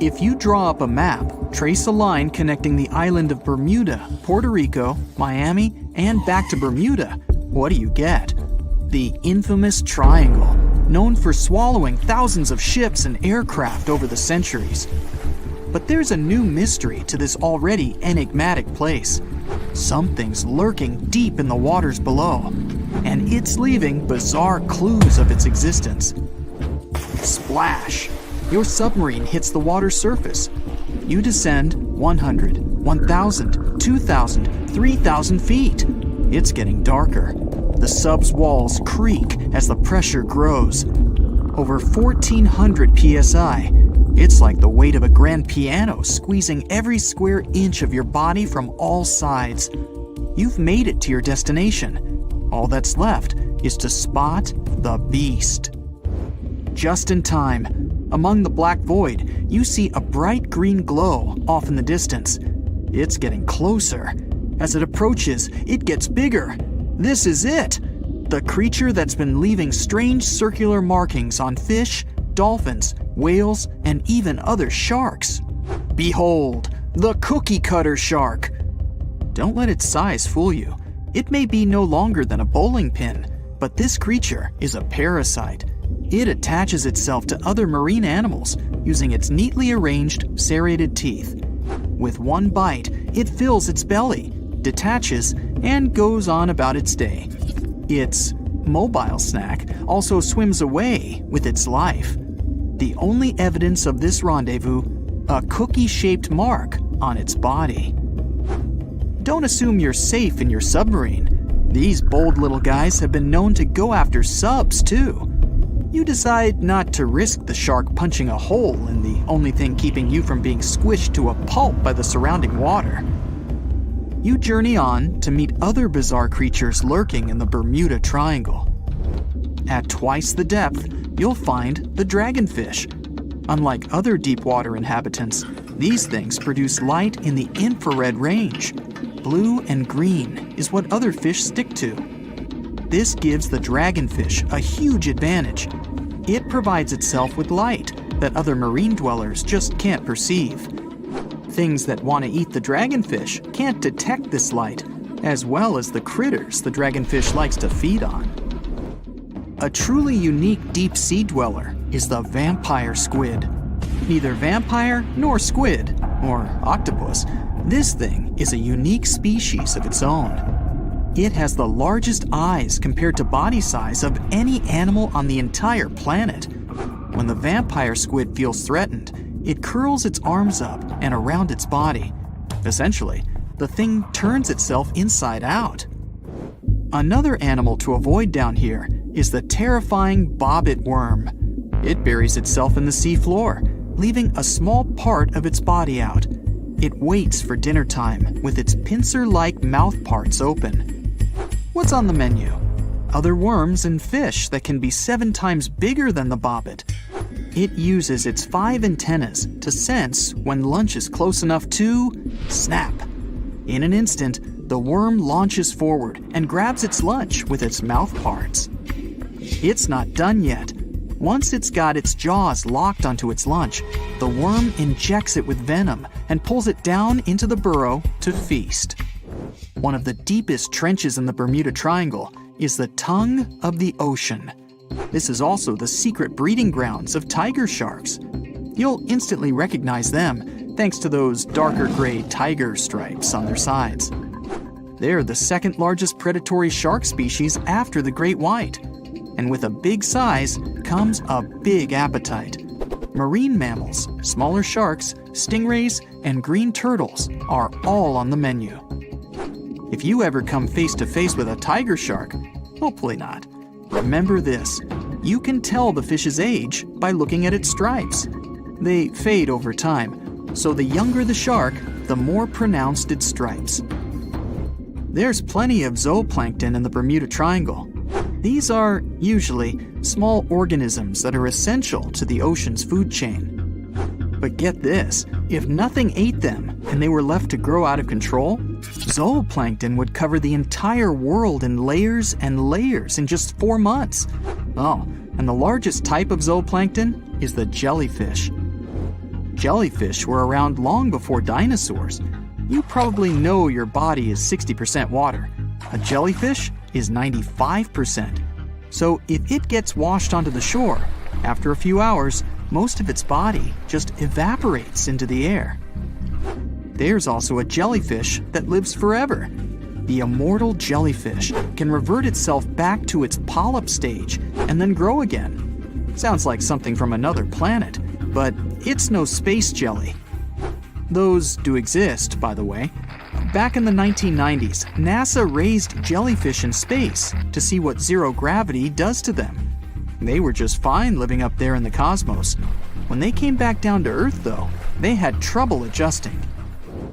If you draw up a map, trace a line connecting the island of Bermuda, Puerto Rico, Miami, and back to Bermuda, what do you get? The infamous triangle, known for swallowing thousands of ships and aircraft over the centuries. But there's a new mystery to this already enigmatic place. Something's lurking deep in the waters below, and it's leaving bizarre clues of its existence. Splash! Your submarine hits the water surface. You descend 100, 1,000, 2,000, 3,000 feet. It's getting darker. The sub's walls creak as the pressure grows. Over 1,400 psi. It's like the weight of a grand piano squeezing every square inch of your body from all sides. You've made it to your destination. All that's left is to spot the beast. Just in time, among the black void, you see a bright green glow off in the distance. It's getting closer. As it approaches, it gets bigger. This is it! The creature that's been leaving strange circular markings on fish, dolphins, whales, and even other sharks. Behold, the cookie-cutter shark! Don't let its size fool you. It may be no longer than a bowling pin, but this creature is a parasite. It attaches itself to other marine animals using its neatly arranged, serrated teeth. With one bite, it fills its belly, detaches, and goes on about its day. Its mobile snack also swims away with its life. The only evidence of this rendezvous, a cookie-shaped mark on its body. Don't assume you're safe in your submarine. These bold little guys have been known to go after subs too. You decide not to risk the shark punching a hole in the only thing keeping you from being squished to a pulp by the surrounding water. You journey on to meet other bizarre creatures lurking in the Bermuda Triangle. At twice the depth, you'll find the dragonfish. Unlike other deep-water inhabitants, these things produce light in the infrared range. Blue and green is what other fish stick to. This gives the dragonfish a huge advantage. It provides itself with light that other marine dwellers just can't perceive. Things that want to eat the dragonfish can't detect this light, as well as the critters the dragonfish likes to feed on. A truly unique deep-sea dweller is the vampire squid. Neither vampire nor squid, or octopus, this thing is a unique species of its own. It has the largest eyes compared to body size of any animal on the entire planet. When the vampire squid feels threatened, it curls its arms up and around its body. Essentially, the thing turns itself inside out. Another animal to avoid down here is the terrifying bobbit worm. It buries itself in the sea floor, leaving a small part of its body out. It waits for dinner time with its pincer-like mouth parts open. What's on the menu? Other worms and fish that can be 7 times bigger than the bobbit. It uses its 5 antennas to sense when lunch is close enough to snap. In an instant, the worm launches forward and grabs its lunch with its mouth parts. It's not done yet. Once it's got its jaws locked onto its lunch, the worm injects it with venom and pulls it down into the burrow to feast. One of the deepest trenches in the Bermuda Triangle is the tongue of the ocean. This is also the secret breeding grounds of tiger sharks. You'll instantly recognize them thanks to those darker gray tiger stripes on their sides. They're the second largest predatory shark species after the great white. And with a big size comes a big appetite. Marine mammals, smaller sharks, stingrays, and green turtles are all on the menu. If you ever come face to face with a tiger shark, hopefully not, remember this: you can tell the fish's age by looking at its stripes. They fade over time, so the younger the shark, the more pronounced its stripes. There's plenty of zooplankton in the Bermuda Triangle. These are, usually, small organisms that are essential to the ocean's food chain. But get this, if nothing ate them and they were left to grow out of control, zooplankton would cover the entire world in layers and layers in just 4 months. Oh, and the largest type of zooplankton is the jellyfish. Jellyfish were around long before dinosaurs. You probably know your body is 60% water. A jellyfish is 95%. So if it gets washed onto the shore, after a few hours, most of its body just evaporates into the air. There's also a jellyfish that lives forever. The immortal jellyfish can revert itself back to its polyp stage and then grow again. Sounds like something from another planet, but it's no space jelly. Those do exist, by the way. Back in the 1990s, NASA raised jellyfish in space to see what zero gravity does to them. They were just fine living up there in the cosmos. When they came back down to Earth, though, they had trouble adjusting.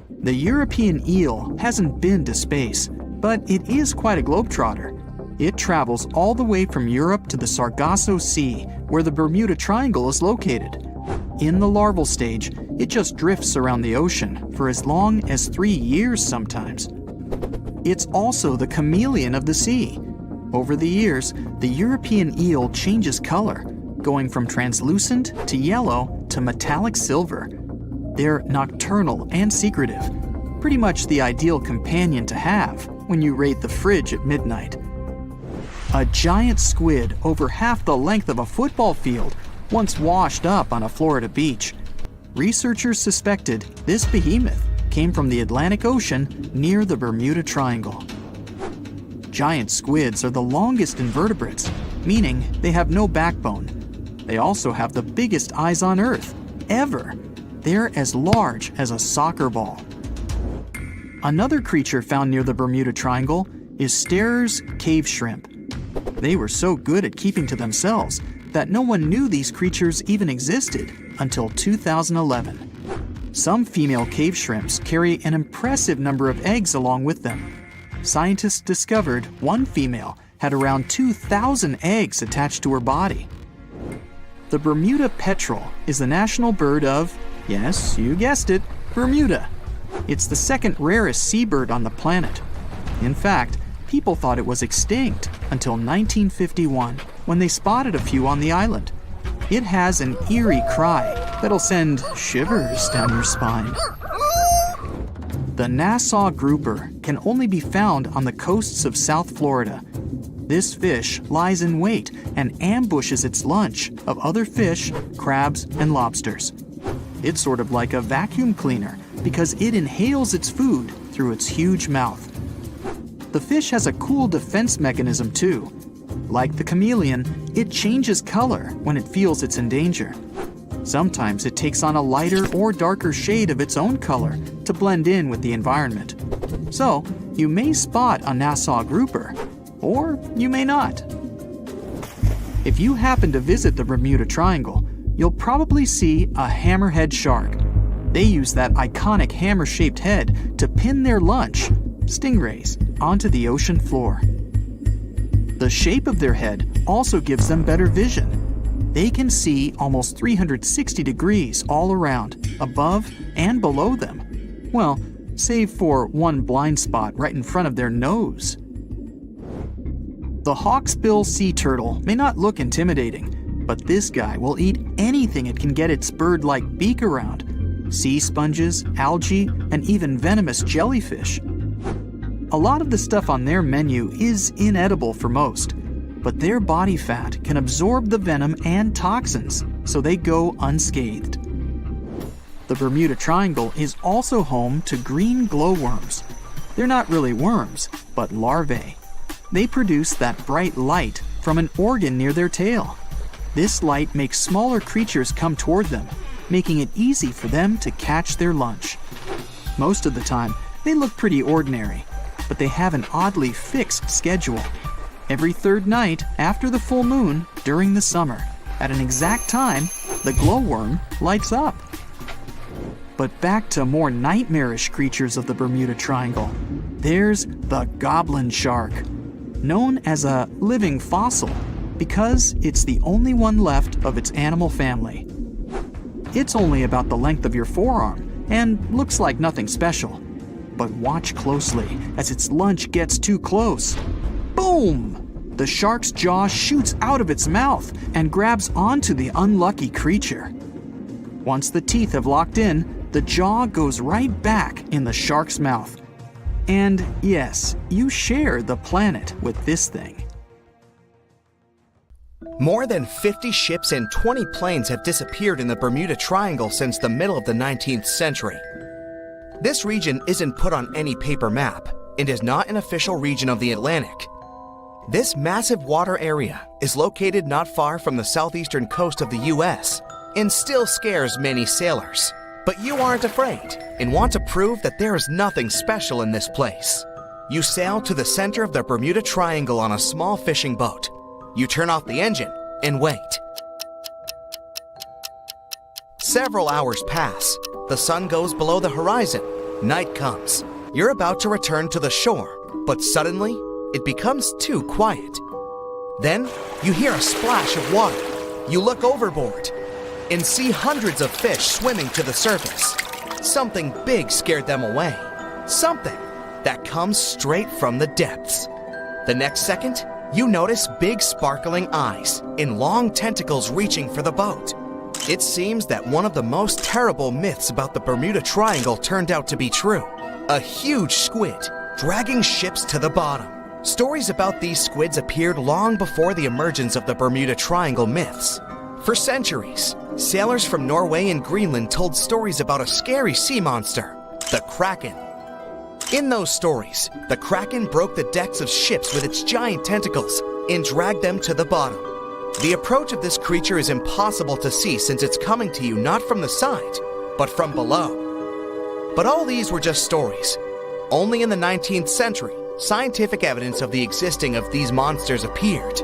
The European eel hasn't been to space, but it is quite a globetrotter. It travels all the way from Europe to the Sargasso Sea, where the Bermuda Triangle is located. In the larval stage, it just drifts around the ocean for as long as 3 years sometimes. It's also the chameleon of the sea. Over the years, the European eel changes color, going from translucent to yellow to metallic silver. They're nocturnal and secretive, pretty much the ideal companion to have when you raid the fridge at midnight. A giant squid over half the length of a football field once washed up on a Florida beach. Researchers suspected this behemoth came from the Atlantic Ocean near the Bermuda Triangle. Giant squids are the longest invertebrates, meaning they have no backbone. They also have the biggest eyes on Earth, ever. They're as large as a soccer ball. Another creature found near the Bermuda Triangle is Sterer's cave shrimp. They were so good at keeping to themselves that no one knew these creatures even existed until 2011. Some female cave shrimps carry an impressive number of eggs along with them. Scientists discovered one female had around 2,000 eggs attached to her body. The Bermuda petrel is the national bird of, yes, you guessed it, Bermuda. It's the second rarest seabird on the planet. In fact, people thought it was extinct until 1951, when they spotted a few on the island. It has an eerie cry that'll send shivers down your spine. The Nassau grouper can only be found on the coasts of South Florida. This fish lies in wait and ambushes its lunch of other fish, crabs, and lobsters. It's sort of like a vacuum cleaner because it inhales its food through its huge mouth. The fish has a cool defense mechanism too. Like the chameleon, it changes color when it feels it's in danger. Sometimes it takes on a lighter or darker shade of its own color to blend in with the environment. So, you may spot a Nassau grouper, or you may not. If you happen to visit the Bermuda Triangle, you'll probably see a hammerhead shark. They use that iconic hammer-shaped head to pin their lunch, stingrays, onto the ocean floor. The shape of their head also gives them better vision. They can see almost 360 degrees all around, above and below them. Well, save for one blind spot right in front of their nose. The hawksbill sea turtle may not look intimidating, but this guy will eat anything it can get its bird-like beak around. Sea sponges, algae, and even venomous jellyfish. A lot of the stuff on their menu is inedible for most, but their body fat can absorb the venom and toxins, so they go unscathed. The Bermuda Triangle is also home to green glowworms. They're not really worms, but larvae. They produce that bright light from an organ near their tail. This light makes smaller creatures come toward them, making it easy for them to catch their lunch. Most of the time, they look pretty ordinary, but they have an oddly fixed schedule. Every third night after the full moon during the summer, at an exact time, the glowworm lights up. But back to more nightmarish creatures of the Bermuda Triangle. There's the goblin shark, known as a living fossil because it's the only one left of its animal family. It's only about the length of your forearm and looks like nothing special. But watch closely as its lunch gets too close. Boom! The shark's jaw shoots out of its mouth and grabs onto the unlucky creature. Once the teeth have locked in, the jaw goes right back in the shark's mouth. And yes, you share the planet with this thing. More than 50 ships and 20 planes have disappeared in the Bermuda Triangle since the middle of the 19th century. This region isn't put on any paper map and is not an official region of the Atlantic. This massive water area is located not far from the southeastern coast of the US and still scares many sailors. But you aren't afraid and want to prove that there is nothing special in this place. You sail to the center of the Bermuda Triangle on a small fishing boat. You turn off the engine and wait. Several hours pass. The sun goes below the horizon. Night comes. You're about to return to the shore, but suddenly, it becomes too quiet. Then, you hear a splash of water. You look overboard and see hundreds of fish swimming to the surface. Something big scared them away. Something that comes straight from the depths. The next second, you notice big sparkling eyes and long tentacles reaching for the boat. It seems that one of the most terrible myths about the Bermuda Triangle turned out to be true. A huge squid dragging ships to the bottom. Stories about these squids appeared long before the emergence of the Bermuda Triangle myths. For centuries, sailors from Norway and Greenland told stories about a scary sea monster, the Kraken. In those stories, the Kraken broke the decks of ships with its giant tentacles and dragged them to the bottom. The approach of this creature is impossible to see since it's coming to you not from the side, but from below. But all these were just stories. Only in the 19th century, scientific evidence of the existing of these monsters appeared.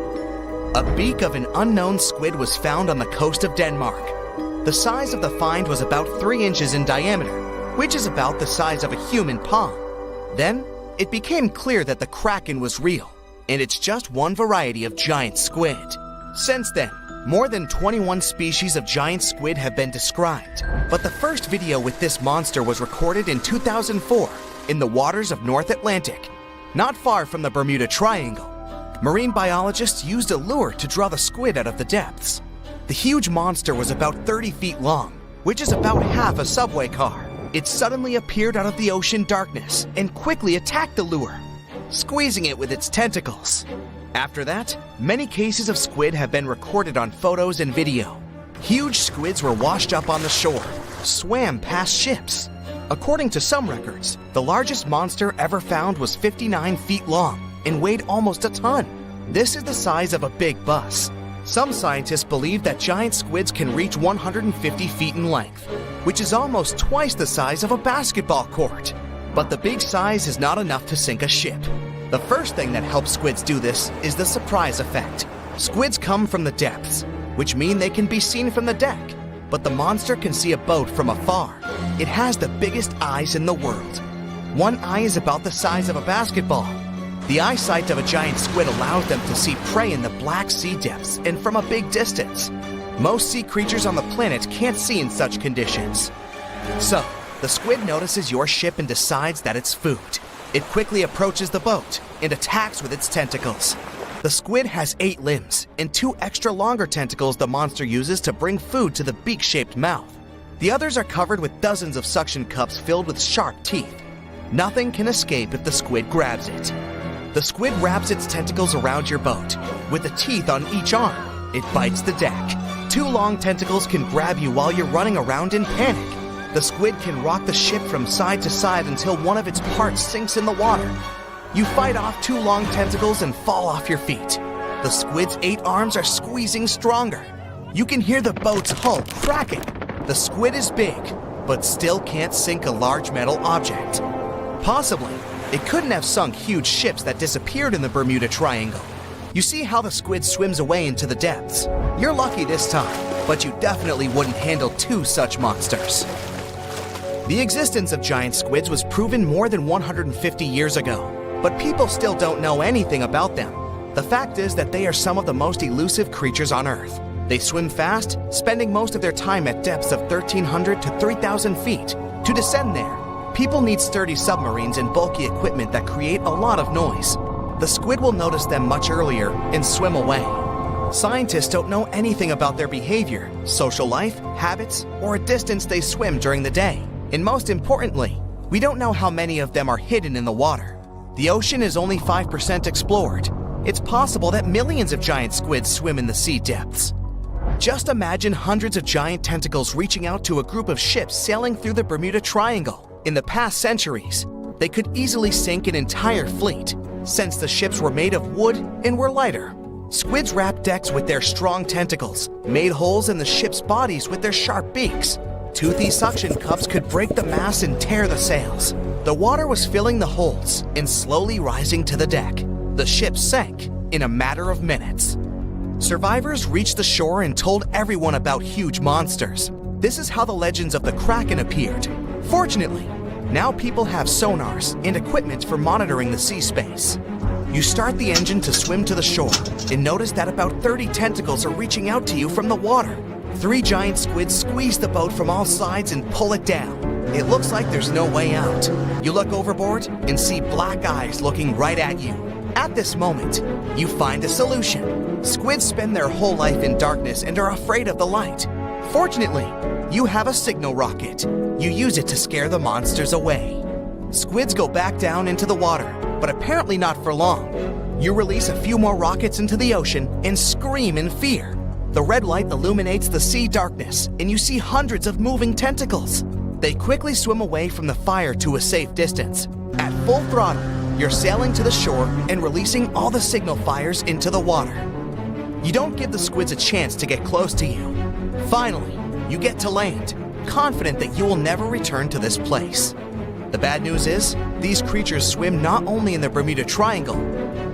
A beak of an unknown squid was found on the coast of Denmark. The size of the find was about 3 inches in diameter, which is about the size of a human palm. Then, it became clear that the Kraken was real, and it's just one variety of giant squid. Since then, more than 21 species of giant squid have been described, but the first video with this monster was recorded in 2004 in the waters of North Atlantic, not far from the Bermuda Triangle. Marine biologists used a lure to draw the squid out of the depths. The huge monster was about 30 feet long, which is about half a subway car. It suddenly appeared out of the ocean darkness and quickly attacked the lure, squeezing it with its tentacles. After that, many cases of squid have been recorded on photos and video. Huge squids were washed up on the shore, swam past ships. According to some records, the largest monster ever found was 59 feet long and weighed almost a ton. This is the size of a big bus. Some scientists believe that giant squids can reach 150 feet in length, which is almost twice the size of a basketball court. But the big size is not enough to sink a ship. The first thing that helps squids do this is the surprise effect. Squids come from the depths, which mean they can be seen from the deck, but the monster can see a boat from afar. It has the biggest eyes in the world. One eye is about the size of a basketball. The eyesight of a giant squid allows them to see prey in the Black Sea depths and from a big distance. Most sea creatures on the planet can't see in such conditions. So, the squid notices your ship and decides that it's food. It quickly approaches the boat and attacks with its tentacles. The squid has 8 limbs and 2 extra longer tentacles the monster uses to bring food to the beak-shaped mouth. The others are covered with dozens of suction cups filled with sharp teeth. Nothing can escape if the squid grabs it. The squid wraps its tentacles around your boat. With the teeth on each arm, it bites the deck. 2 long tentacles can grab you while you're running around in panic. The squid can rock the ship from side to side until one of its parts sinks in the water. You fight off 2 long tentacles and fall off your feet. The squid's 8 arms are squeezing stronger. You can hear the boat's hull cracking. The squid is big, but still can't sink a large metal object. Possibly, it couldn't have sunk huge ships that disappeared in the Bermuda Triangle. You see how the squid swims away into the depths. You're lucky this time, but you definitely wouldn't handle 2 such monsters. The existence of giant squids was proven more than 150 years ago, but people still don't know anything about them. The fact is that they are some of the most elusive creatures on Earth. They swim fast, spending most of their time at depths of 1,300 to 3,000 feet. To descend there, people need sturdy submarines and bulky equipment that create a lot of noise. The squid will notice them much earlier and swim away. Scientists don't know anything about their behavior, social life, habits, or a distance they swim during the day. And most importantly, we don't know how many of them are hidden in the water. The ocean is only 5% explored. It's possible that millions of giant squids swim in the sea depths. Just imagine hundreds of giant tentacles reaching out to a group of ships sailing through the Bermuda Triangle. In the past centuries, they could easily sink an entire fleet, since the ships were made of wood and were lighter. Squids wrapped decks with their strong tentacles, made holes in the ship's bodies with their sharp beaks. Toothy suction cups could break the masts and tear the sails. The water was filling the holes and slowly rising to the deck. The ship sank in a matter of minutes. Survivors reached the shore and told everyone about huge monsters. This is how the legends of the Kraken appeared. Fortunately, now people have sonars and equipment for monitoring the sea space. You start the engine to swim to the shore and notice that about 30 tentacles are reaching out to you from the water. 3 giant squids squeeze the boat from all sides and pull it down. It looks like there's no way out. You look overboard and see black eyes looking right at you. At this moment, you find a solution. Squids spend their whole life in darkness and are afraid of the light. Fortunately, you have a signal rocket. You use it to scare the monsters away. Squids go back down into the water, but apparently not for long. You release a few more rockets into the ocean and scream in fear. The red light illuminates the sea darkness, and you see hundreds of moving tentacles. They quickly swim away from the fire to a safe distance. At full throttle, you're sailing to the shore and releasing all the signal fires into the water. You don't give the squids a chance to get close to you. Finally, you get to land, confident that you will never return to this place. The bad news is, these creatures swim not only in the Bermuda Triangle.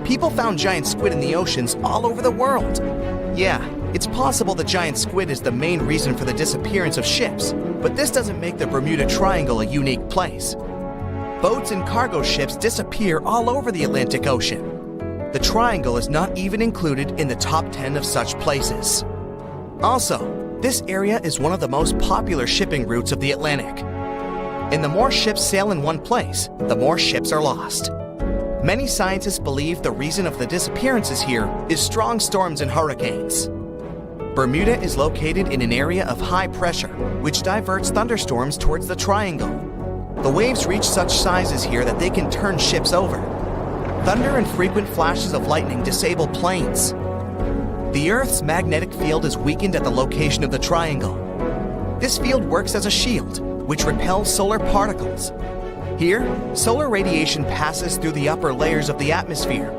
People found giant squid in the oceans all over the world. Yeah, it's possible the giant squid is the main reason for the disappearance of ships, but this doesn't make the Bermuda Triangle a unique place. Boats and cargo ships disappear all over the Atlantic Ocean. The Triangle is not even included in the top 10 of such places. Also, this area is one of the most popular shipping routes of the Atlantic. And the more ships sail in one place, the more ships are lost. Many scientists believe the reason of the disappearances here is strong storms and hurricanes. Bermuda is located in an area of high pressure, which diverts thunderstorms towards the Triangle. The waves reach such sizes here that they can turn ships over. Thunder and frequent flashes of lightning disable planes. The Earth's magnetic field is weakened at the location of the Triangle. This field works as a shield, which repels solar particles. Here, solar radiation passes through the upper layers of the atmosphere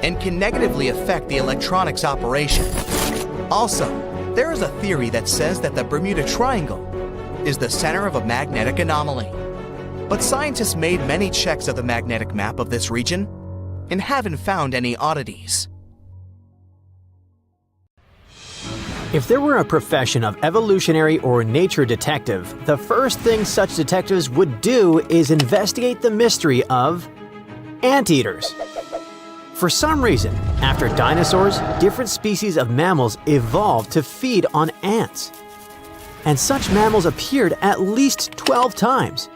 and can negatively affect the electronics operation. Also, there is a theory that says that the Bermuda Triangle is the center of a magnetic anomaly. But scientists made many checks of the magnetic map of this region and haven't found any oddities. If there were a profession of evolutionary or nature detective, the first thing such detectives would do is investigate the mystery of anteaters. For some reason, after dinosaurs, different species of mammals evolved to feed on ants. And such mammals appeared at least 12 times.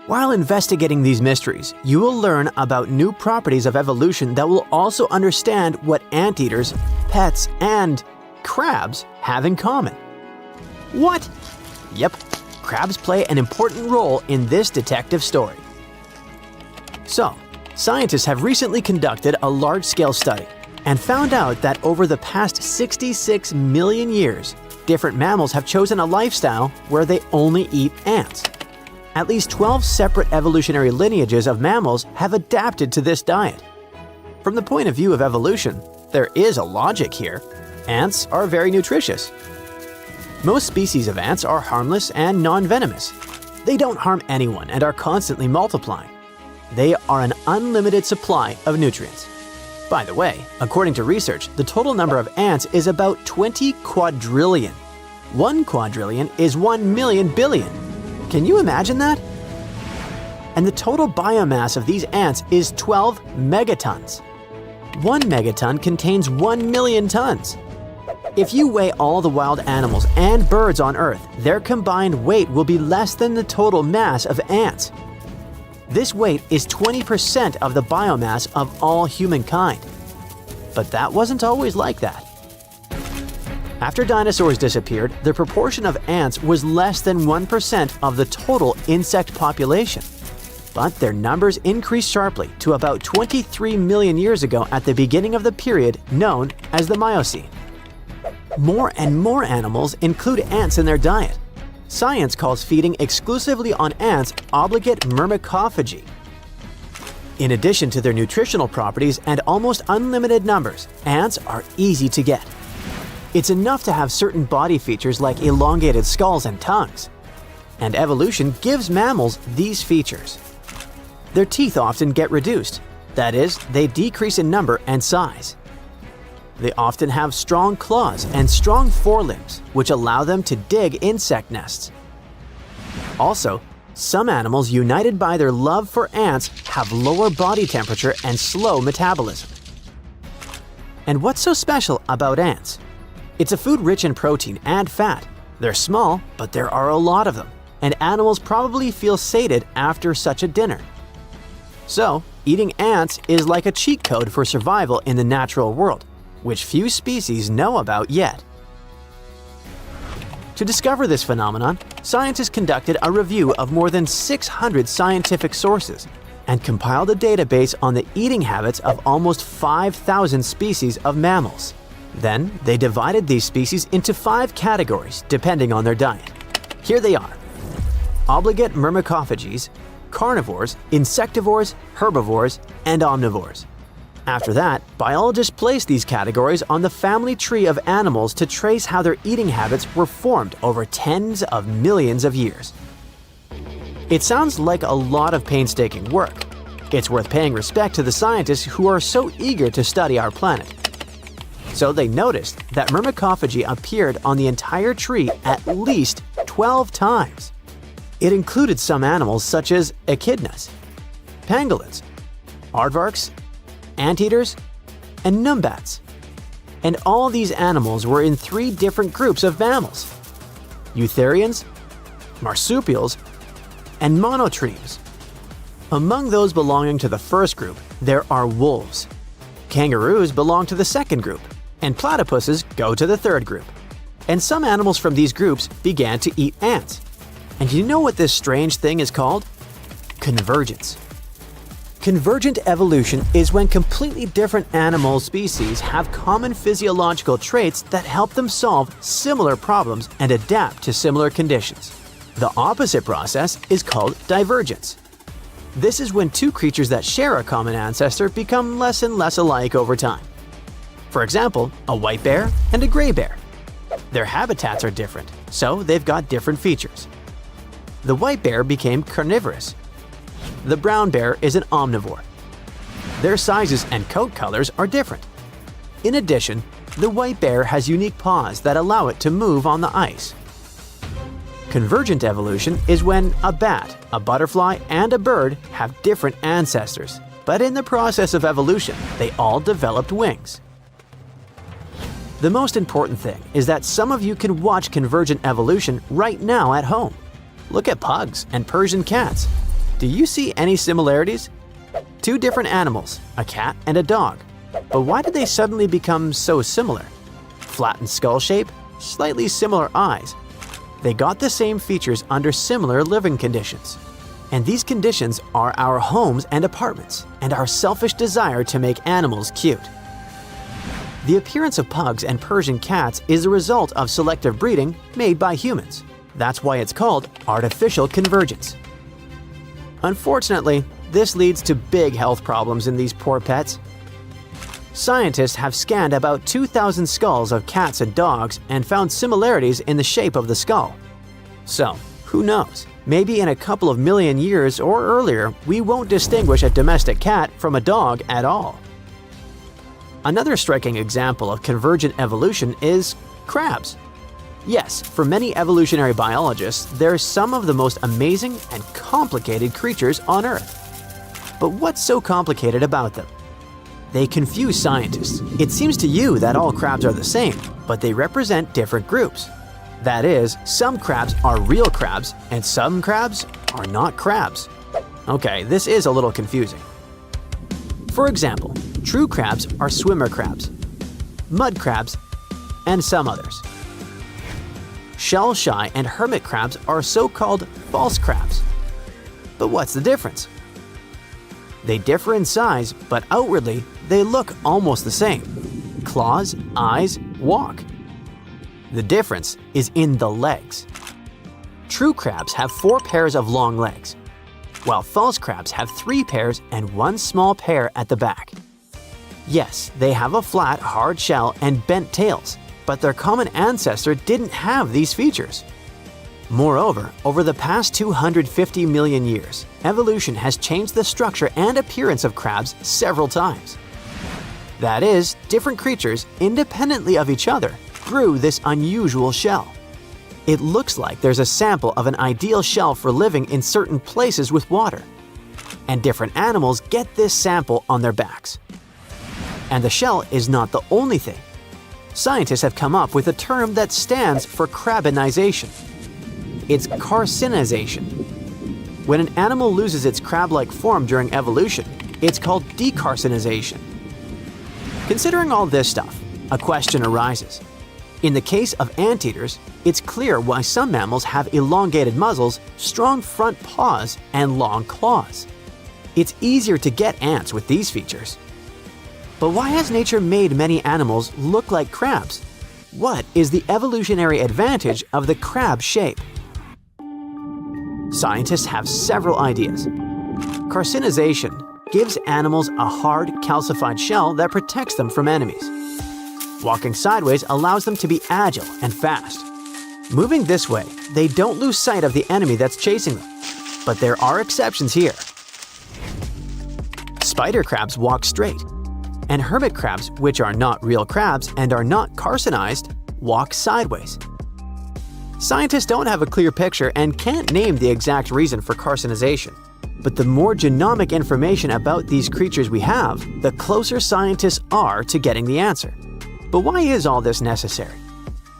While investigating these mysteries, you will learn about new properties of evolution that will also understand what anteaters, pets, and crabs have in common. What? Yep, crabs play an important role in this detective story. So, scientists have recently conducted a large-scale study and found out that over the past 66 million years, different mammals have chosen a lifestyle where they only eat ants. At least 12 separate evolutionary lineages of mammals have adapted to this diet. From the point of view of evolution, there is a logic here. Ants are very nutritious. Most species of ants are harmless and non-venomous. They don't harm anyone and are constantly multiplying. They are an unlimited supply of nutrients. By the way, according to research, the total number of ants is about 20 quadrillion. 1 quadrillion is 1 million billion. Can you imagine that? And the total biomass of these ants is 12 megatons. 1 megaton contains 1 million tons. If you weigh all the wild animals and birds on Earth, their combined weight will be less than the total mass of ants. This weight is 20% of the biomass of all humankind. But that wasn't always like that. After dinosaurs disappeared, the proportion of ants was less than 1% of the total insect population. But their numbers increased sharply to about 23 million years ago at the beginning of the period known as the Miocene. More and more animals include ants in their diet. Science calls feeding exclusively on ants obligate myrmecophagy. In addition to their nutritional properties and almost unlimited numbers, ants are easy to get. It's enough to have certain body features like elongated skulls and tongues. And evolution gives mammals these features. Their teeth often get reduced. That is, they decrease in number and size. They often have strong claws and strong forelimbs, which allow them to dig insect nests. Also, some animals united by their love for ants have lower body temperature and slow metabolism. And what's so special about ants? It's a food rich in protein and fat. They're small, but there are a lot of them, and animals probably feel sated after such a dinner. So, eating ants is like a cheat code for survival in the natural world, which few species know about yet. To discover this phenomenon, scientists conducted a review of more than 600 scientific sources and compiled a database on the eating habits of almost 5,000 species of mammals. Then, they divided these species into 5 categories depending on their diet. Here they are: obligate myrmecophages, carnivores, insectivores, herbivores, and omnivores. After that, biologists placed these categories on the family tree of animals to trace how their eating habits were formed over tens of millions of years. It sounds like a lot of painstaking work. It's worth paying respect to the scientists who are so eager to study our planet. So they noticed that myrmecophagy appeared on the entire tree at least 12 times. It included some animals such as echidnas, pangolins, aardvarks, anteaters, and numbats. And all these animals were in 3 different groups of mammals: eutherians, marsupials, and monotremes. Among those belonging to the first group, there are wolves. Kangaroos belong to the second group, and platypuses go to the third group. And some animals from these groups began to eat ants. And you know what this strange thing is called? Convergence. Convergent evolution is when completely different animal species have common physiological traits that help them solve similar problems and adapt to similar conditions. The opposite process is called divergence. This is when 2 creatures that share a common ancestor become less and less alike over time. For example, a white bear and a gray bear. Their habitats are different, so they've got different features. The white bear became carnivorous. The brown bear is an omnivore. Their sizes and coat colors are different. In addition, the white bear has unique paws that allow it to move on the ice. Convergent evolution is when a bat, a butterfly, and a bird have different ancestors, but in the process of evolution, they all developed wings. The most important thing is that some of you can watch convergent evolution right now at home. Look at pugs and Persian cats. Do you see any similarities? 2 different animals, a cat and a dog. But why did they suddenly become so similar? Flattened skull shape, slightly similar eyes. They got the same features under similar living conditions. And these conditions are our homes and apartments, and our selfish desire to make animals cute. The appearance of pugs and Persian cats is a result of selective breeding made by humans. That's why it's called artificial convergence. Unfortunately, this leads to big health problems in these poor pets. Scientists have scanned about 2,000 skulls of cats and dogs and found similarities in the shape of the skull. So, who knows? Maybe in a couple of million years or earlier, we won't distinguish a domestic cat from a dog at all. Another striking example of convergent evolution is crabs. Yes, for many evolutionary biologists, they're some of the most amazing and complicated creatures on Earth. But what's so complicated about them? They confuse scientists. It seems to you that all crabs are the same, but they represent different groups. That is, some crabs are real crabs, and some crabs are not crabs. Okay, this is a little confusing. For example, true crabs are swimmer crabs, mud crabs, and some others. shell-shy and hermit crabs are so-called false crabs. But what's the difference? They differ in size, but outwardly, they look almost the same. Claws, eyes, walk. The difference is in the legs. True crabs have 4 pairs of long legs, while false crabs have 3 pairs and 1 small pair at the back. Yes, they have a flat, hard shell and bent tails, but their common ancestor didn't have these features. Moreover, over the past 250 million years, evolution has changed the structure and appearance of crabs several times. That is, different creatures, independently of each other, grew this unusual shell. It looks like there's a sample of an ideal shell for living in certain places with water. And different animals get this sample on their backs. And the shell is not the only thing. Scientists have come up with a term that stands for crabinization. It's carcinization. When an animal loses its crab-like form during evolution, it's called decarcinization. Considering all this stuff, a question arises. In the case of anteaters, it's clear why some mammals have elongated muzzles, strong front paws, and long claws. It's easier to get ants with these features. But why has nature made many animals look like crabs? What is the evolutionary advantage of the crab shape? Scientists have several ideas. Carcinization gives animals a hard, calcified shell that protects them from enemies. Walking sideways allows them to be agile and fast. Moving this way, they don't lose sight of the enemy that's chasing them. But there are exceptions here. Spider crabs walk straight, and hermit crabs, which are not real crabs and are not carcinized, walk sideways. Scientists don't have a clear picture and can't name the exact reason for carcinization. But the more genomic information about these creatures we have, the closer scientists are to getting the answer. But why is all this necessary?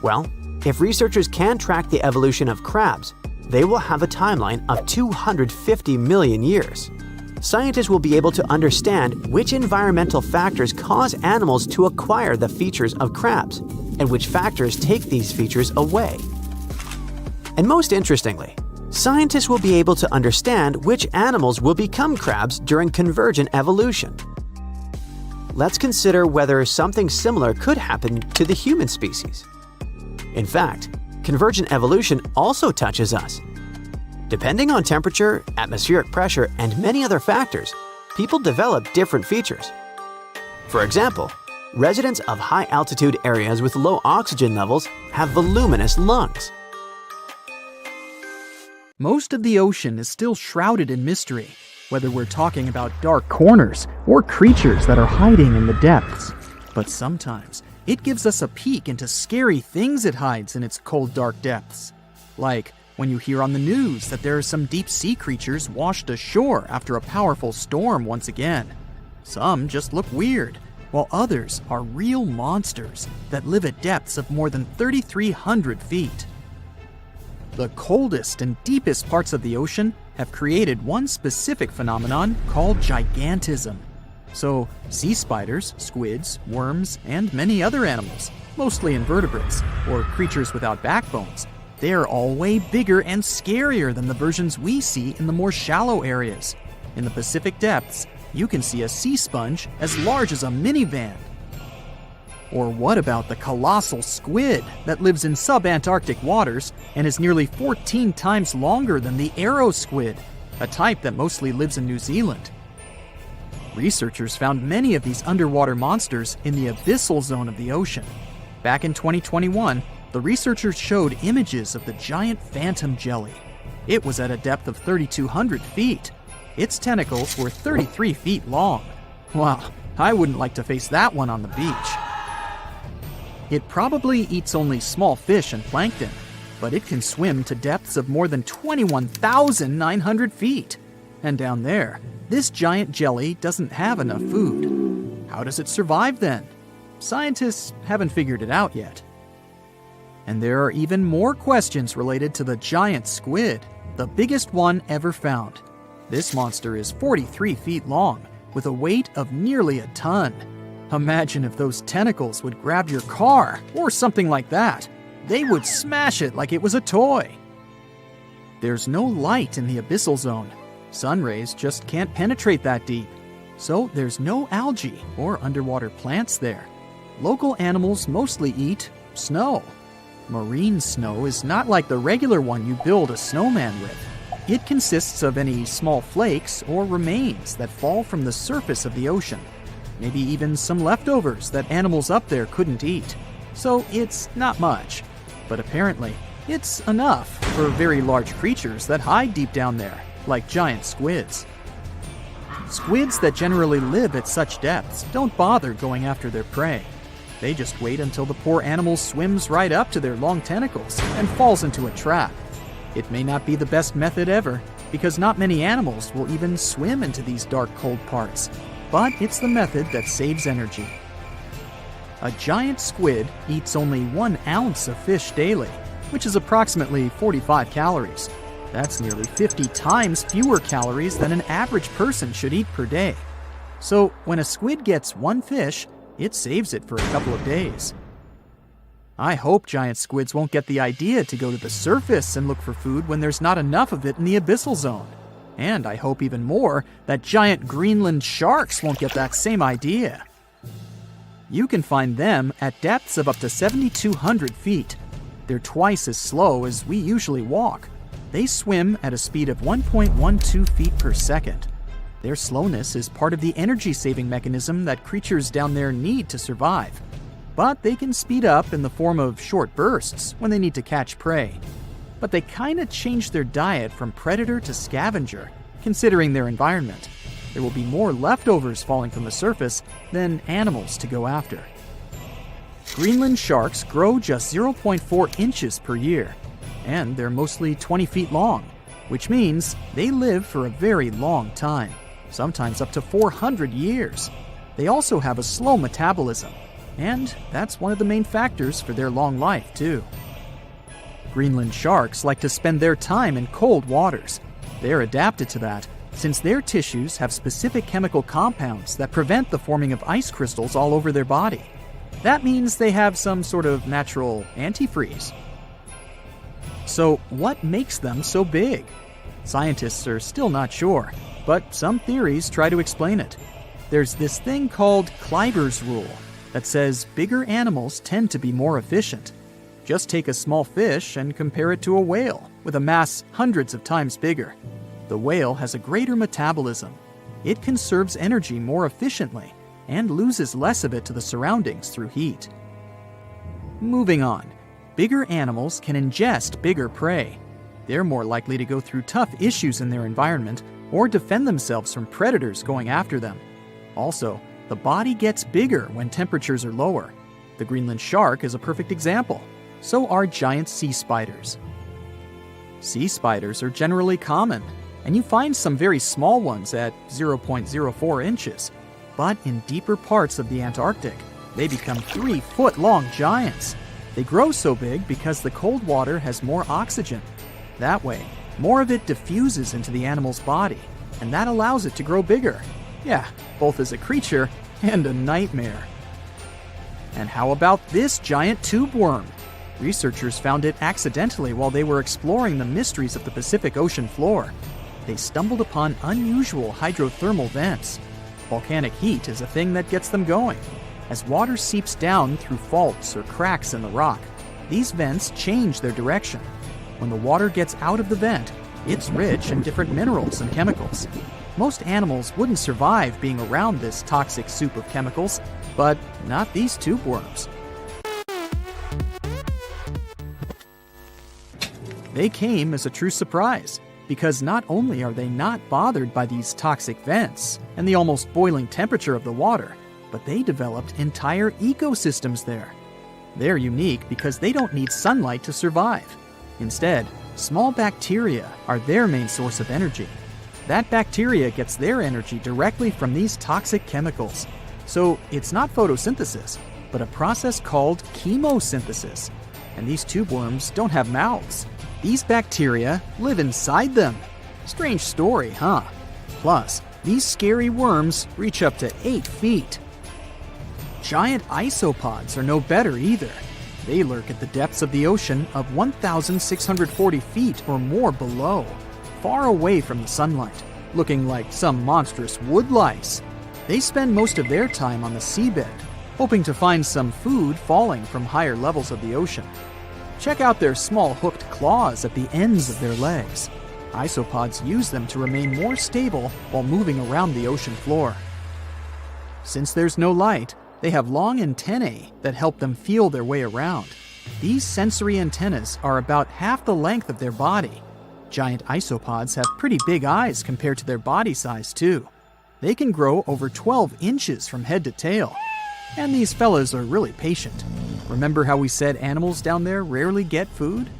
Well, if researchers can track the evolution of crabs, they will have a timeline of 250 million years. Scientists will be able to understand which environmental factors cause animals to acquire the features of crabs, and which factors take these features away. And most interestingly, scientists will be able to understand which animals will become crabs during convergent evolution. Let's consider whether something similar could happen to the human species. In fact, convergent evolution also touches us. Depending on temperature, atmospheric pressure, and many other factors, people develop different features. For example, residents of high-altitude areas with low oxygen levels have voluminous lungs. Most of the ocean is still shrouded in mystery, whether we're talking about dark corners or creatures that are hiding in the depths. But sometimes, it gives us a peek into scary things it hides in its cold, dark depths. Like when you hear on the news that there are some deep-sea creatures washed ashore after a powerful storm once again. Some just look weird, while others are real monsters that live at depths of more than 3,300 feet. The coldest and deepest parts of the ocean have created one specific phenomenon called gigantism. So, sea spiders, squids, worms, and many other animals, mostly invertebrates, or creatures without backbones, they're all way bigger and scarier than the versions we see in the more shallow areas. In the Pacific depths, you can see a sea sponge as large as a minivan. Or what about the colossal squid that lives in subantarctic waters and is nearly 14 times longer than the arrow squid, a type that mostly lives in New Zealand? Researchers found many of these underwater monsters in the abyssal zone of the ocean. Back in 2021, the researchers showed images of the giant phantom jelly. It was at a depth of 3,200 feet. Its tentacles were 33 feet long. Wow, I wouldn't like to face that one on the beach. It probably eats only small fish and plankton, but it can swim to depths of more than 21,900 feet. And down there, this giant jelly doesn't have enough food. How does it survive then? Scientists haven't figured it out yet. And there are even more questions related to the giant squid, the biggest one ever found. This monster is 43 feet long, with a weight of nearly a ton. Imagine if those tentacles would grab your car, or something like that. they would smash it like it was a toy. There's no light in the abyssal zone. Sun rays just can't penetrate that deep. So there's no algae or underwater plants there. Local animals mostly eat snow. Marine snow is not like the regular one you build a snowman with. It consists of any small flakes or remains that fall from the surface of the ocean. Maybe even some leftovers that animals up there couldn't eat. So it's not much. But apparently, it's enough for very large creatures that hide deep down there, like giant squids. Squids that generally live at such depths don't bother going after their prey. They just wait until the poor animal swims right up to their long tentacles and falls into a trap. It may not be the best method ever, because not many animals will even swim into these dark, cold parts. But it's the method that saves energy. A giant squid eats only 1 ounce of fish daily, which is approximately 45 calories. That's nearly 50 times fewer calories than an average person should eat per day. So when a squid gets 1 fish, it saves it for a couple of days. I hope giant squids won't get the idea to go to the surface and look for food when there's not enough of it in the abyssal zone. And I hope even more that giant Greenland sharks won't get that same idea. You can find them at depths of up to 7,200 feet. They're twice as slow as we usually walk. They swim at a speed of 1.12 feet per second. Their slowness is part of the energy-saving mechanism that creatures down there need to survive. But they can speed up in the form of short bursts when they need to catch prey. But they kinda change their diet from predator to scavenger, considering their environment. There will be more leftovers falling from the surface than animals to go after. Greenland sharks grow just 0.4 inches per year, and they're mostly 20 feet long, which means they live for a very long time, sometimes up to 400 years. They also have a slow metabolism, and that's one of the main factors for their long life, too. Greenland sharks like to spend their time in cold waters. They're adapted to that, since their tissues have specific chemical compounds that prevent the forming of ice crystals all over their body. That means they have some sort of natural antifreeze. So what makes them so big? Scientists are still not sure, but some theories try to explain it. There's this thing called Kleiber's rule that says bigger animals tend to be more efficient. Just take a small fish and compare it to a whale with a mass hundreds of times bigger. The whale has a greater metabolism. It conserves energy more efficiently and loses less of it to the surroundings through heat. Moving on, bigger animals can ingest bigger prey. They're more likely to go through tough issues in their environment or defend themselves from predators going after them. Also, the body gets bigger when temperatures are lower. The Greenland shark is a perfect example. So are giant sea spiders. Sea spiders are generally common, and you find some very small ones at 0.04 inches. But in deeper parts of the Antarctic, they become 3-foot-long giants. They grow so big because the cold water has more oxygen. That way, more of it diffuses into the animal's body, and that allows it to grow bigger. Yeah, both as a creature and a nightmare. And how about this giant tube worm? Researchers found it accidentally while they were exploring the mysteries of the Pacific Ocean floor. They stumbled upon unusual hydrothermal vents. Volcanic heat is a thing that gets them going. As water seeps down through faults or cracks in the rock, these vents change their direction. When the water gets out of the vent, it's rich in different minerals and chemicals. Most animals wouldn't survive being around this toxic soup of chemicals, but not these tube worms. They came as a true surprise, because not only are they not bothered by these toxic vents and the almost boiling temperature of the water, but they developed entire ecosystems there. They're unique because they don't need sunlight to survive. Instead, small bacteria are their main source of energy. That bacteria gets their energy directly from these toxic chemicals. So it's not photosynthesis, but a process called chemosynthesis. And these tube worms don't have mouths. These bacteria live inside them. Strange story, huh? Plus, these scary worms reach up to 8 feet. Giant isopods are no better either. They lurk at the depths of the ocean of 1,640 feet or more below, far away from the sunlight, looking like some monstrous wood lice. They spend most of their time on the seabed, hoping to find some food falling from higher levels of the ocean. Check out their small hooked claws at the ends of their legs. Isopods use them to remain more stable while moving around the ocean floor. Since there's no light, they have long antennae that help them feel their way around. These sensory antennas are about half the length of their body. Giant isopods have pretty big eyes compared to their body size, too. They can grow over 12 inches from head to tail. And these fellas are really patient. Remember how we said animals down there rarely get food?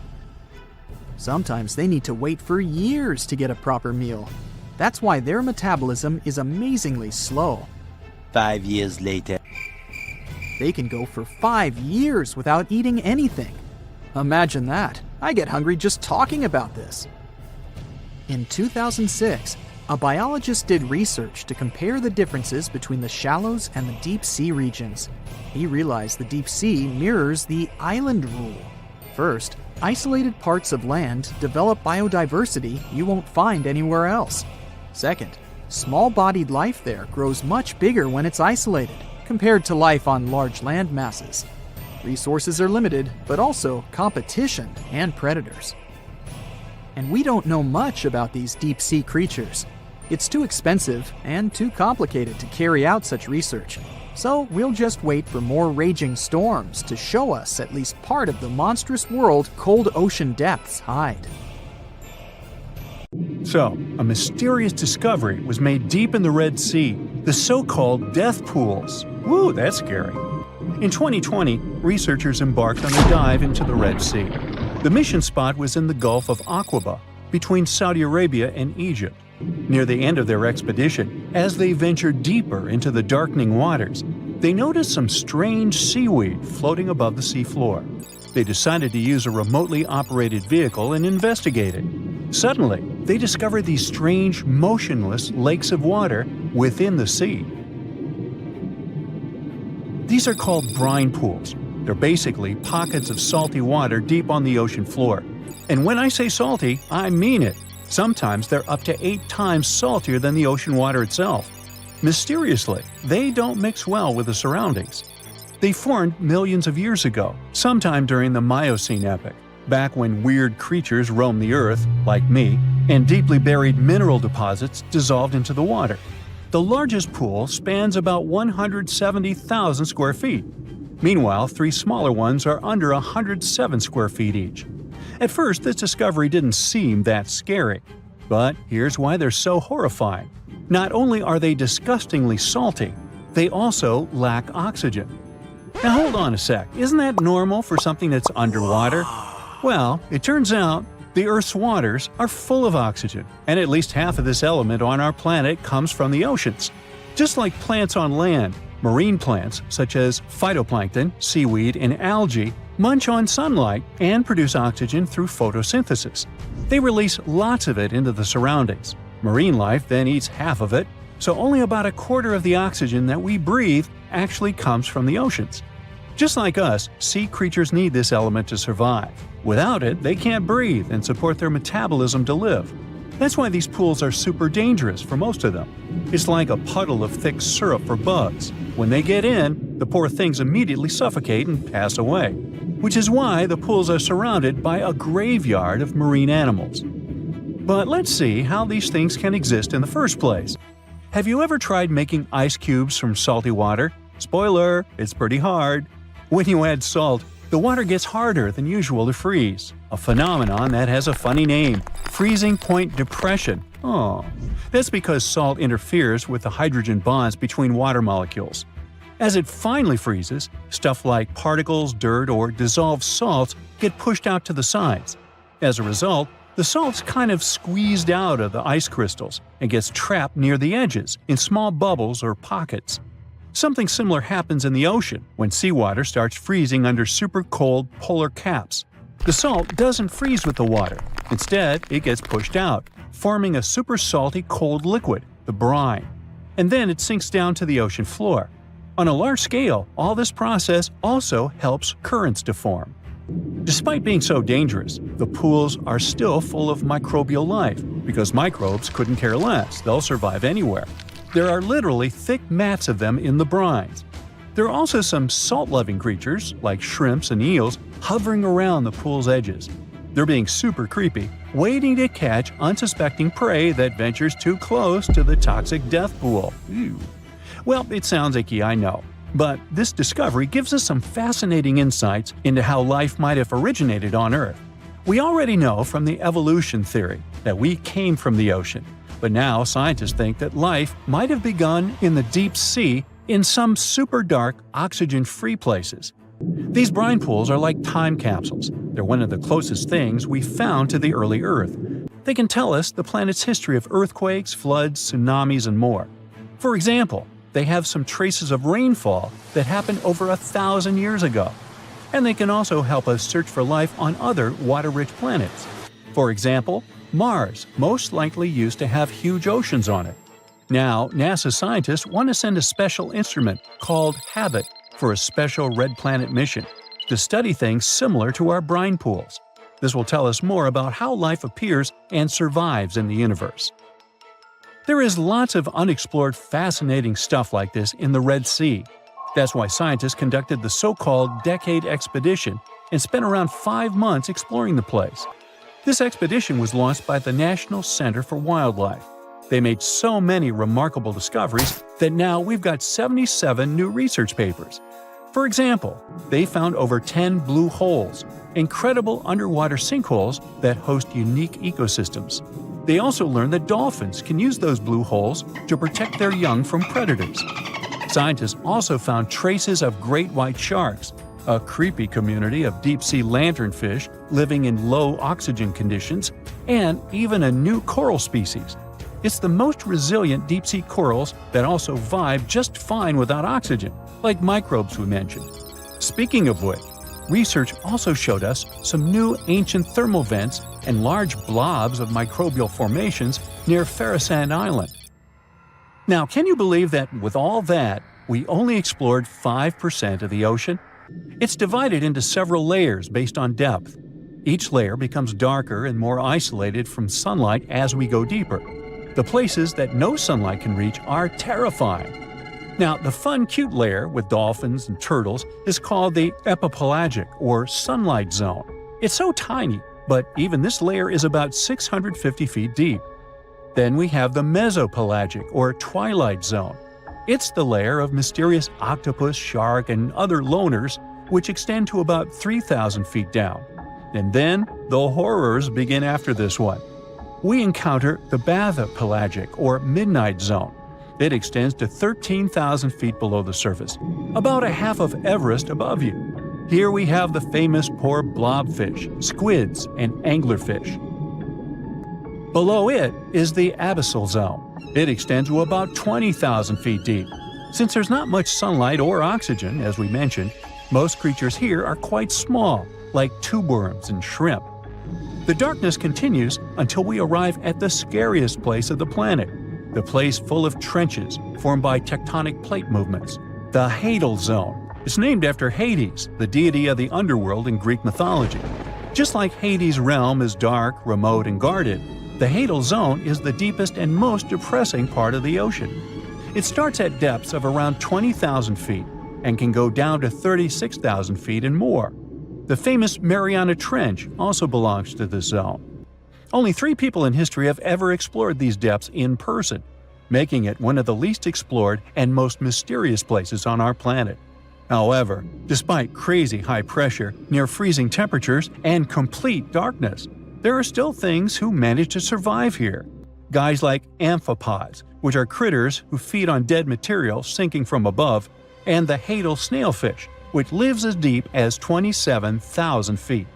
Sometimes they need to wait for years to get a proper meal. That's why their metabolism is amazingly slow. 5 years later. They can go for 5 years without eating anything. Imagine that. I get hungry just talking about this. In 2006, a biologist did research to compare the differences between the shallows and the deep sea regions. He realized the deep sea mirrors the island rule. First, isolated parts of land develop biodiversity you won't find anywhere else. Second, small-bodied life there grows much bigger when it's isolated, compared to life on large land masses. Resources are limited, but also competition and predators. And we don't know much about these deep-sea creatures. It's too expensive and too complicated to carry out such research, so we'll just wait for more raging storms to show us at least part of the monstrous world cold ocean depths hide. So, a mysterious discovery was made deep in the Red Sea, the so-called death pools. Woo, that's scary. In 2020, researchers embarked on a dive into the Red Sea. The mission spot was in the Gulf of Aqaba, between Saudi Arabia and Egypt. Near the end of their expedition, as they ventured deeper into the darkening waters, they noticed some strange seaweed floating above the seafloor. They decided to use a remotely operated vehicle and investigate it. Suddenly, they discovered these strange, motionless lakes of water within the sea. These are called brine pools. They're basically pockets of salty water deep on the ocean floor. And when I say salty, I mean it. Sometimes they're up to 8 times saltier than the ocean water itself. Mysteriously, they don't mix well with the surroundings. They formed millions of years ago, sometime during the Miocene epoch, back when weird creatures roamed the earth, like me, and deeply buried mineral deposits dissolved into the water. The largest pool spans about 170,000 square feet. Meanwhile, 3 smaller ones are under 107 square feet each. At first, this discovery didn't seem that scary. But here's why they're so horrifying. Not only are they disgustingly salty, they also lack oxygen. Now hold on a sec, isn't that normal for something that's underwater? Well, it turns out the Earth's waters are full of oxygen, and at least half of this element on our planet comes from the oceans. Just like plants on land, marine plants, such as phytoplankton, seaweed, and algae, munch on sunlight and produce oxygen through photosynthesis. They release lots of it into the surroundings. Marine life then eats half of it, so only about a quarter of the oxygen that we breathe actually comes from the oceans. Just like us, sea creatures need this element to survive. Without it, they can't breathe and support their metabolism to live. That's why these pools are super dangerous for most of them. It's like a puddle of thick syrup for bugs. When they get in, the poor things immediately suffocate and pass away. Which is why the pools are surrounded by a graveyard of marine animals. But let's see how these things can exist in the first place. Have you ever tried making ice cubes from salty water? Spoiler, it's pretty hard. When you add salt, the water gets harder than usual to freeze, a phenomenon that has a funny name, freezing point depression. Oh, that's because salt interferes with the hydrogen bonds between water molecules. As it finally freezes, stuff like particles, dirt, or dissolved salts get pushed out to the sides. As a result, the salt's kind of squeezed out of the ice crystals and gets trapped near the edges in small bubbles or pockets. Something similar happens in the ocean when seawater starts freezing under super cold polar caps. The salt doesn't freeze with the water. Instead, it gets pushed out, forming a super salty cold liquid, the brine. And then it sinks down to the ocean floor. On a large scale, all this process also helps currents to form. Despite being so dangerous, the pools are still full of microbial life because microbes couldn't care less, they'll survive anywhere. There are literally thick mats of them in the brines. There are also some salt-loving creatures, like shrimps and eels, hovering around the pool's edges. They're being super creepy, waiting to catch unsuspecting prey that ventures too close to the toxic death pool. Ew. Well, it sounds icky, I know. But this discovery gives us some fascinating insights into how life might have originated on Earth. We already know from the evolution theory that we came from the ocean, but now scientists think that life might have begun in the deep sea in some super dark, oxygen-free places. These brine pools are like time capsules. They're one of the closest things we found to the early Earth. They can tell us the planet's history of earthquakes, floods, tsunamis, and more. For example, they have some traces of rainfall that happened over 1,000 years ago. And they can also help us search for life on other water-rich planets. For example, Mars most likely used to have huge oceans on it. Now, NASA scientists want to send a special instrument called HABIT for a special red planet mission to study things similar to our brine pools. This will tell us more about how life appears and survives in the universe. There is lots of unexplored fascinating stuff like this in the Red Sea. That's why scientists conducted the so-called Decade Expedition and spent around 5 months exploring the place. This expedition was launched by the National Center for Wildlife. They made so many remarkable discoveries that now we've got 77 new research papers. For example, they found over 10 blue holes, incredible underwater sinkholes that host unique ecosystems. They also learned that dolphins can use those blue holes to protect their young from predators. Scientists also found traces of great white sharks, a creepy community of deep-sea lanternfish living in low oxygen conditions, and even a new coral species. It's the most resilient deep-sea corals that also vibe just fine without oxygen, like microbes we mentioned. Speaking of which, research also showed us some new ancient thermal vents and large blobs of microbial formations near Farasand Island. Now, can you believe that with all that, we only explored 5% of the ocean? It's divided into several layers based on depth. Each layer becomes darker and more isolated from sunlight as we go deeper. The places that no sunlight can reach are terrifying. Now, the fun, cute layer with dolphins and turtles is called the epipelagic or sunlight zone. It's so tiny, but even this layer is about 650 feet deep. Then we have the mesopelagic or twilight zone. It's the layer of mysterious octopus, shark, and other loners, which extend to about 3,000 feet down. And then the horrors begin after this one. We encounter the bathypelagic or midnight zone. It extends to 13,000 feet below the surface, about a half of Everest above you. Here we have the famous poor blobfish, squids, and anglerfish. Below it is the abyssal zone. It extends to about 20,000 feet deep. Since there's not much sunlight or oxygen, as we mentioned, most creatures here are quite small, like tube worms and shrimp. The darkness continues until we arrive at the scariest place of the planet, the place full of trenches formed by tectonic plate movements, the Hadal Zone. It's named after Hades, the deity of the underworld in Greek mythology. Just like Hades' realm is dark, remote, and guarded, the Hadal Zone is the deepest and most depressing part of the ocean. It starts at depths of around 20,000 feet and can go down to 36,000 feet and more. The famous Mariana Trench also belongs to this zone. Only 3 people in history have ever explored these depths in person, making it one of the least explored and most mysterious places on our planet. However, despite crazy high pressure, near freezing temperatures, and complete darkness, there are still things who manage to survive here. Guys like amphipods, which are critters who feed on dead material sinking from above, and the Hadal snailfish, which lives as deep as 27,000 feet.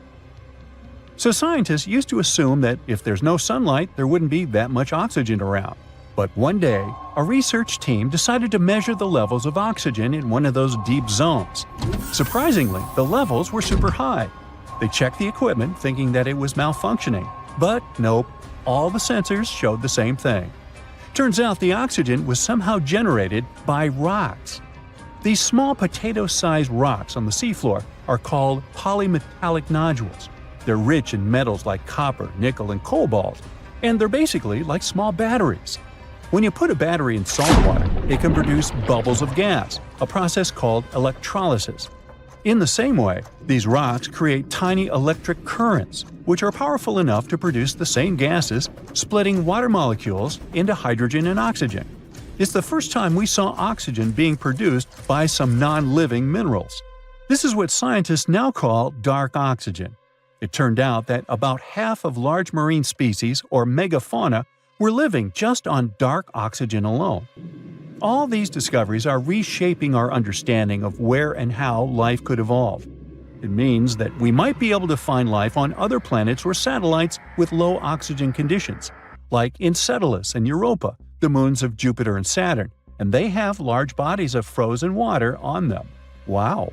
So scientists used to assume that if there's no sunlight, there wouldn't be that much oxygen around. But one day, a research team decided to measure the levels of oxygen in one of those deep zones. Surprisingly, the levels were super high. They checked the equipment thinking that it was malfunctioning, but nope, all the sensors showed the same thing. Turns out the oxygen was somehow generated by rocks. These small potato-sized rocks on the seafloor are called polymetallic nodules. They're rich in metals like copper, nickel, and cobalt, and they're basically like small batteries. When you put a battery in salt water, it can produce bubbles of gas, a process called electrolysis. In the same way, these rocks create tiny electric currents, which are powerful enough to produce the same gases, splitting water molecules into hydrogen and oxygen. It's the first time we saw oxygen being produced by some non-living minerals. This is what scientists now call dark oxygen. It turned out that about half of large marine species, or megafauna, were living just on dark oxygen alone. All these discoveries are reshaping our understanding of where and how life could evolve. It means that we might be able to find life on other planets or satellites with low oxygen conditions, like Enceladus and Europa, the moons of Jupiter and Saturn, and they have large bodies of frozen water on them. Wow!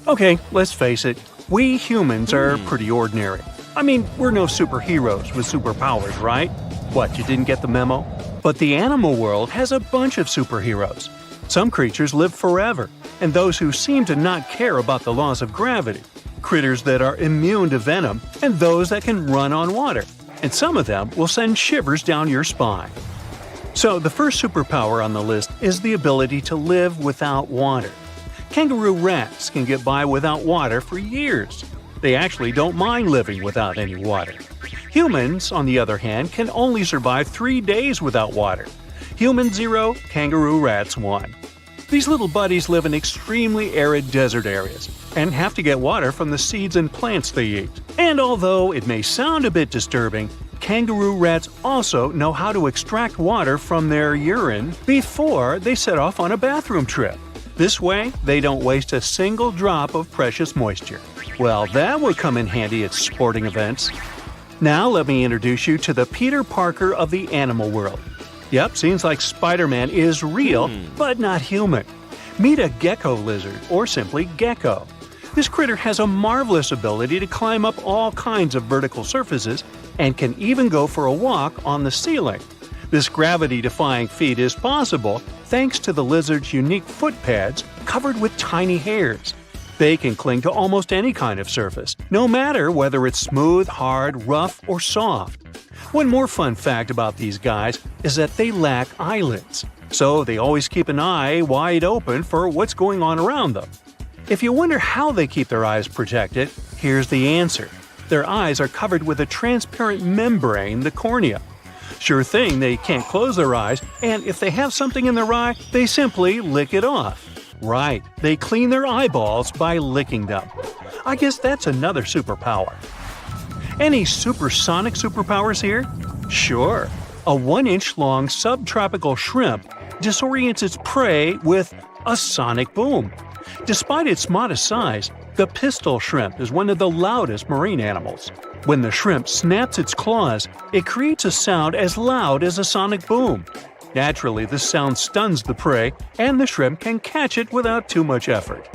Okay, let's face it, we humans are pretty ordinary. I mean, we're no superheroes with superpowers, right? What, you didn't get the memo? But the animal world has a bunch of superheroes. Some creatures live forever, and those who seem to not care about the laws of gravity. Critters that are immune to venom, and those that can run on water. And some of them will send shivers down your spine. So the first superpower on the list is the ability to live without water. Kangaroo rats can get by without water for years. They actually don't mind living without any water. Humans, on the other hand, can only survive 3 days without water. Humans 0, kangaroo rats 1. These little buddies live in extremely arid desert areas and have to get water from the seeds and plants they eat. And although it may sound a bit disturbing, kangaroo rats also know how to extract water from their urine before they set off on a bathroom trip. This way, they don't waste a single drop of precious moisture. Well, that would come in handy at sporting events. Now let me introduce you to the Peter Parker of the animal world. Yep, seems like Spider-Man is real, but not human. Meet a gecko lizard, or simply gecko. This critter has a marvelous ability to climb up all kinds of vertical surfaces and can even go for a walk on the ceiling. This gravity-defying feat is possible thanks to the lizard's unique foot pads covered with tiny hairs. They can cling to almost any kind of surface, no matter whether it's smooth, hard, rough, or soft. One more fun fact about these guys is that they lack eyelids, so they always keep an eye wide open for what's going on around them. If you wonder how they keep their eyes protected, here's the answer. Their eyes are covered with a transparent membrane, the cornea. Sure thing, they can't close their eyes, and if they have something in their eye, they simply lick it off. Right, they clean their eyeballs by licking them. I guess that's another superpower. Any supersonic superpowers here? Sure. A 1-inch long subtropical shrimp disorients its prey with a sonic boom. Despite its modest size, the pistol shrimp is one of the loudest marine animals. When the shrimp snaps its claws, it creates a sound as loud as a sonic boom. Naturally, this sound stuns the prey, and the shrimp can catch it without too much effort.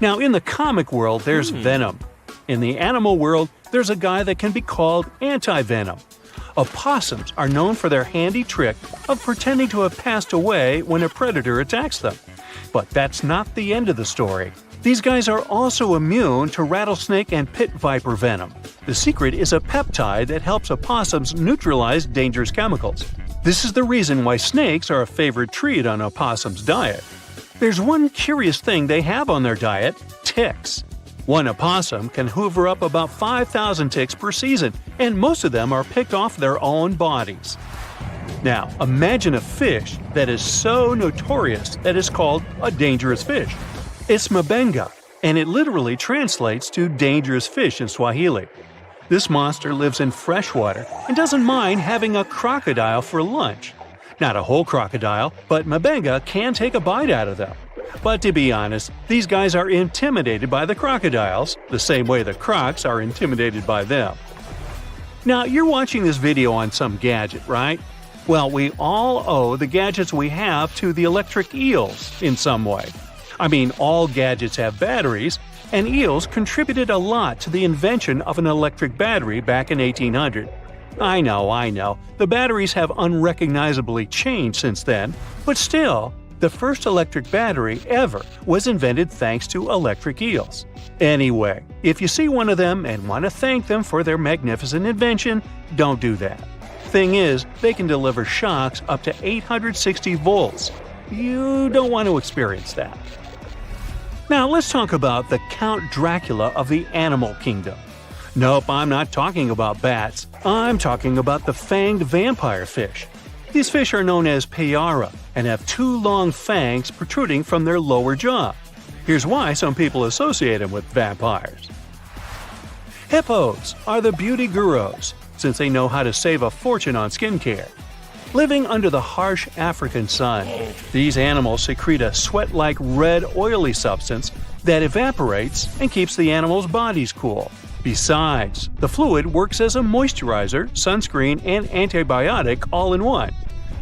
Now, in the comic world, there's venom. In the animal world, there's a guy that can be called anti-venom. Opossums are known for their handy trick of pretending to have passed away when a predator attacks them. But that's not the end of the story. These guys are also immune to rattlesnake and pit viper venom. The secret is a peptide that helps opossums neutralize dangerous chemicals. This is the reason why snakes are a favorite treat on opossums' diet. There's one curious thing they have on their diet: ticks. One opossum can hoover up about 5,000 ticks per season, and most of them are picked off their own bodies. Now, imagine a fish that is so notorious that it's called a dangerous fish. It's mabenga, and it literally translates to dangerous fish in Swahili. This monster lives in freshwater and doesn't mind having a crocodile for lunch. Not a whole crocodile, but mabenga can take a bite out of them. But to be honest, these guys are intimidated by the crocodiles, the same way the crocs are intimidated by them. Now, you're watching this video on some gadget, right? Well, we all owe the gadgets we have to the electric eels in some way. I mean, all gadgets have batteries, and eels contributed a lot to the invention of an electric battery back in 1800. I know, the batteries have unrecognizably changed since then, but still, The first electric battery ever was invented thanks to electric eels. Anyway, if you see one of them and want to thank them for their magnificent invention, don't do that. Thing is, they can deliver shocks up to 860 volts. You don't want to experience that. Now let's talk about the Count Dracula of the animal kingdom. Nope, I'm not talking about bats. I'm talking about the fanged vampire fish. These fish are known as payara and have two long fangs protruding from their lower jaw. Here's why some people associate them with vampires. Hippos are the beauty gurus, since they know how to save a fortune on skincare. Living under the harsh African sun, these animals secrete a sweat-like red oily substance that evaporates and keeps the animals' bodies cool. Besides, the fluid works as a moisturizer, sunscreen, and antibiotic all in one.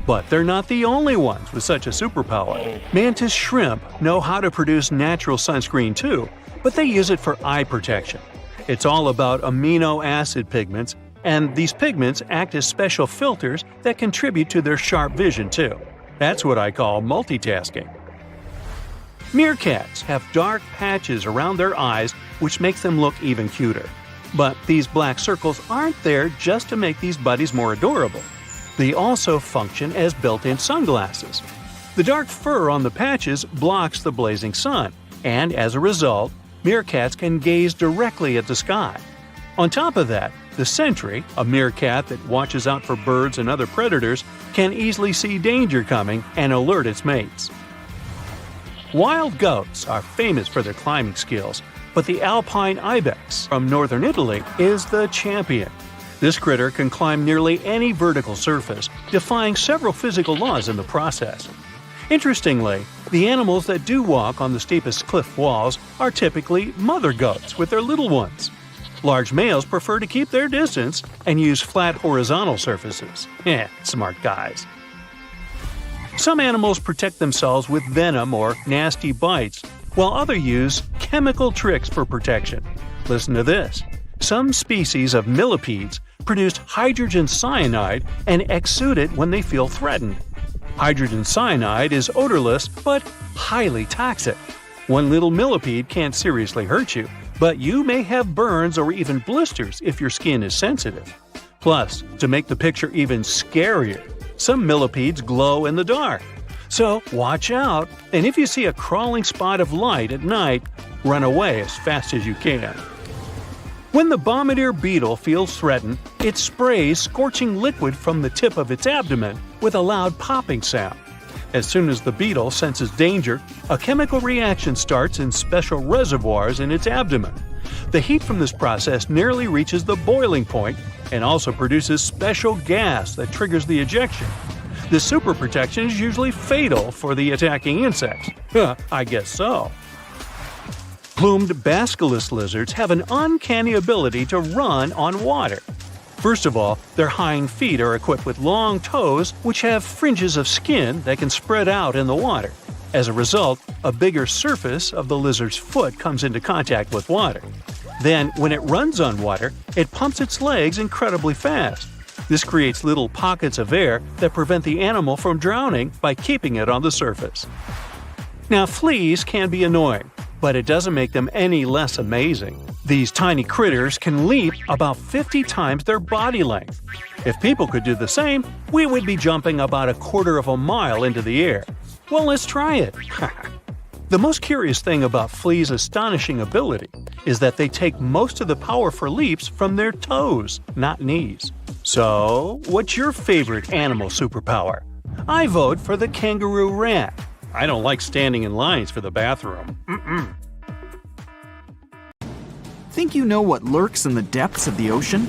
But they're not the only ones with such a superpower. Mantis shrimp know how to produce natural sunscreen too, but they use it for eye protection. It's all about amino acid pigments, and these pigments act as special filters that contribute to their sharp vision too. That's what I call multitasking. Meerkats have dark patches around their eyes which makes them look even cuter. But these black circles aren't there just to make these buddies more adorable. They also function as built-in sunglasses. The dark fur on the patches blocks the blazing sun, and as a result, meerkats can gaze directly at the sky. On top of that, the sentry, a meerkat that watches out for birds and other predators, can easily see danger coming and alert its mates. Wild goats are famous for their climbing skills, but the alpine ibex from northern Italy is the champion. This critter can climb nearly any vertical surface, defying several physical laws in the process. Interestingly, the animals that do walk on the steepest cliff walls are typically mother goats with their little ones. Large males prefer to keep their distance and use flat horizontal surfaces. Smart guys. Some animals protect themselves with venom or nasty bites, while others use chemical tricks for protection. Listen to this. Some species of millipedes produce hydrogen cyanide and exude it when they feel threatened. Hydrogen cyanide is odorless but highly toxic. One little millipede can't seriously hurt you, but you may have burns or even blisters if your skin is sensitive. Plus, to make the picture even scarier, some millipedes glow in the dark. So watch out, and if you see a crawling spot of light at night, run away as fast as you can. When the bombardier beetle feels threatened, it sprays scorching liquid from the tip of its abdomen with a loud popping sound. As soon as the beetle senses danger, a chemical reaction starts in special reservoirs in its abdomen. The heat from this process nearly reaches the boiling point and also produces special gas that triggers the ejection. This super protection is usually fatal for the attacking insects. I guess so. Plumed basculus lizards have an uncanny ability to run on water. First of all, their hind feet are equipped with long toes which have fringes of skin that can spread out in the water. As a result, a bigger surface of the lizard's foot comes into contact with water. Then, when it runs on water, it pumps its legs incredibly fast. This creates little pockets of air that prevent the animal from drowning by keeping it on the surface. Now, fleas can be annoying, but it doesn't make them any less amazing. These tiny critters can leap about 50 times their body length. If people could do the same, we would be jumping about a quarter of a mile into the air. Well, let's try it. The most curious thing about fleas' astonishing ability is that they take most of the power for leaps from their toes, not knees. So, what's your favorite animal superpower? I vote for the kangaroo rat. I don't like standing in lines for the bathroom. Think you know what lurks in the depths of the ocean?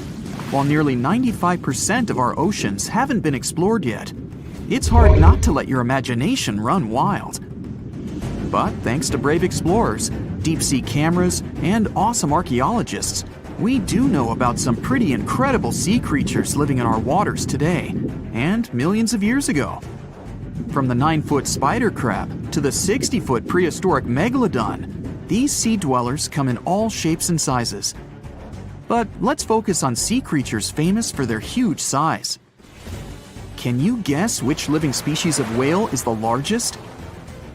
While nearly 95% of our oceans haven't been explored yet, it's hard not to let your imagination run wild. But thanks to brave explorers, deep-sea cameras, and awesome archaeologists, we do know about some pretty incredible sea creatures living in our waters today, and millions of years ago. From the 9-foot spider crab to the 60-foot prehistoric megalodon, these sea dwellers come in all shapes and sizes. But let's focus on sea creatures famous for their huge size. Can you guess which living species of whale is the largest?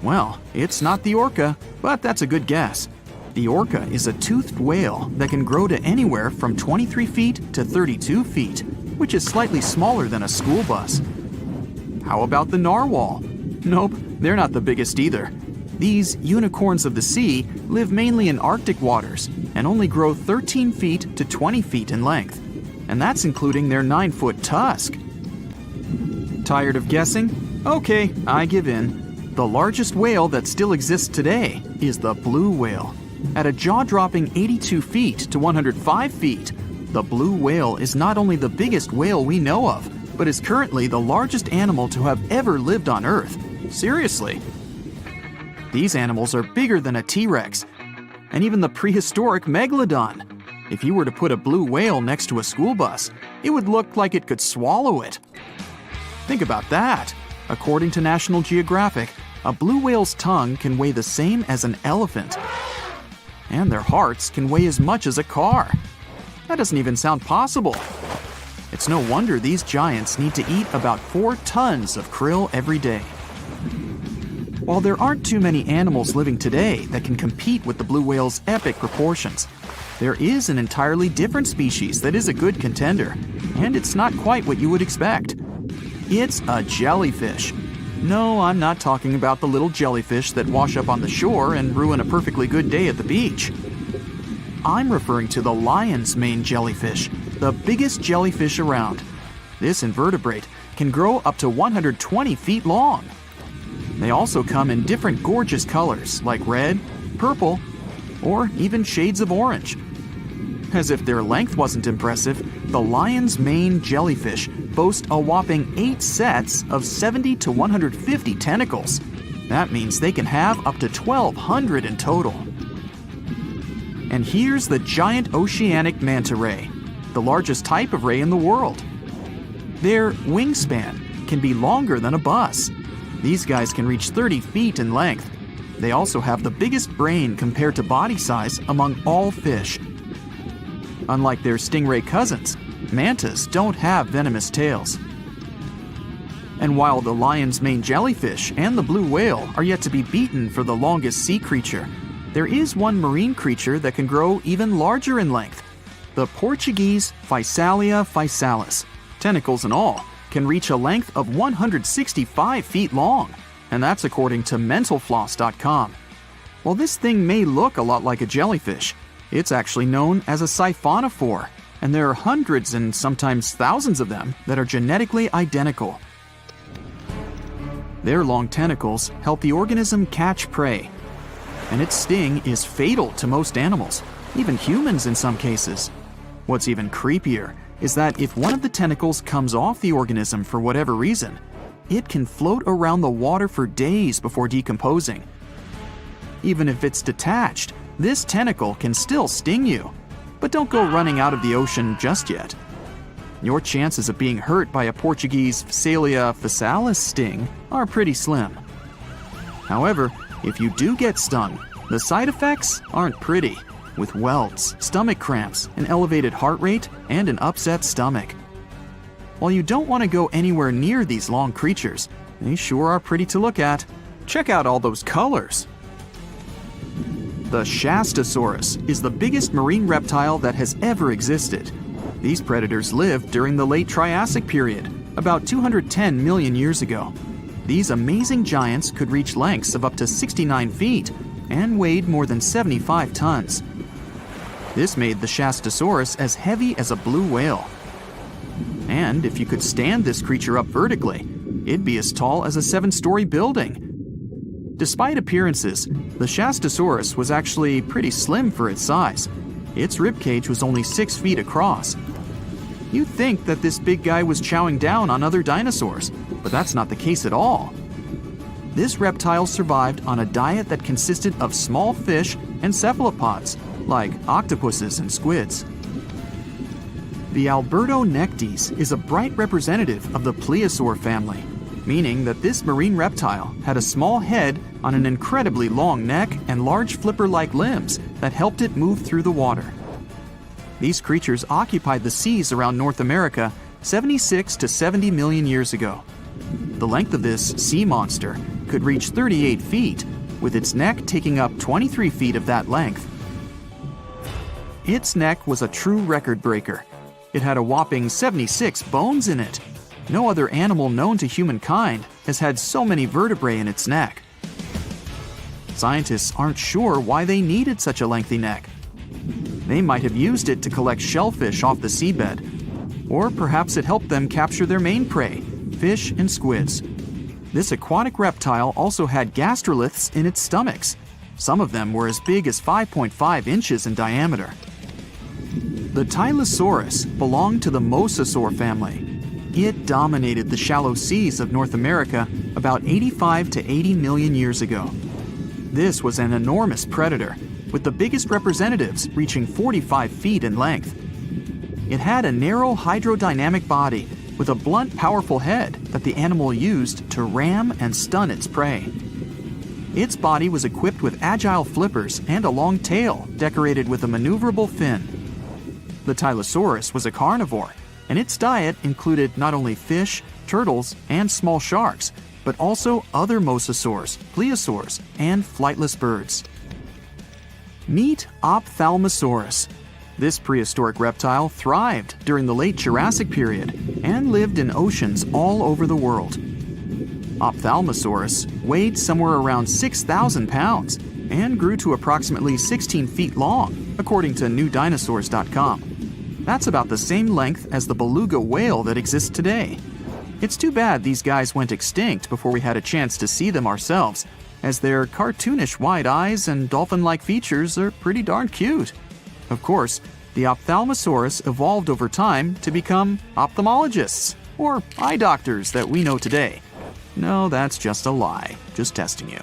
Well, it's not the orca, but that's a good guess. The orca is a toothed whale that can grow to anywhere from 23 feet to 32 feet, which is slightly smaller than a school bus. How about the narwhal? Nope, they're not the biggest either. These unicorns of the sea live mainly in Arctic waters and only grow 13 feet to 20 feet in length. And that's including their 9-foot tusk. Tired of guessing? Okay, I give in. The largest whale that still exists today is the blue whale. At a jaw-dropping 82 feet to 105 feet, the blue whale is not only the biggest whale we know of, but is currently the largest animal to have ever lived on Earth. Seriously. These animals are bigger than a T-Rex, and even the prehistoric megalodon. If you were to put a blue whale next to a school bus, it would look like it could swallow it. Think about that. According to National Geographic, a blue whale's tongue can weigh the same as an elephant. And their hearts can weigh as much as a car. That doesn't even sound possible. It's no wonder these giants need to eat about 4 tons of krill every day. While there aren't too many animals living today that can compete with the blue whale's epic proportions, there is an entirely different species that is a good contender, and it's not quite what you would expect. It's a jellyfish. No, I'm not talking about the little jellyfish that wash up on the shore and ruin a perfectly good day at the beach. I'm referring to the lion's mane jellyfish, the biggest jellyfish around. This invertebrate can grow up to 120 feet long. They also come in different gorgeous colors like red, purple, or even shades of orange. As if their length wasn't impressive, the lion's mane jellyfish boast a whopping 8 sets of 70 to 150 tentacles. That means they can have up to 1,200 in total. And here's the giant oceanic manta ray, the largest type of ray in the world. Their wingspan can be longer than a bus. These guys can reach 30 feet in length. They also have the biggest brain compared to body size among all fish. Unlike their stingray cousins, mantas don't have venomous tails. And while the lion's mane jellyfish and the blue whale are yet to be beaten for the longest sea creature, there is one marine creature that can grow even larger in length. The Portuguese Physalia physalis, tentacles and all, can reach a length of 165 feet long, and that's according to mentalfloss.com. While this thing may look a lot like a jellyfish, it's actually known as a siphonophore, and there are hundreds and sometimes thousands of them that are genetically identical. Their long tentacles help the organism catch prey, and its sting is fatal to most animals, even humans in some cases. What's even creepier is that if one of the tentacles comes off the organism for whatever reason, it can float around the water for days before decomposing. Even if it's detached, this tentacle can still sting you. But don't go running out of the ocean just yet. Your chances of being hurt by a Portuguese Physalia physalis sting are pretty slim. However, if you do get stung, the side effects aren't pretty, with welts, stomach cramps, an elevated heart rate, and an upset stomach. While you don't want to go anywhere near these long creatures, they sure are pretty to look at. Check out all those colors. The Shastasaurus is the biggest marine reptile that has ever existed. These predators lived during the late Triassic period, about 210 million years ago. These amazing giants could reach lengths of up to 69 feet and weighed more than 75 tons. This made the Shastasaurus as heavy as a blue whale. And if you could stand this creature up vertically, it'd be as tall as a 7-story building. Despite appearances, the Shastasaurus was actually pretty slim for its size. Its ribcage was only 6 feet across. You'd think that this big guy was chowing down on other dinosaurs, but that's not the case at all. This reptile survived on a diet that consisted of small fish and cephalopods, like octopuses and squids. The Albertonectes is a bright representative of the plesiosaur family, meaning that this marine reptile had a small head on an incredibly long neck and large flipper-like limbs that helped it move through the water. These creatures occupied the seas around North America 76 to 70 million years ago. The length of this sea monster could reach 38 feet, with its neck taking up 23 feet of that length. Its neck was a true record breaker. It had a whopping 76 bones in it. No other animal known to humankind has had so many vertebrae in its neck. Scientists aren't sure why they needed such a lengthy neck. They might have used it to collect shellfish off the seabed, or perhaps it helped them capture their main prey, fish and squids. This aquatic reptile also had gastroliths in its stomachs. Some of them were as big as 5.5 inches in diameter. The Tylosaurus belonged to the mosasaur family. It dominated the shallow seas of North America about 85 to 80 million years ago. This was an enormous predator, with the biggest representatives reaching 45 feet in length. It had a narrow hydrodynamic body with a blunt, powerful head that the animal used to ram and stun its prey. Its body was equipped with agile flippers and a long tail decorated with a maneuverable fin. The Tylosaurus was a carnivore, and its diet included not only fish, turtles, and small sharks, but also other mosasaurs, plesiosaurs, and flightless birds. Meet Ophthalmosaurus. This prehistoric reptile thrived during the late Jurassic period and lived in oceans all over the world. Ophthalmosaurus weighed somewhere around 6,000 pounds and grew to approximately 16 feet long, according to newdinosaurs.com. That's about the same length as the beluga whale that exists today. It's too bad these guys went extinct before we had a chance to see them ourselves, as their cartoonish wide eyes and dolphin-like features are pretty darn cute. Of course, the Ophthalmosaurus evolved over time to become ophthalmologists, or eye doctors that we know today. No, that's just a lie. Just testing you.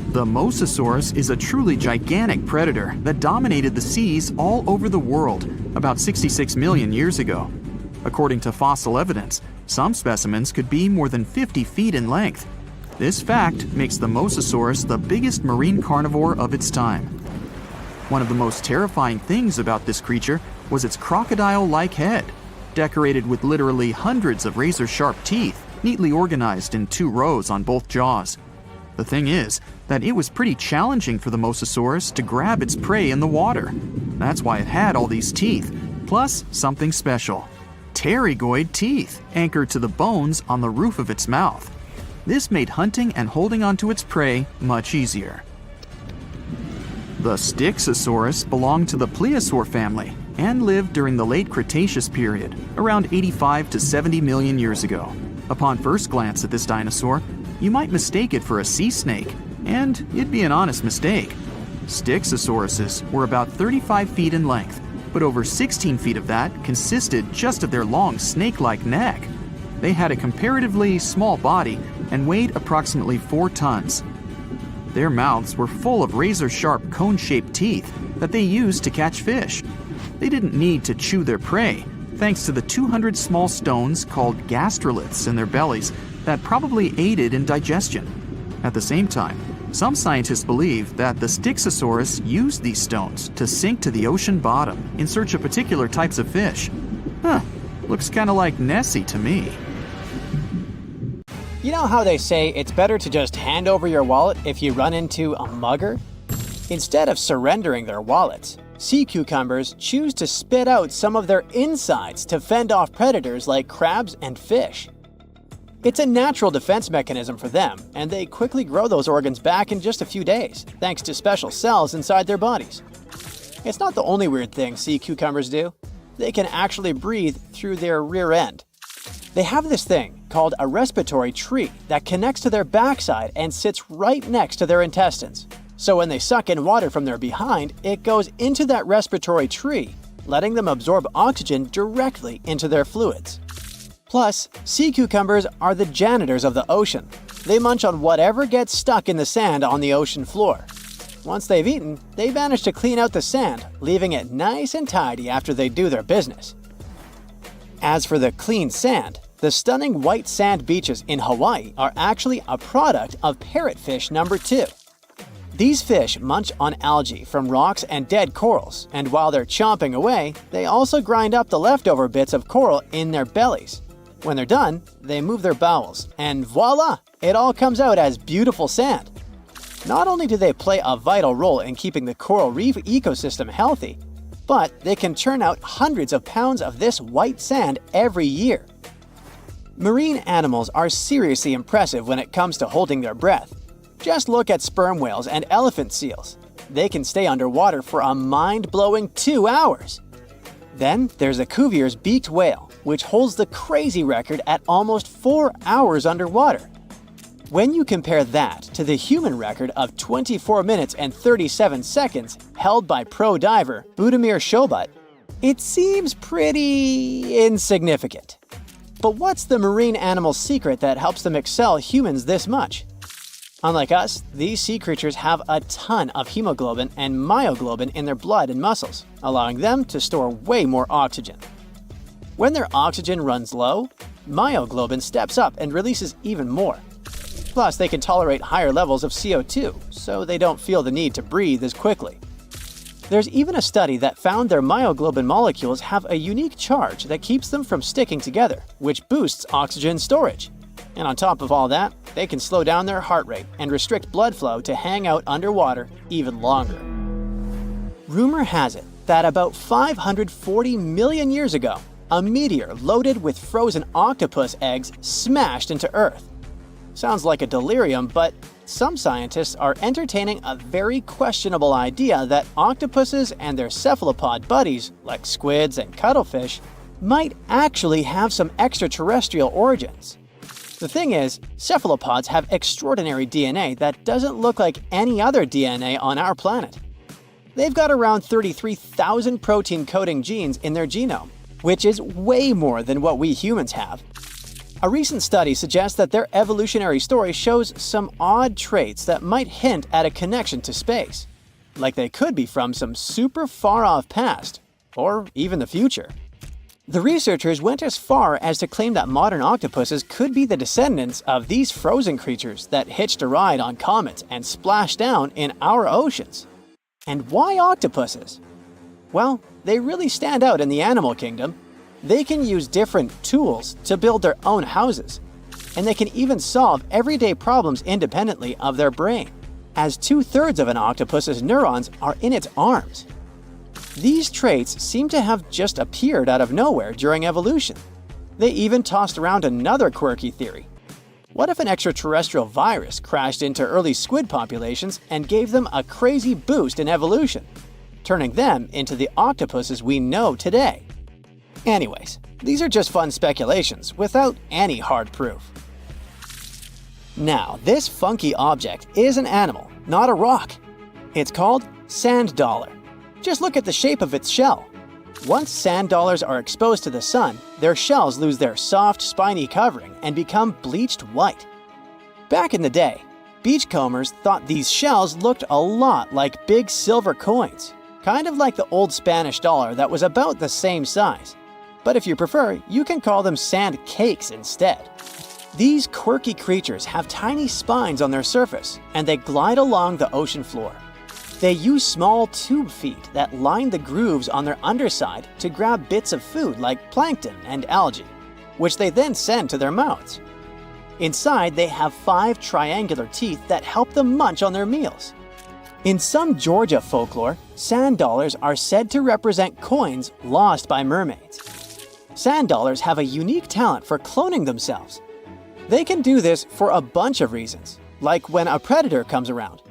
The Mosasaurus is a truly gigantic predator that dominated the seas all over the world about 66 million years ago. According to fossil evidence, some specimens could be more than 50 feet in length. This fact makes the Mosasaurus the biggest marine carnivore of its time. One of the most terrifying things about this creature was its crocodile-like head, decorated with literally hundreds of razor-sharp teeth, neatly organized in 2 rows on both jaws. The thing is that it was pretty challenging for the Mosasaurus to grab its prey in the water. That's why it had all these teeth, plus something special: pterygoid teeth anchored to the bones on the roof of its mouth. This made hunting and holding onto its prey much easier. The Styxosaurus belonged to the plesiosaur family and lived during the late Cretaceous period, around 85 to 70 million years ago. Upon first glance at this dinosaur, you might mistake it for a sea snake, and it'd be an honest mistake. Styxosauruses were about 35 feet in length, but over 16 feet of that consisted just of their long snake-like neck. They had a comparatively small body and weighed approximately 4 tons. Their mouths were full of razor-sharp cone-shaped teeth that they used to catch fish. They didn't need to chew their prey, thanks to the 200 small stones called gastroliths in their bellies that probably aided in digestion. At the same time, some scientists believe that the Styxosaurus used these stones to sink to the ocean bottom in search of particular types of fish. Looks kinda like Nessie to me. You know how they say it's better to just hand over your wallet if you run into a mugger? Instead of surrendering their wallets, sea cucumbers choose to spit out some of their insides to fend off predators like crabs and fish. It's a natural defense mechanism for them, and they quickly grow those organs back in just a few days, thanks to special cells inside their bodies. It's not the only weird thing sea cucumbers do. They can actually breathe through their rear end. They have this thing called a respiratory tree that connects to their backside and sits right next to their intestines. So when they suck in water from their behind, it goes into that respiratory tree, letting them absorb oxygen directly into their fluids. Plus, sea cucumbers are the janitors of the ocean. They munch on whatever gets stuck in the sand on the ocean floor. Once they've eaten, they manage to clean out the sand, leaving it nice and tidy after they do their business. As for the clean sand, the stunning white sand beaches in Hawaii are actually a product of parrotfish number 2. These fish munch on algae from rocks and dead corals, and while they're chomping away, they also grind up the leftover bits of coral in their bellies. When they're done, they move their bowels, and voila! It all comes out as beautiful sand. Not only do they play a vital role in keeping the coral reef ecosystem healthy, but they can churn out hundreds of pounds of this white sand every year. Marine animals are seriously impressive when it comes to holding their breath. Just look at sperm whales and elephant seals. They can stay underwater for a mind-blowing 2 hours. Then there's a Cuvier's beaked whale, which holds the crazy record at almost 4 hours underwater. When you compare that to the human record of 24 minutes and 37 seconds held by pro diver Budimir Shobat, it seems pretty insignificant. But what's the marine animal's secret that helps them excel humans this much? Unlike us, these sea creatures have a ton of hemoglobin and myoglobin in their blood and muscles, allowing them to store way more oxygen. When their oxygen runs low, myoglobin steps up and releases even more. Plus, they can tolerate higher levels of CO2, so they don't feel the need to breathe as quickly. There's even a study that found their myoglobin molecules have a unique charge that keeps them from sticking together, which boosts oxygen storage. And on top of all that, they can slow down their heart rate and restrict blood flow to hang out underwater even longer. Rumor has it that about 540 million years ago, a meteor loaded with frozen octopus eggs smashed into Earth. Sounds like a delirium, but some scientists are entertaining a very questionable idea that octopuses and their cephalopod buddies, like squids and cuttlefish, might actually have some extraterrestrial origins. The thing is, cephalopods have extraordinary DNA that doesn't look like any other DNA on our planet. They've got around 33,000 protein-coding genes in their genome, which is way more than what we humans have. A recent study suggests that their evolutionary story shows some odd traits that might hint at a connection to space, like they could be from some super far-off past, or even the future. The researchers went as far as to claim that modern octopuses could be the descendants of these frozen creatures that hitched a ride on comets and splashed down in our oceans. And why octopuses? Well, they really stand out in the animal kingdom. They can use different tools to build their own houses, and they can even solve everyday problems independently of their brain, as 2/3 of an octopus's neurons are in its arms. These traits seem to have just appeared out of nowhere during evolution. They even tossed around another quirky theory. What if an extraterrestrial virus crashed into early squid populations and gave them a crazy boost in evolution, turning them into the octopuses we know today? Anyways, these are just fun speculations without any hard proof. Now, this funky object is an animal, not a rock. It's called sand dollar. Just look at the shape of its shell. Once sand dollars are exposed to the sun, their shells lose their soft, spiny covering and become bleached white. Back in the day, beachcombers thought these shells looked a lot like big silver coins, kind of like the old Spanish dollar that was about the same size. But if you prefer, you can call them sand cakes instead. These quirky creatures have tiny spines on their surface, and they glide along the ocean floor. They use small tube feet that line the grooves on their underside to grab bits of food like plankton and algae, which they then send to their mouths. Inside, they have 5 triangular teeth that help them munch on their meals. In some Georgia folklore, sand dollars are said to represent coins lost by mermaids. Sand dollars have a unique talent for cloning themselves. They can do this for a bunch of reasons, like when a predator comes around.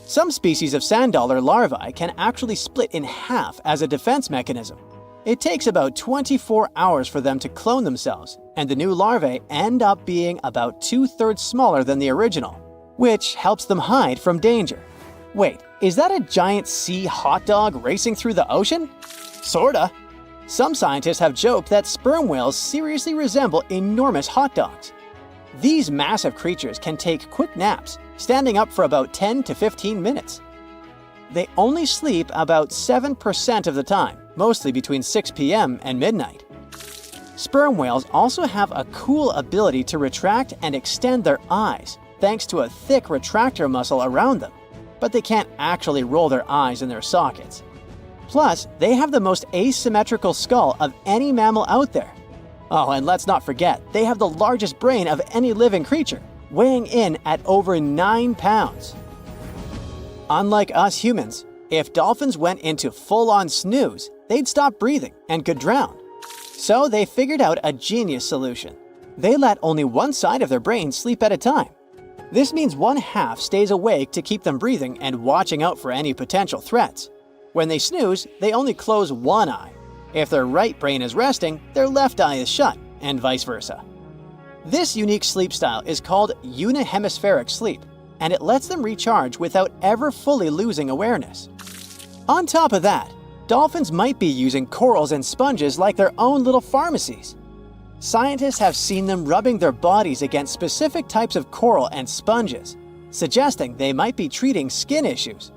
Some species of sand dollar larvae can actually split in half as a defense mechanism. It takes about 24 hours for them to clone themselves, and the new larvae end up being about 2/3 smaller than the original, which helps them hide from danger. Wait, is that a giant sea hot dog racing through the ocean? Sorta. Some scientists have joked that sperm whales seriously resemble enormous hot dogs. These massive creatures can take quick naps, standing up for about 10 to 15 minutes. They only sleep about 7% of the time, mostly between 6 p.m. and midnight. Sperm whales also have a cool ability to retract and extend their eyes, thanks to a thick retractor muscle around them, but they can't actually roll their eyes in their sockets. Plus, they have the most asymmetrical skull of any mammal out there. Oh, and let's not forget, they have the largest brain of any living creature, weighing in at over 9 pounds. Unlike us humans, if dolphins went into full-on snooze, they'd stop breathing and could drown. So they figured out a genius solution. They let only one side of their brain sleep at a time. This means one half stays awake to keep them breathing and watching out for any potential threats. When they snooze, they only close one eye. If their right brain is resting, their left eye is shut, and vice versa. This unique sleep style is called unihemispheric sleep, and it lets them recharge without ever fully losing awareness. On top of that, dolphins might be using corals and sponges like their own little pharmacies. Scientists have seen them rubbing their bodies against specific types of coral and sponges, suggesting they might be treating skin issues.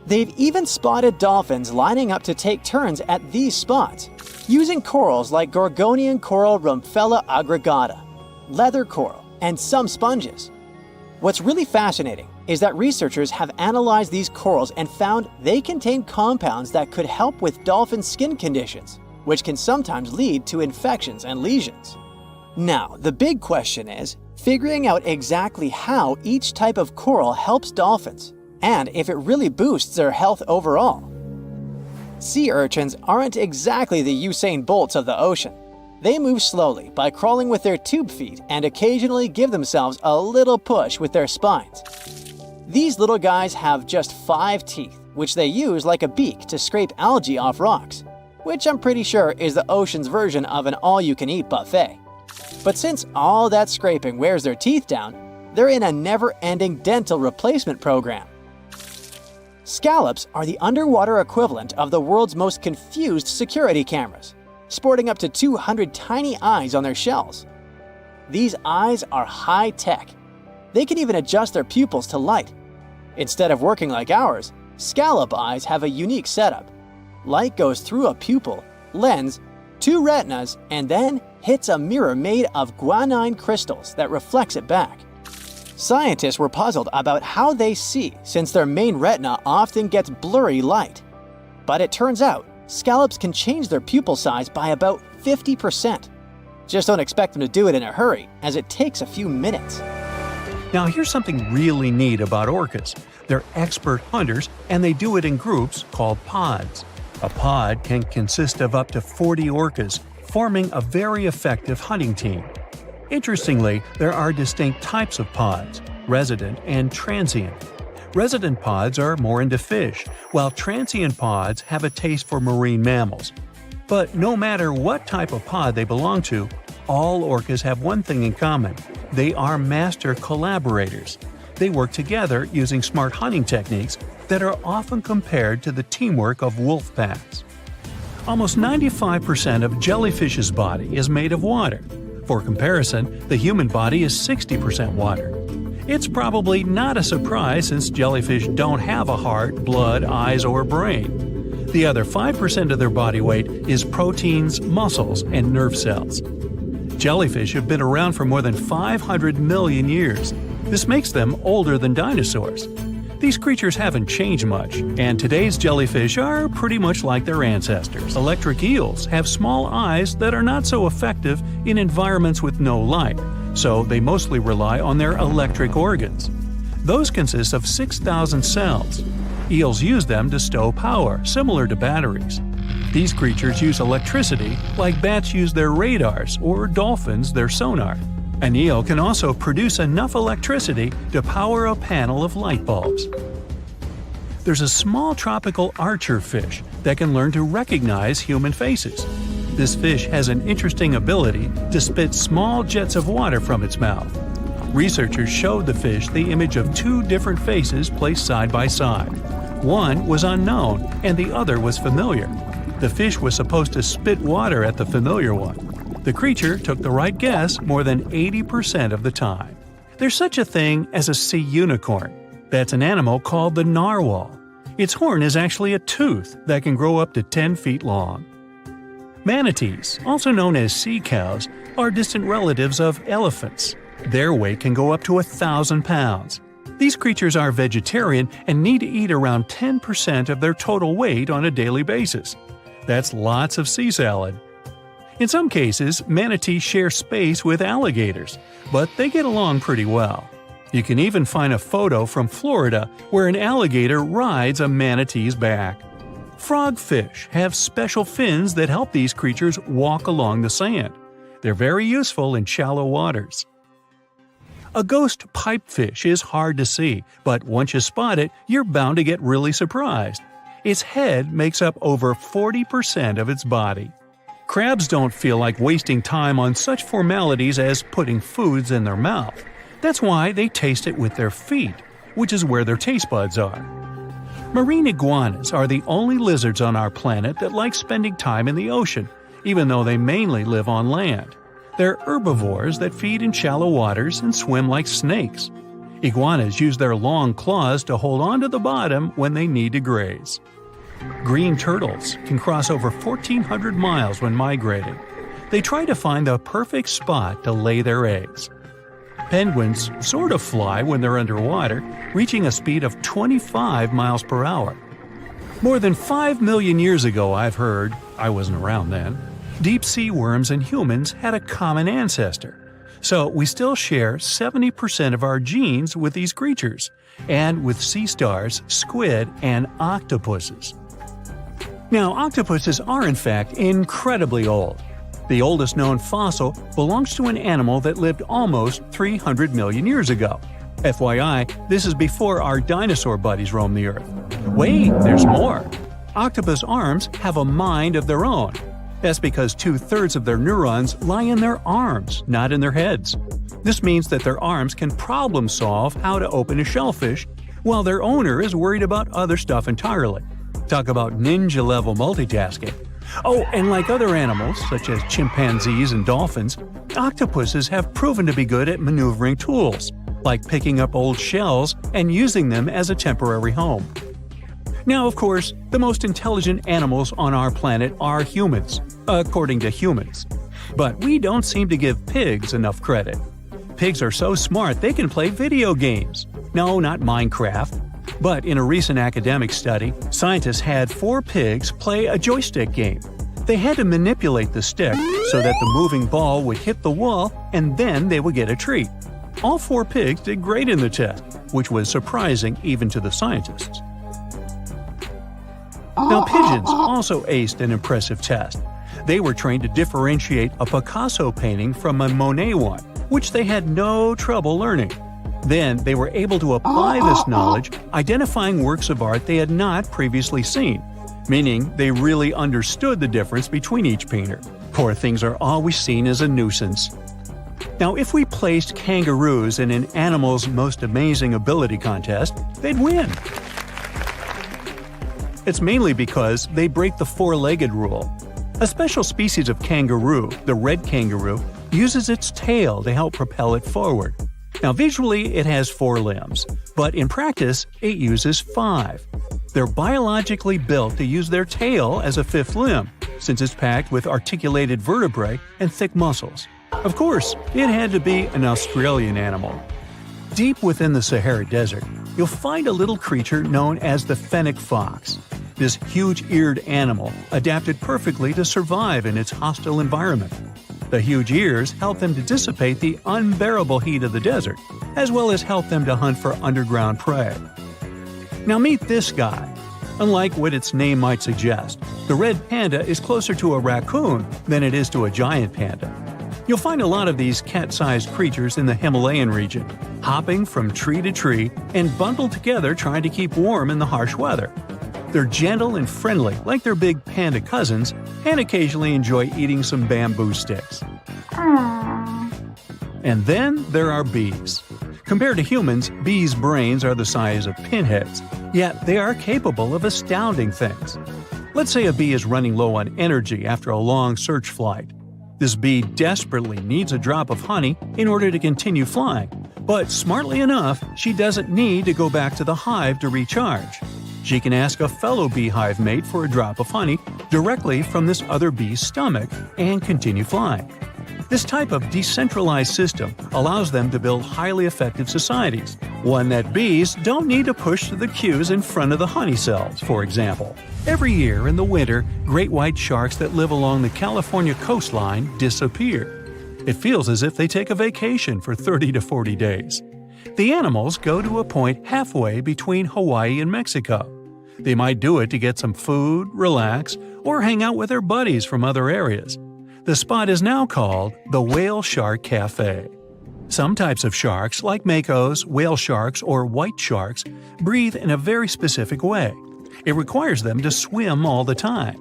They've even spotted dolphins lining up to take turns at these spots, using corals like Gorgonian coral Rumphella aggregata, leather coral, and some sponges. What's really fascinating is that researchers have analyzed these corals and found they contain compounds that could help with dolphin skin conditions, which can sometimes lead to infections and lesions. Now, the big question is figuring out exactly how each type of coral helps dolphins, and if it really boosts their health overall. Sea urchins aren't exactly the Usain Bolts of the ocean. They move slowly by crawling with their tube feet and occasionally give themselves a little push with their spines. These little guys have just 5 teeth, which they use like a beak to scrape algae off rocks, which I'm pretty sure is the ocean's version of an all-you-can-eat buffet. But since all that scraping wears their teeth down, they're in a never-ending dental replacement program. Scallops are the underwater equivalent of the world's most confused security cameras, sporting up to 200 tiny eyes on their shells. These eyes are high-tech. They can even adjust their pupils to light. Instead of working like ours, scallop eyes have a unique setup. Light goes through a pupil, lens, 2 retinas, and then hits a mirror made of guanine crystals that reflects it back. Scientists were puzzled about how they see since their main retina often gets blurry light. But it turns out, scallops can change their pupil size by about 50%. Just don't expect them to do it in a hurry, as it takes a few minutes. Now here's something really neat about orcas. They're expert hunters, and they do it in groups called pods. A pod can consist of up to 40 orcas, forming a very effective hunting team. Interestingly, there are distinct types of pods: resident and transient. Resident pods are more into fish, while transient pods have a taste for marine mammals. But no matter what type of pod they belong to, all orcas have one thing in common: they are master collaborators. They work together using smart hunting techniques that are often compared to the teamwork of wolf packs. Almost 95% of jellyfish's body is made of water. For comparison, the human body is 60% water. It's probably not a surprise since jellyfish don't have a heart, blood, eyes, or brain. The other 5% of their body weight is proteins, muscles, and nerve cells. Jellyfish have been around for more than 500 million years. This makes them older than dinosaurs. These creatures haven't changed much, and today's jellyfish are pretty much like their ancestors. Electric eels have small eyes that are not so effective in environments with no light, so they mostly rely on their electric organs. Those consist of 6,000 cells. Eels use them to stow power, similar to batteries. These creatures use electricity like bats use their radars or dolphins their sonar. An eel can also produce enough electricity to power a panel of light bulbs. There's a small tropical archer fish that can learn to recognize human faces. This fish has an interesting ability to spit small jets of water from its mouth. Researchers showed the fish the image of 2 different faces placed side by side. One was unknown and the other was familiar. The fish was supposed to spit water at the familiar one. The creature took the right guess more than 80% of the time. There's such a thing as a sea unicorn. That's an animal called the narwhal. Its horn is actually a tooth that can grow up to 10 feet long. Manatees, also known as sea cows, are distant relatives of elephants. Their weight can go up to 1,000 pounds. These creatures are vegetarian and need to eat around 10% of their total weight on a daily basis. That's lots of sea salad. In some cases, manatees share space with alligators, but they get along pretty well. You can even find a photo from Florida where an alligator rides a manatee's back. Frogfish have special fins that help these creatures walk along the sand. They're very useful in shallow waters. A ghost pipefish is hard to see, but once you spot it, you're bound to get really surprised. Its head makes up over 40% of its body. Crabs don't feel like wasting time on such formalities as putting foods in their mouth. That's why they taste it with their feet, which is where their taste buds are. Marine iguanas are the only lizards on our planet that like spending time in the ocean, even though they mainly live on land. They're herbivores that feed in shallow waters and swim like snakes. Iguanas use their long claws to hold on to the bottom when they need to graze. Green turtles can cross over 1,400 miles when migrating. They try to find the perfect spot to lay their eggs. Penguins sort of fly when they're underwater, reaching a speed of 25 miles per hour. More than 5 million years ago, I've heard, I wasn't around then, deep-sea worms and humans had a common ancestor. So we still share 70% of our genes with these creatures, and with sea stars, squid, and octopuses. Now, octopuses are in fact incredibly old. The oldest known fossil belongs to an animal that lived almost 300 million years ago. FYI, this is before our dinosaur buddies roamed the Earth. Wait, there's more! Octopus arms have a mind of their own. That's because 2/3 of their neurons lie in their arms, not in their heads. This means that their arms can problem-solve how to open a shellfish, while their owner is worried about other stuff entirely. Talk about ninja-level multitasking. Oh, and like other animals, such as chimpanzees and dolphins, octopuses have proven to be good at maneuvering tools, like picking up old shells and using them as a temporary home. Now, of course, the most intelligent animals on our planet are humans, according to humans. But we don't seem to give pigs enough credit. Pigs are so smart they can play video games. No, not Minecraft. But in a recent academic study, scientists had 4 pigs play a joystick game. They had to manipulate the stick so that the moving ball would hit the wall and then they would get a treat. All 4 pigs did great in the test, which was surprising even to the scientists. Now, pigeons also aced an impressive test. They were trained to differentiate a Picasso painting from a Monet one, which they had no trouble learning. Then they were able to apply this knowledge, identifying works of art they had not previously seen, meaning they really understood the difference between each painter. Poor things are always seen as a nuisance. Now, if we placed kangaroos in an animal's most amazing ability contest, they'd win. It's mainly because they break the 4-legged rule. A special species of kangaroo, the red kangaroo, uses its tail to help propel it forward. Now, visually, it has 4 limbs, but in practice, it uses 5. They're biologically built to use their tail as a 5th limb, since it's packed with articulated vertebrae and thick muscles. Of course, it had to be an Australian animal. Deep within the Sahara Desert, you'll find a little creature known as the fennec fox. This huge-eared animal adapted perfectly to survive in its hostile environment. The huge ears help them to dissipate the unbearable heat of the desert, as well as help them to hunt for underground prey. Now meet this guy. Unlike what its name might suggest, the red panda is closer to a raccoon than it is to a giant panda. You'll find a lot of these cat-sized creatures in the Himalayan region, hopping from tree to tree and bundled together trying to keep warm in the harsh weather. They're gentle and friendly like their big panda cousins, and occasionally enjoy eating some bamboo sticks. And then there are bees. Compared to humans, bees' brains are the size of pinheads, yet they are capable of astounding things. Let's say a bee is running low on energy after a long search flight. This bee desperately needs a drop of honey in order to continue flying, but smartly enough, she doesn't need to go back to the hive to recharge. She can ask a fellow beehive mate for a drop of honey directly from this other bee's stomach and continue flying. This type of decentralized system allows them to build highly effective societies, one that bees don't need to push the queues in front of the honey cells, for example. Every year in the winter, great white sharks that live along the California coastline disappear. It feels as if they take a vacation for 30 to 40 days. The animals go to a point halfway between Hawaii and Mexico. They might do it to get some food, relax, or hang out with their buddies from other areas. The spot is now called the Whale Shark Cafe. Some types of sharks, like makos, whale sharks, or white sharks, breathe in a very specific way. It requires them to swim all the time.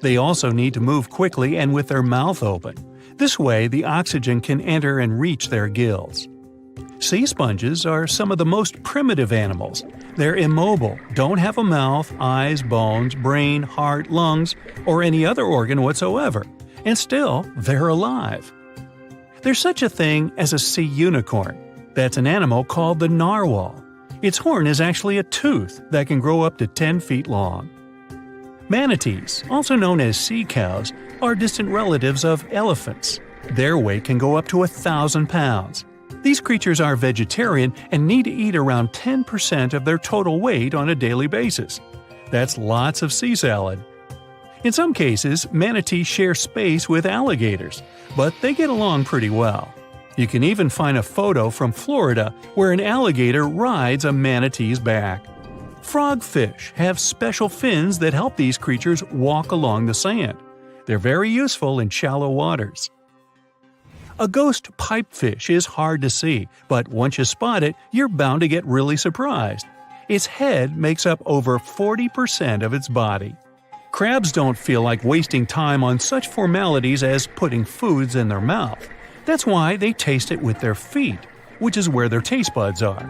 They also need to move quickly and with their mouth open. This way, the oxygen can enter and reach their gills. Sea sponges are some of the most primitive animals. They're immobile, don't have a mouth, eyes, bones, brain, heart, lungs, or any other organ whatsoever, and still, they're alive. There's such a thing as a sea unicorn. That's an animal called the narwhal. Its horn is actually a tooth that can grow up to 10 feet long. Manatees, also known as sea cows, are distant relatives of elephants. Their weight can go up to 1,000 pounds. These creatures are vegetarian and need to eat around 10% of their total weight on a daily basis. That's lots of sea salad. In some cases, manatees share space with alligators, but they get along pretty well. You can even find a photo from Florida where an alligator rides a manatee's back. Frogfish have special fins that help these creatures walk along the sand. They're very useful in shallow waters. A ghost pipefish is hard to see, but once you spot it, you're bound to get really surprised. Its head makes up over 40% of its body. Crabs don't feel like wasting time on such formalities as putting foods in their mouth. That's why they taste it with their feet, which is where their taste buds are.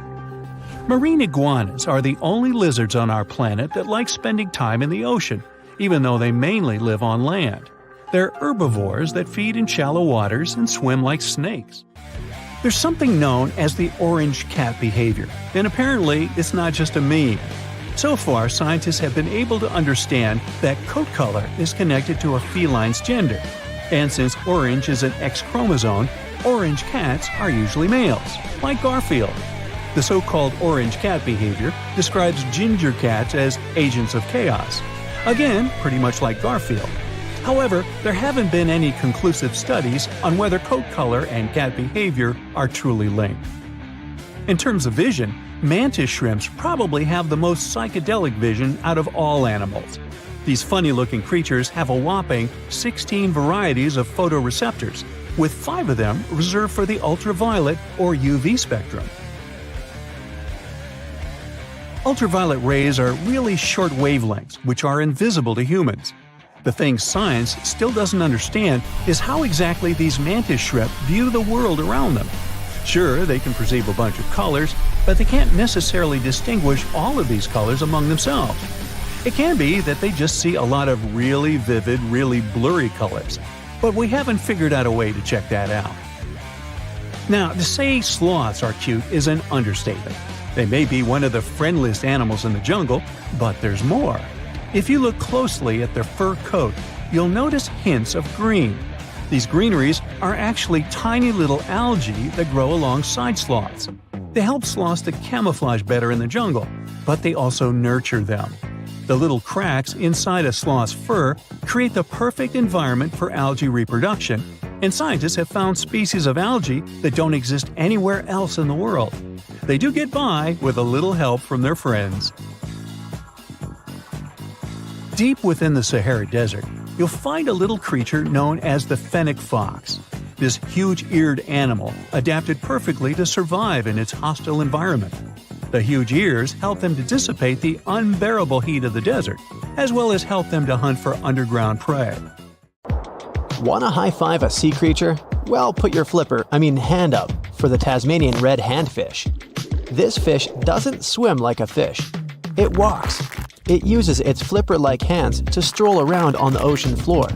Marine iguanas are the only lizards on our planet that like spending time in the ocean, even though they mainly live on land. They're herbivores that feed in shallow waters and swim like snakes. There's something known as the orange cat behavior, and apparently it's not just a meme. So far, scientists have been able to understand that coat color is connected to a feline's gender. And since orange is an X chromosome, orange cats are usually males, like Garfield. The so-called orange cat behavior describes ginger cats as agents of chaos. Again, pretty much like Garfield. However, there haven't been any conclusive studies on whether coat color and cat behavior are truly linked. In terms of vision, mantis shrimps probably have the most psychedelic vision out of all animals. These funny-looking creatures have a whopping 16 varieties of photoreceptors, with 5 of them reserved for the ultraviolet or UV spectrum. Ultraviolet rays are really short wavelengths, which are invisible to humans. The thing science still doesn't understand is how exactly these mantis shrimp view the world around them. Sure, they can perceive a bunch of colors, but they can't necessarily distinguish all of these colors among themselves. It can be that they just see a lot of really vivid, really blurry colors, but we haven't figured out a way to check that out. Now, to say sloths are cute is an understatement. They may be one of the friendliest animals in the jungle, but there's more. If you look closely at their fur coat, you'll notice hints of green. These greeneries are actually tiny little algae that grow alongside sloths. They help sloths to camouflage better in the jungle, but they also nurture them. The little cracks inside a sloth's fur create the perfect environment for algae reproduction, and scientists have found species of algae that don't exist anywhere else in the world. They do get by with a little help from their friends. Deep within the Sahara Desert, you'll find a little creature known as the fennec fox. This huge-eared animal adapted perfectly to survive in its hostile environment. The huge ears help them to dissipate the unbearable heat of the desert, as well as help them to hunt for underground prey. Want to high-five a sea creature? Well, put your hand up for the Tasmanian red handfish. This fish doesn't swim like a fish. It walks. It uses its flipper-like hands to stroll around on the ocean floor.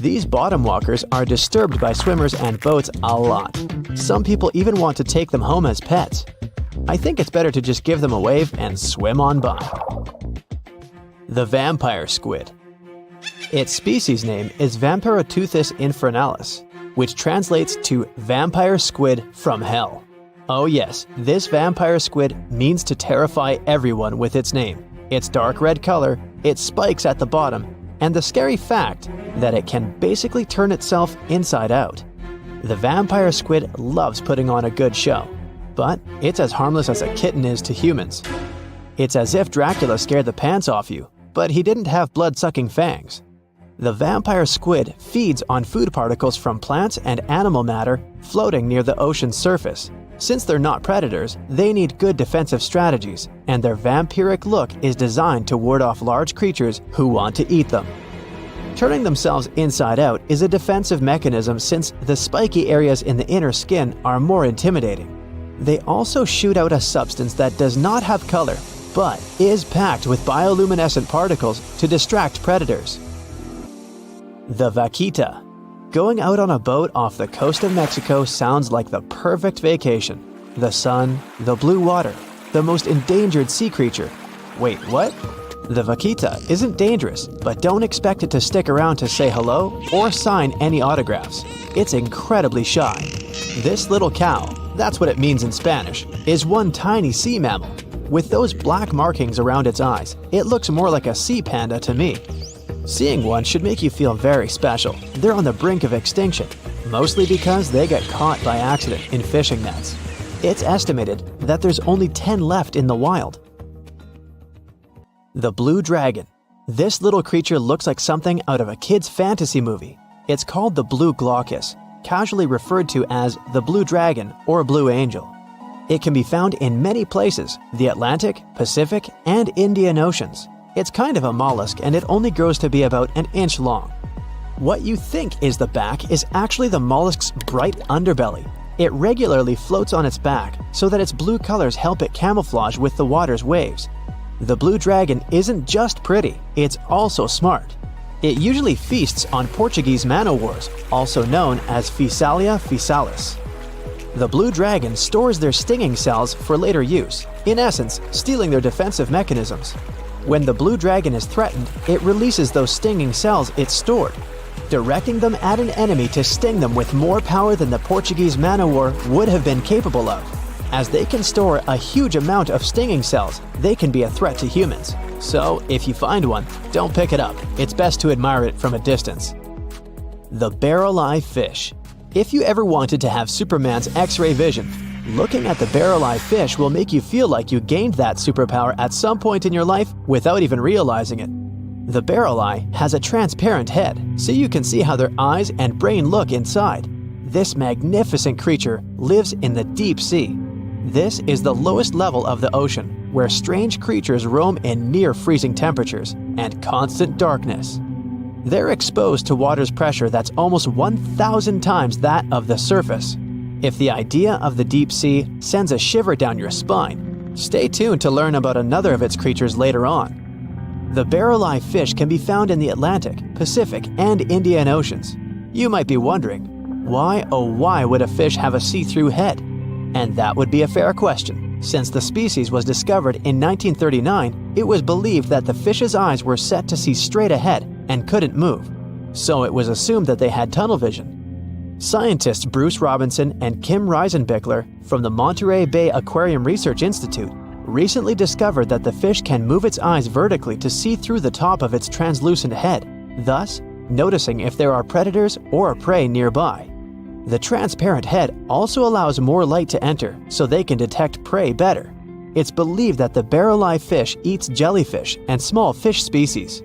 These bottom walkers are disturbed by swimmers and boats a lot. Some people even want to take them home as pets. I think it's better to just give them a wave and swim on by. The vampire squid. Its species name is Vampiroteuthis infernalis. which translates to vampire squid from hell. Oh yes, this vampire squid means to terrify everyone with its name, its dark red color, its spikes at the bottom, and the scary fact that it can basically turn itself inside out. The vampire squid loves putting on a good show, but it's as harmless as a kitten is to humans. It's as if Dracula scared the pants off you, but he didn't have blood-sucking fangs. The vampire squid feeds on food particles from plants and animal matter floating near the ocean's surface. Since they're not predators, they need good defensive strategies, and their vampiric look is designed to ward off large creatures who want to eat them. Turning themselves inside out is a defensive mechanism since the spiky areas in the inner skin are more intimidating. They also shoot out a substance that does not have color, but is packed with bioluminescent particles to distract predators. The vaquita. Going out on a boat off the coast of Mexico sounds like the perfect vacation. The sun, the blue water, the most endangered sea creature. Wait, what? The vaquita isn't dangerous, but don't expect it to stick around to say hello or sign any autographs. It's incredibly shy. This little cow, that's what it means in Spanish, is one tiny sea mammal. With those black markings around its eyes, it looks more like a sea panda to me. Seeing one should make you feel very special. They're on the brink of extinction, mostly because they got caught by accident in fishing nets. It's estimated that there's only 10 left in the wild. The blue dragon. This little creature looks like something out of a kid's fantasy movie. It's called the blue glaucus, casually referred to as the blue dragon or blue angel. It can be found in many places, the Atlantic, Pacific, and Indian Oceans. It's kind of a mollusk and it only grows to be about an inch long. What you think is the back is actually the mollusk's bright underbelly. It regularly floats on its back so that its blue colors help it camouflage with the water's waves. The blue dragon isn't just pretty, it's also smart. It usually feasts on Portuguese man-o'-wars, also known as Physalia physalis. The blue dragon stores their stinging cells for later use, in essence, stealing their defensive mechanisms. When the blue dragon is threatened, it releases those stinging cells it stored, directing them at an enemy to sting them with more power than the Portuguese man-o'-war would have been capable of. As they can store a huge amount of stinging cells, they can be a threat to humans. So, if you find one, don't pick it up. It's best to admire it from a distance. The barrel-eye fish. If you ever wanted to have Superman's X-ray vision, looking at the barrel-eye fish will make you feel like you gained that superpower at some point in your life without even realizing it. The barrel eye has a transparent head, so you can see how their eyes and brain look inside. This magnificent creature lives in the deep sea. This is the lowest level of the ocean, where strange creatures roam in near-freezing temperatures and constant darkness. They're exposed to water's pressure that's almost 1,000 times that of the surface. If the idea of the deep sea sends a shiver down your spine, stay tuned to learn about another of its creatures later on. The barrel-eye fish can be found in the Atlantic, Pacific, and Indian Oceans. You might be wondering, why oh why would a fish have a see-through head? And that would be a fair question. Since the species was discovered in 1939, it was believed that the fish's eyes were set to see straight ahead and couldn't move. So it was assumed that they had tunnel vision. Scientists Bruce Robinson and Kim Reisenbichler from the Monterey Bay Aquarium Research Institute recently discovered that the fish can move its eyes vertically to see through the top of its translucent head, thus noticing if there are predators or prey nearby. The transparent head also allows more light to enter so they can detect prey better. It's believed that the barrel-eye fish eats jellyfish and small fish species.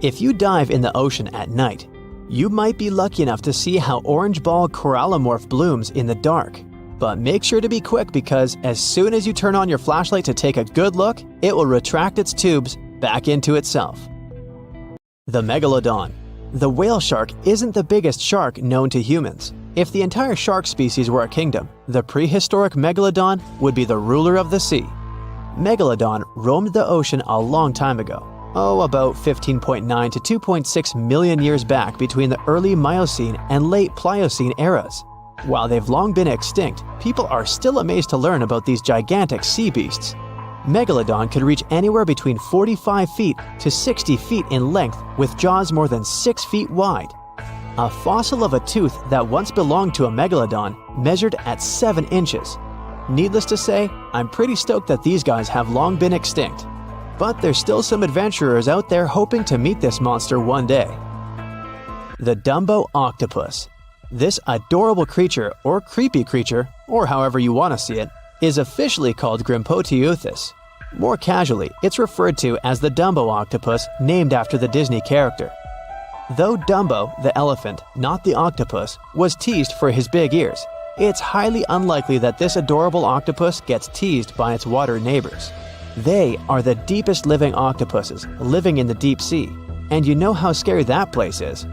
If you dive in the ocean at night, you might be lucky enough to see how orange ball corallimorph blooms in the dark. But make sure to be quick because as soon as you turn on your flashlight to take a good look, it will retract its tubes back into itself. The megalodon. The whale shark isn't the biggest shark known to humans. If the entire shark species were a kingdom, the prehistoric megalodon would be the ruler of the sea. Megalodon roamed the ocean a long time ago. About 15.9 to 2.6 million years back between the early Miocene and late Pliocene eras. While they've long been extinct, people are still amazed to learn about these gigantic sea beasts. Megalodon could reach anywhere between 45 feet to 60 feet in length with jaws more than 6 feet wide. A fossil of a tooth that once belonged to a megalodon measured at 7 inches. Needless to say, I'm pretty stoked that these guys have long been extinct. But there's still some adventurers out there hoping to meet this monster one day. The Dumbo Octopus. This adorable creature, or creepy creature, or however you want to see it, is officially called Grimpoteuthis. More casually, it's referred to as the Dumbo octopus, named after the Disney character. Though Dumbo, the elephant, not the octopus, was teased for his big ears, it's highly unlikely that this adorable octopus gets teased by its water neighbors. They are the deepest living octopuses, living in the deep sea, and you know how scary that place is.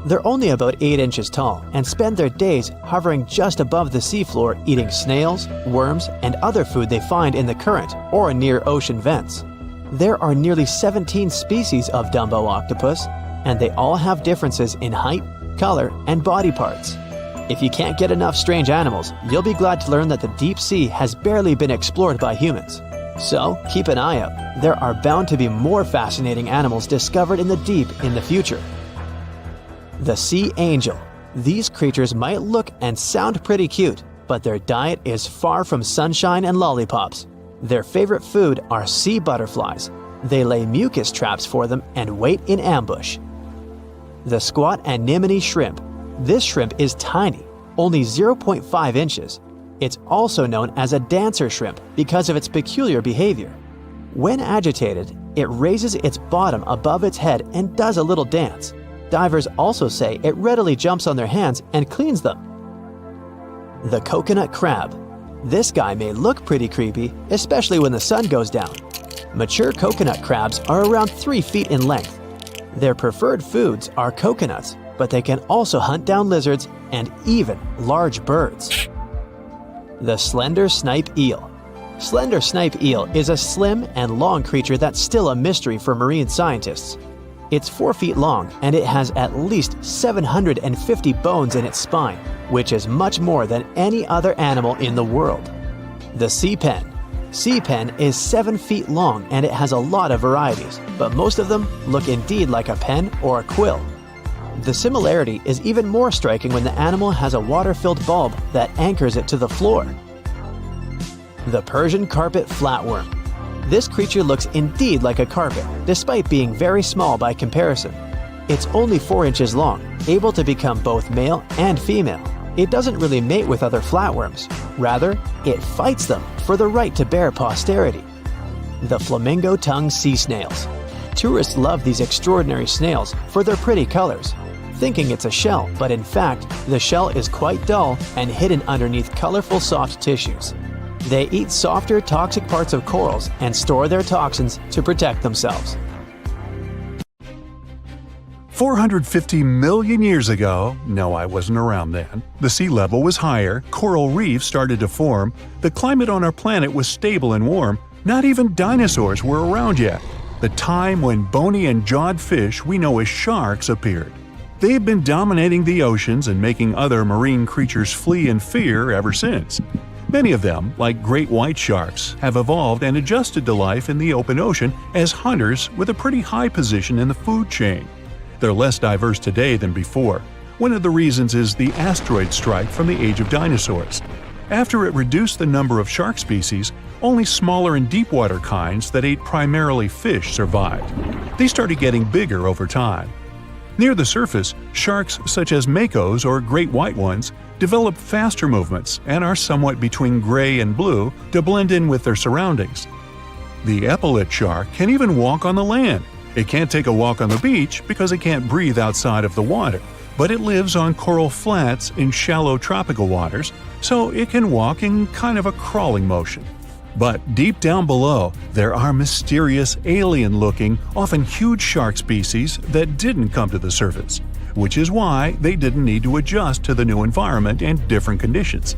They're only about 8 inches tall and spend their days hovering just above the seafloor eating snails, worms, and other food they find in the current or near ocean vents. There are nearly 17 species of Dumbo octopus, and they all have differences in height, color, and body parts. If you can't get enough strange animals, you'll be glad to learn that the deep sea has barely been explored by humans. So keep an eye out. There are bound to be more fascinating animals discovered in the deep in the future. The Sea Angel. These creatures might look and sound pretty cute, but their diet is far from sunshine and lollipops. Their favorite food are sea butterflies. They lay mucus traps for them and wait in ambush. The Squat Anemone Shrimp. This shrimp is tiny, only 0.5 inches. It's also known as a dancer shrimp because of its peculiar behavior. When agitated, it raises its bottom above its head and does a little dance. Divers also say it readily jumps on their hands and cleans them. The Coconut Crab. This guy may look pretty creepy, especially when the sun goes down. Mature coconut crabs are around 3 feet in length. Their preferred foods are coconuts, but they can also hunt down lizards and even large birds. The Slender Snipe Eel. Slender snipe eel is a slim and long creature that's still a mystery for marine scientists. It's 4 feet long and it has at least 750 bones in its spine, which is much more than any other animal in the world. The Sea Pen. Sea Pen is 7 feet long and it has a lot of varieties, but most of them look indeed like a pen or a quill. The similarity is even more striking when the animal has a water-filled bulb that anchors it to the floor. The Persian Carpet Flatworm. This creature looks indeed like a carpet, despite being very small by comparison. It's only 4 inches long, able to become both male and female. It doesn't really mate with other flatworms. Rather, it fights them for the right to bear posterity. The Flamingo-tongued Sea Snails. Tourists love these extraordinary snails for their pretty colors, thinking it's a shell, but in fact, the shell is quite dull and hidden underneath colorful soft tissues. They eat softer, toxic parts of corals and store their toxins to protect themselves. 450 million years ago, no, I wasn't around then, the sea level was higher, coral reefs started to form, the climate on our planet was stable and warm, not even dinosaurs were around yet. The time when bony and jawed fish we know as sharks appeared. They've been dominating the oceans and making other marine creatures flee in fear ever since. Many of them, like great white sharks, have evolved and adjusted to life in the open ocean as hunters with a pretty high position in the food chain. They're less diverse today than before. One of the reasons is the asteroid strike from the age of dinosaurs. After it reduced the number of shark species, only smaller and deep-water kinds that ate primarily fish survived. They started getting bigger over time. Near the surface, sharks such as makos or great white ones develop faster movements and are somewhat between gray and blue to blend in with their surroundings. The epaulet shark can even walk on the land. It can't take a walk on the beach because it can't breathe outside of the water, but it lives on coral flats in shallow tropical waters, so it can walk in kind of a crawling motion. But deep down below, there are mysterious, alien-looking, often huge shark species that didn't come to the surface, which is why they didn't need to adjust to the new environment and different conditions.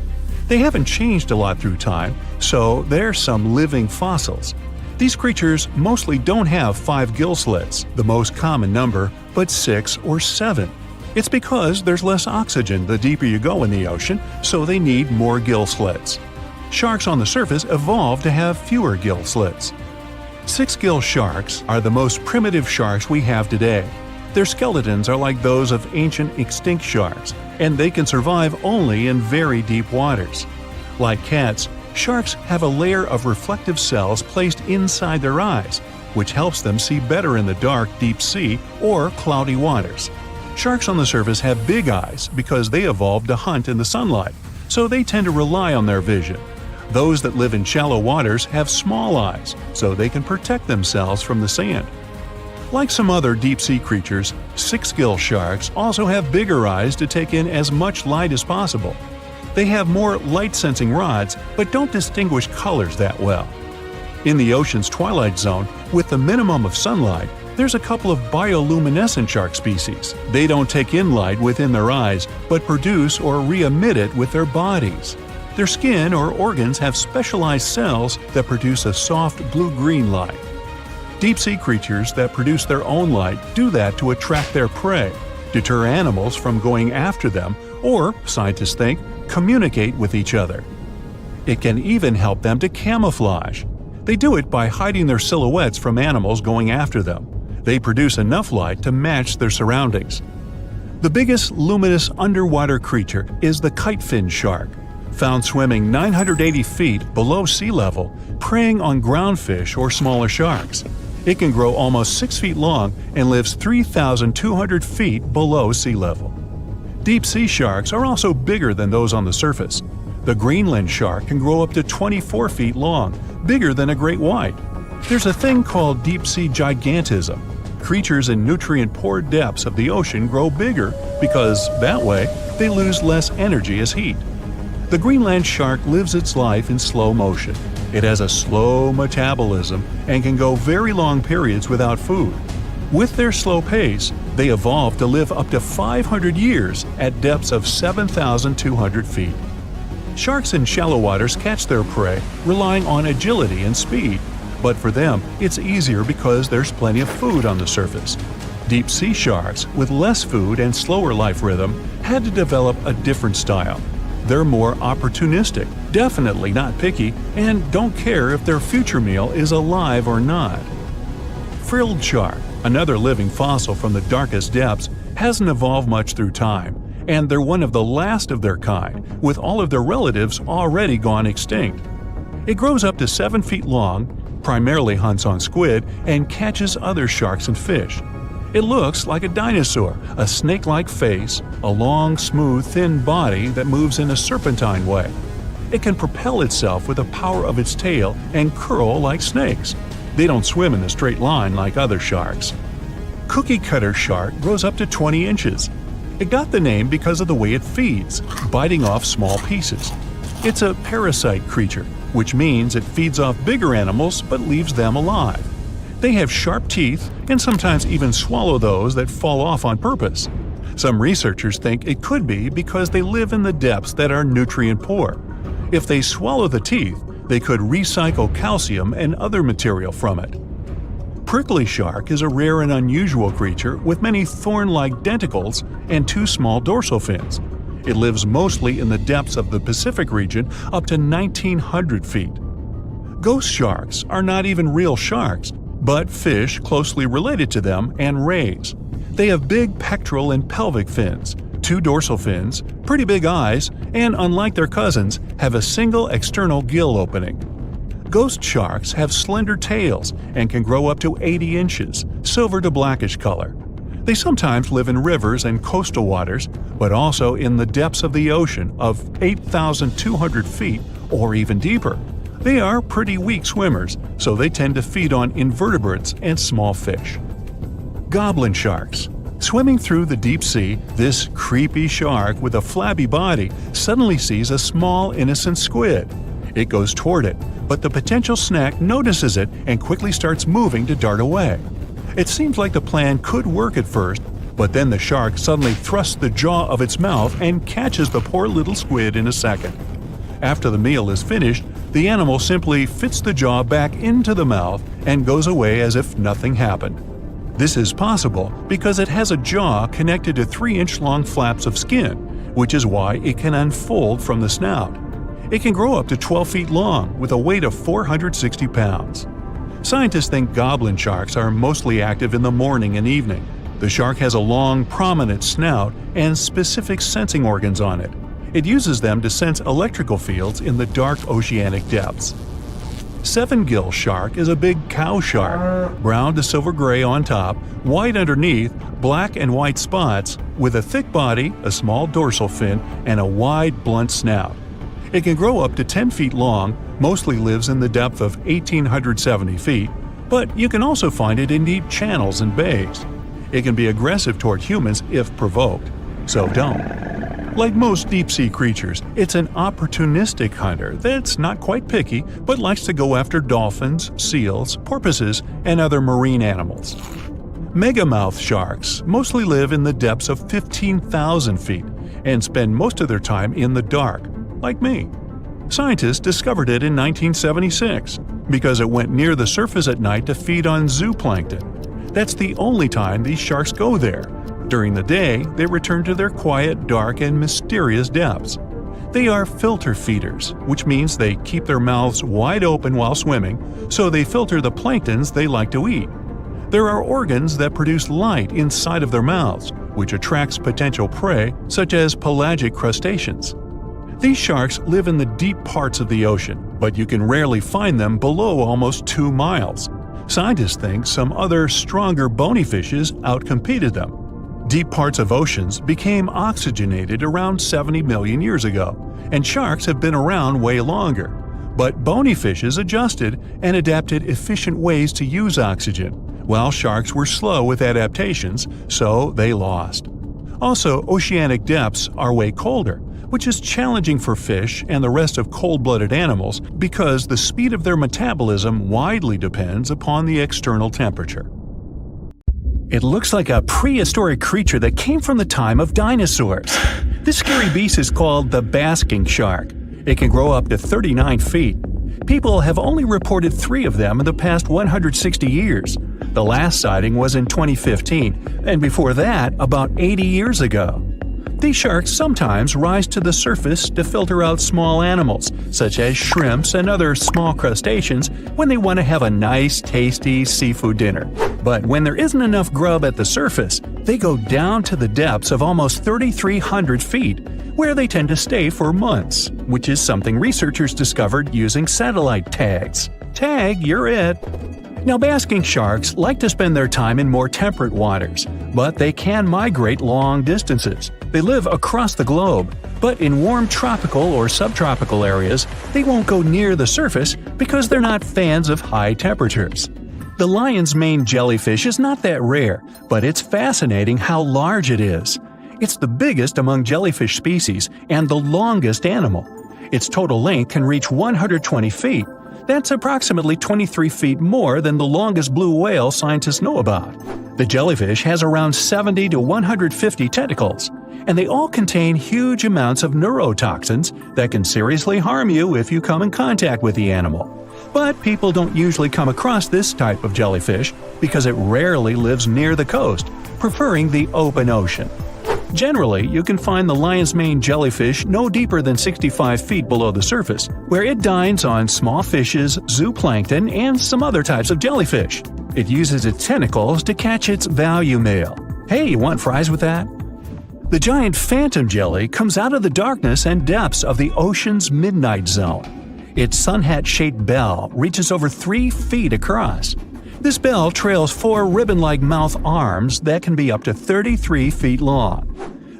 They haven't changed a lot through time, so they're some living fossils. These creatures mostly don't have 5 gill slits, the most common number, but 6 or 7. It's because there's less oxygen the deeper you go in the ocean, so they need more gill slits. Sharks on the surface evolved to have fewer gill slits. 6-gill sharks are the most primitive sharks we have today. Their skeletons are like those of ancient extinct sharks, and they can survive only in very deep waters. Like cats, sharks have a layer of reflective cells placed inside their eyes, which helps them see better in the dark, deep sea or cloudy waters. Sharks on the surface have big eyes because they evolved to hunt in the sunlight, so they tend to rely on their vision. Those that live in shallow waters have small eyes, so they can protect themselves from the sand. Like some other deep-sea creatures, six-gill sharks also have bigger eyes to take in as much light as possible. They have more light-sensing rods, but don't distinguish colors that well. In the ocean's twilight zone, with the minimum of sunlight, there's a couple of bioluminescent shark species. They don't take in light within their eyes, but produce or re-emit it with their bodies. Their skin or organs have specialized cells that produce a soft blue-green light. Deep-sea creatures that produce their own light do that to attract their prey, deter animals from going after them, or, scientists think, communicate with each other. It can even help them to camouflage. They do it by hiding their silhouettes from animals going after them. They produce enough light to match their surroundings. The biggest luminous underwater creature is the kitefin shark, found swimming 980 feet below sea level, preying on groundfish or smaller sharks. It can grow almost 6 feet long and lives 3,200 feet below sea level. Deep-sea sharks are also bigger than those on the surface. The Greenland shark can grow up to 24 feet long, bigger than a great white. There's a thing called deep-sea gigantism. Creatures in nutrient-poor depths of the ocean grow bigger because, that way, they lose less energy as heat. The Greenland shark lives its life in slow motion. It has a slow metabolism and can go very long periods without food. With their slow pace, they evolved to live up to 500 years at depths of 7,200 feet. Sharks in shallow waters catch their prey relying on agility and speed, but for them, it's easier because there's plenty of food on the surface. Deep-sea sharks, with less food and slower life rhythm, had to develop a different style. They're more opportunistic, definitely not picky, and don't care if their future meal is alive or not. Frilled shark, another living fossil from the darkest depths, hasn't evolved much through time, and they're one of the last of their kind, with all of their relatives already gone extinct. It grows up to 7 feet long, primarily hunts on squid, and catches other sharks and fish. It looks like a dinosaur, a snake-like face, a long, smooth, thin body that moves in a serpentine way. It can propel itself with the power of its tail and curl like snakes. They don't swim in a straight line like other sharks. Cookie cutter shark grows up to 20 inches. It got the name because of the way it feeds, biting off small pieces. It's a parasite creature, which means it feeds off bigger animals but leaves them alive. They have sharp teeth and sometimes even swallow those that fall off on purpose. Some researchers think it could be because they live in the depths that are nutrient poor. If they swallow the teeth, they could recycle calcium and other material from it. Prickly shark is a rare and unusual creature with many thorn-like denticles and 2 small dorsal fins. It lives mostly in the depths of the Pacific region up to 1,900 feet. Ghost sharks are not even real sharks, but fish closely related to them and rays. They have big pectoral and pelvic fins, 2 dorsal fins, pretty big eyes, and unlike their cousins, have a single external gill opening. Ghost sharks have slender tails and can grow up to 80 inches, silver to blackish color. They sometimes live in rivers and coastal waters, but also in the depths of the ocean of 8,200 feet or even deeper. They are pretty weak swimmers, so they tend to feed on invertebrates and small fish. Goblin sharks. Swimming through the deep sea, this creepy shark with a flabby body suddenly sees a small, innocent squid. It goes toward it, but the potential snack notices it and quickly starts moving to dart away. It seems like the plan could work at first, but then the shark suddenly thrusts the jaw of its mouth and catches the poor little squid in a second. After the meal is finished, the animal simply fits the jaw back into the mouth and goes away as if nothing happened. This is possible because it has a jaw connected to 3-inch-long flaps of skin, which is why it can unfold from the snout. It can grow up to 12 feet long with a weight of 460 pounds. Scientists think goblin sharks are mostly active in the morning and evening. The shark has a long, prominent snout and specific sensing organs on it. It uses them to sense electrical fields in the dark oceanic depths. Seven-gill shark is a big cow shark, brown to silver-gray on top, white underneath, black and white spots, with a thick body, a small dorsal fin, and a wide, blunt snout. It can grow up to 10 feet long, mostly lives in the depth of 1,870 feet, but you can also find it in deep channels and bays. It can be aggressive toward humans if provoked, so don't. Like most deep-sea creatures, it's an opportunistic hunter that's not quite picky but likes to go after dolphins, seals, porpoises, and other marine animals. Megamouth sharks mostly live in the depths of 15,000 feet and spend most of their time in the dark, like me. Scientists discovered it in 1976 because it went near the surface at night to feed on zooplankton. That's the only time these sharks go there. During the day, they return to their quiet, dark, and mysterious depths. They are filter feeders, which means they keep their mouths wide open while swimming, so they filter the planktons they like to eat. There are organs that produce light inside of their mouths, which attracts potential prey, such as pelagic crustaceans. These sharks live in the deep parts of the ocean, but you can rarely find them below almost 2 miles. Scientists think some other, stronger bony fishes outcompeted them. Deep parts of oceans became oxygenated around 70 million years ago, and sharks have been around way longer. But bony fishes adjusted and adapted efficient ways to use oxygen, while sharks were slow with adaptations, so they lost. Also, oceanic depths are way colder, which is challenging for fish and the rest of cold-blooded animals because the speed of their metabolism widely depends upon the external temperature. It looks like a prehistoric creature that came from the time of dinosaurs. This scary beast is called the basking shark. It can grow up to 39 feet. People have only reported 3 of them in the past 160 years. The last sighting was in 2015, and before that, about 80 years ago. These sharks sometimes rise to the surface to filter out small animals, such as shrimps and other small crustaceans, when they want to have a nice, tasty seafood dinner. But when there isn't enough grub at the surface, they go down to the depths of almost 3,300 feet, where they tend to stay for months, which is something researchers discovered using satellite tags. Tag, you're it! Now, basking sharks like to spend their time in more temperate waters, but they can migrate long distances. They live across the globe, but in warm tropical or subtropical areas, they won't go near the surface because they're not fans of high temperatures. The lion's mane jellyfish is not that rare, but it's fascinating how large it is. It's the biggest among jellyfish species and the longest animal. Its total length can reach 120 feet. That's approximately 23 feet more than the longest blue whale scientists know about. The jellyfish has around 70 to 150 tentacles, and they all contain huge amounts of neurotoxins that can seriously harm you if you come in contact with the animal. But people don't usually come across this type of jellyfish because it rarely lives near the coast, preferring the open ocean. Generally, you can find the lion's mane jellyfish no deeper than 65 feet below the surface, where it dines on small fishes, zooplankton, and some other types of jellyfish. It uses its tentacles to catch its value male. Hey, you want fries with that? The giant phantom jelly comes out of the darkness and depths of the ocean's midnight zone. Its sun hat-shaped bell reaches over 3 feet across. This bell trails 4 ribbon-like mouth arms that can be up to 33 feet long.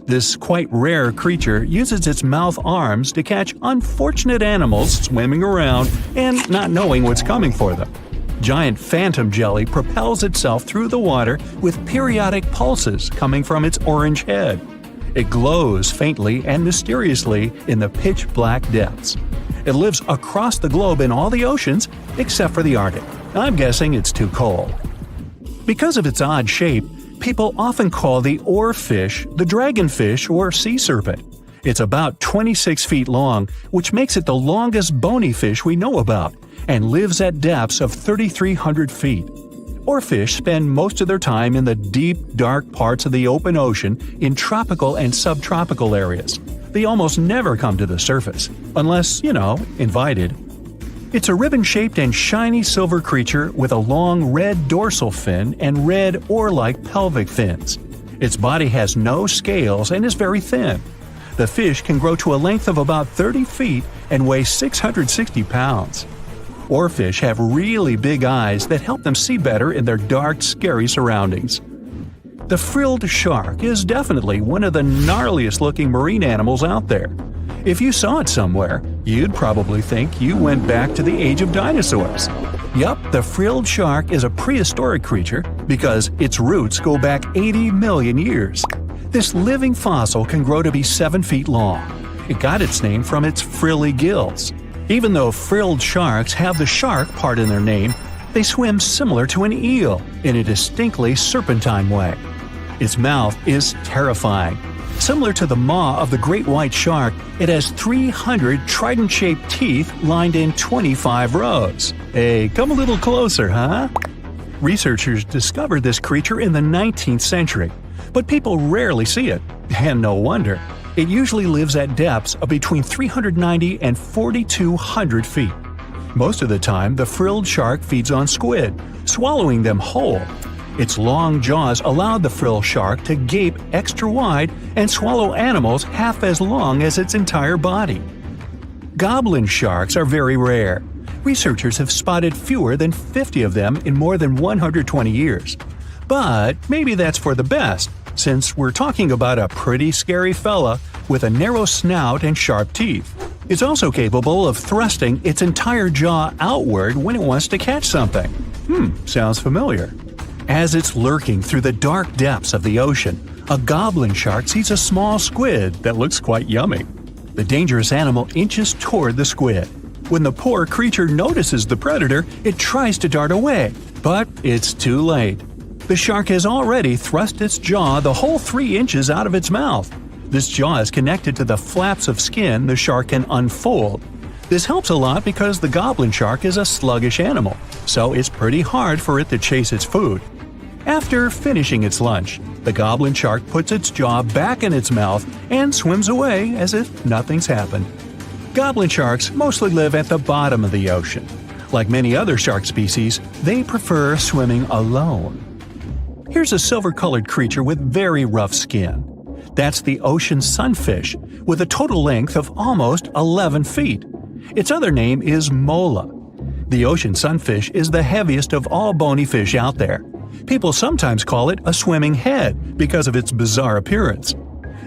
This quite rare creature uses its mouth arms to catch unfortunate animals swimming around and not knowing what's coming for them. Giant phantom jelly propels itself through the water with periodic pulses coming from its orange head. It glows faintly and mysteriously in the pitch-black depths. It lives across the globe in all the oceans except for the Arctic. I'm guessing it's too cold. Because of its odd shape, people often call the oarfish the dragonfish or sea serpent. It's about 26 feet long, which makes it the longest bony fish we know about, and lives at depths of 3,300 feet. Oarfish spend most of their time in the deep, dark parts of the open ocean in tropical and subtropical areas. They almost never come to the surface, unless, invited. It's a ribbon-shaped and shiny silver creature with a long red dorsal fin and red oar-like pelvic fins. Its body has no scales and is very thin. The fish can grow to a length of about 30 feet and weigh 660 pounds. Oarfish have really big eyes that help them see better in their dark, scary surroundings. The frilled shark is definitely one of the gnarliest-looking marine animals out there. If you saw it somewhere, you'd probably think you went back to the age of dinosaurs. Yup, the frilled shark is a prehistoric creature because its roots go back 80 million years. This living fossil can grow to be 7 feet long. It got its name from its frilly gills. Even though frilled sharks have the shark part in their name, they swim similar to an eel in a distinctly serpentine way. Its mouth is terrifying. Similar to the maw of the great white shark, it has 300 trident-shaped teeth lined in 25 rows. Hey, come a little closer, huh? Researchers discovered this creature in the 19th century, but people rarely see it, and no wonder. It usually lives at depths of between 390 and 4,200 feet. Most of the time, the frilled shark feeds on squid, swallowing them whole. Its long jaws allowed the frilled shark to gape extra wide and swallow animals half as long as its entire body. Goblin sharks are very rare. Researchers have spotted fewer than 50 of them in more than 120 years. But maybe that's for the best, since we're talking about a pretty scary fella with a narrow snout and sharp teeth. It's also capable of thrusting its entire jaw outward when it wants to catch something. Sounds familiar. As it's lurking through the dark depths of the ocean, a goblin shark sees a small squid that looks quite yummy. The dangerous animal inches toward the squid. When the poor creature notices the predator, it tries to dart away, but it's too late. The shark has already thrust its jaw the whole 3 inches out of its mouth. This jaw is connected to the flaps of skin the shark can unfold. This helps a lot because the goblin shark is a sluggish animal, so it's pretty hard for it to chase its food. After finishing its lunch, the goblin shark puts its jaw back in its mouth and swims away as if nothing's happened. Goblin sharks mostly live at the bottom of the ocean. Like many other shark species, they prefer swimming alone. Here's a silver-colored creature with very rough skin. That's the ocean sunfish, with a total length of almost 11 feet. Its other name is mola. The ocean sunfish is the heaviest of all bony fish out there. People sometimes call it a swimming head because of its bizarre appearance.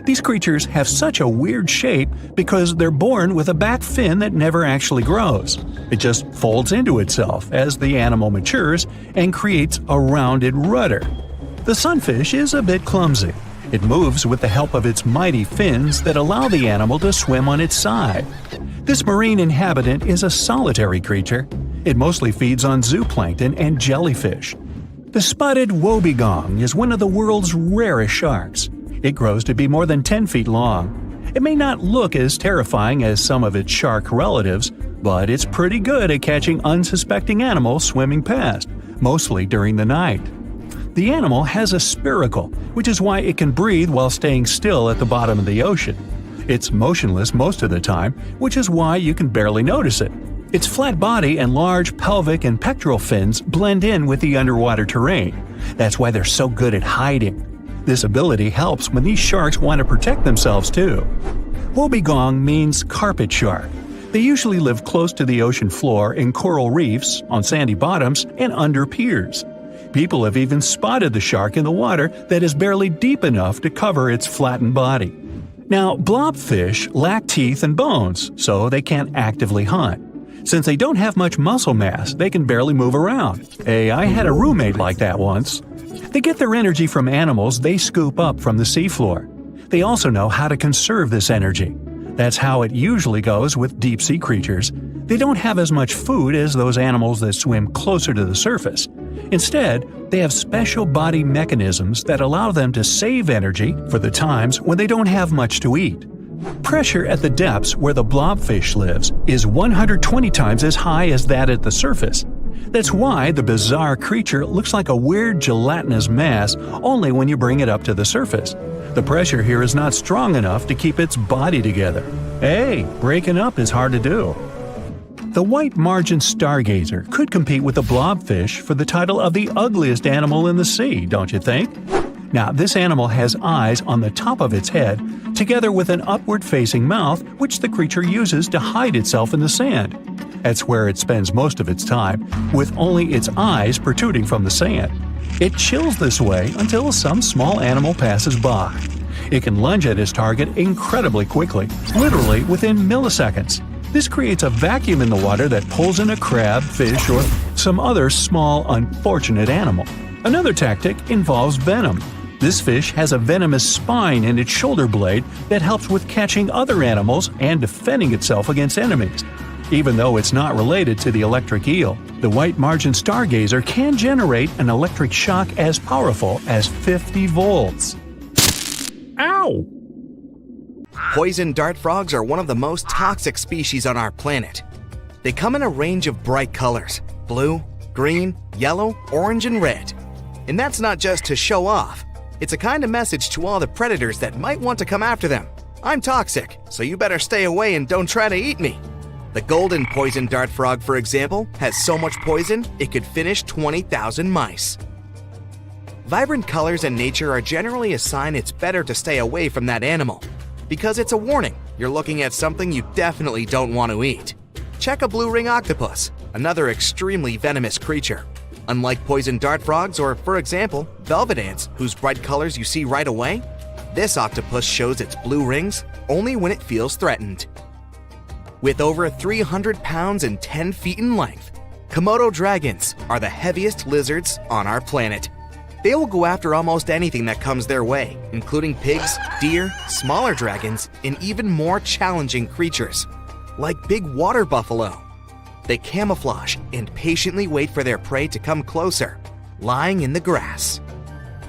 These creatures have such a weird shape because they're born with a back fin that never actually grows. It just folds into itself as the animal matures and creates a rounded rudder. The sunfish is a bit clumsy. It moves with the help of its mighty fins that allow the animal to swim on its side. This marine inhabitant is a solitary creature. It mostly feeds on zooplankton and jellyfish. The spotted wobbegong is one of the world's rarest sharks. It grows to be more than 10 feet long. It may not look as terrifying as some of its shark relatives, but it's pretty good at catching unsuspecting animals swimming past, mostly during the night. The animal has a spiracle, which is why it can breathe while staying still at the bottom of the ocean. It's motionless most of the time, which is why you can barely notice it. Its flat body and large pelvic and pectoral fins blend in with the underwater terrain. That's why they're so good at hiding. This ability helps when these sharks want to protect themselves too. Wobbegong means carpet shark. They usually live close to the ocean floor in coral reefs, on sandy bottoms, and under piers. People have even spotted the shark in the water that is barely deep enough to cover its flattened body. Now, blobfish lack teeth and bones, so they can't actively hunt. Since they don't have much muscle mass, they can barely move around. Hey, I had a roommate like that once. They get their energy from animals they scoop up from the seafloor. They also know how to conserve this energy. That's how it usually goes with deep-sea creatures. They don't have as much food as those animals that swim closer to the surface. Instead, they have special body mechanisms that allow them to save energy for the times when they don't have much to eat. Pressure at the depths where the blobfish lives is 120 times as high as that at the surface. That's why the bizarre creature looks like a weird gelatinous mass only when you bring it up to the surface. The pressure here is not strong enough to keep its body together. Hey, breaking up is hard to do. The white margin stargazer could compete with the blobfish for the title of the ugliest animal in the sea, don't you think? Now, this animal has eyes on the top of its head, together with an upward-facing mouth which the creature uses to hide itself in the sand. That's where it spends most of its time, with only its eyes protruding from the sand. It chills this way until some small animal passes by. It can lunge at its target incredibly quickly, literally within milliseconds. This creates a vacuum in the water that pulls in a crab, fish, or some other small, unfortunate animal. Another tactic involves venom. This fish has a venomous spine in its shoulder blade that helps with catching other animals and defending itself against enemies. Even though it's not related to the electric eel, the white margin stargazer can generate an electric shock as powerful as 50 volts. Ow! Poison dart frogs are one of the most toxic species on our planet. They come in a range of bright colors: blue, green, yellow, orange, and red. And that's not just to show off. It's a kind of message to all the predators that might want to come after them. I'm toxic, so you better stay away and don't try to eat me. The golden poison dart frog, for example, has so much poison it could finish 20,000 mice. Vibrant colors in nature are generally a sign it's better to stay away from that animal, because it's a warning you're looking at something you definitely don't want to eat. Check a blue ring octopus, another extremely venomous creature. Unlike poison dart frogs or, for example, velvet ants, whose bright colors you see right away, this octopus shows its blue rings only when it feels threatened. With over 300 pounds and 10 feet in length, Komodo dragons are the heaviest lizards on our planet. They will go after almost anything that comes their way, including pigs, deer, smaller dragons, and even more challenging creatures, like big water buffalo. They camouflage and patiently wait for their prey to come closer, lying in the grass.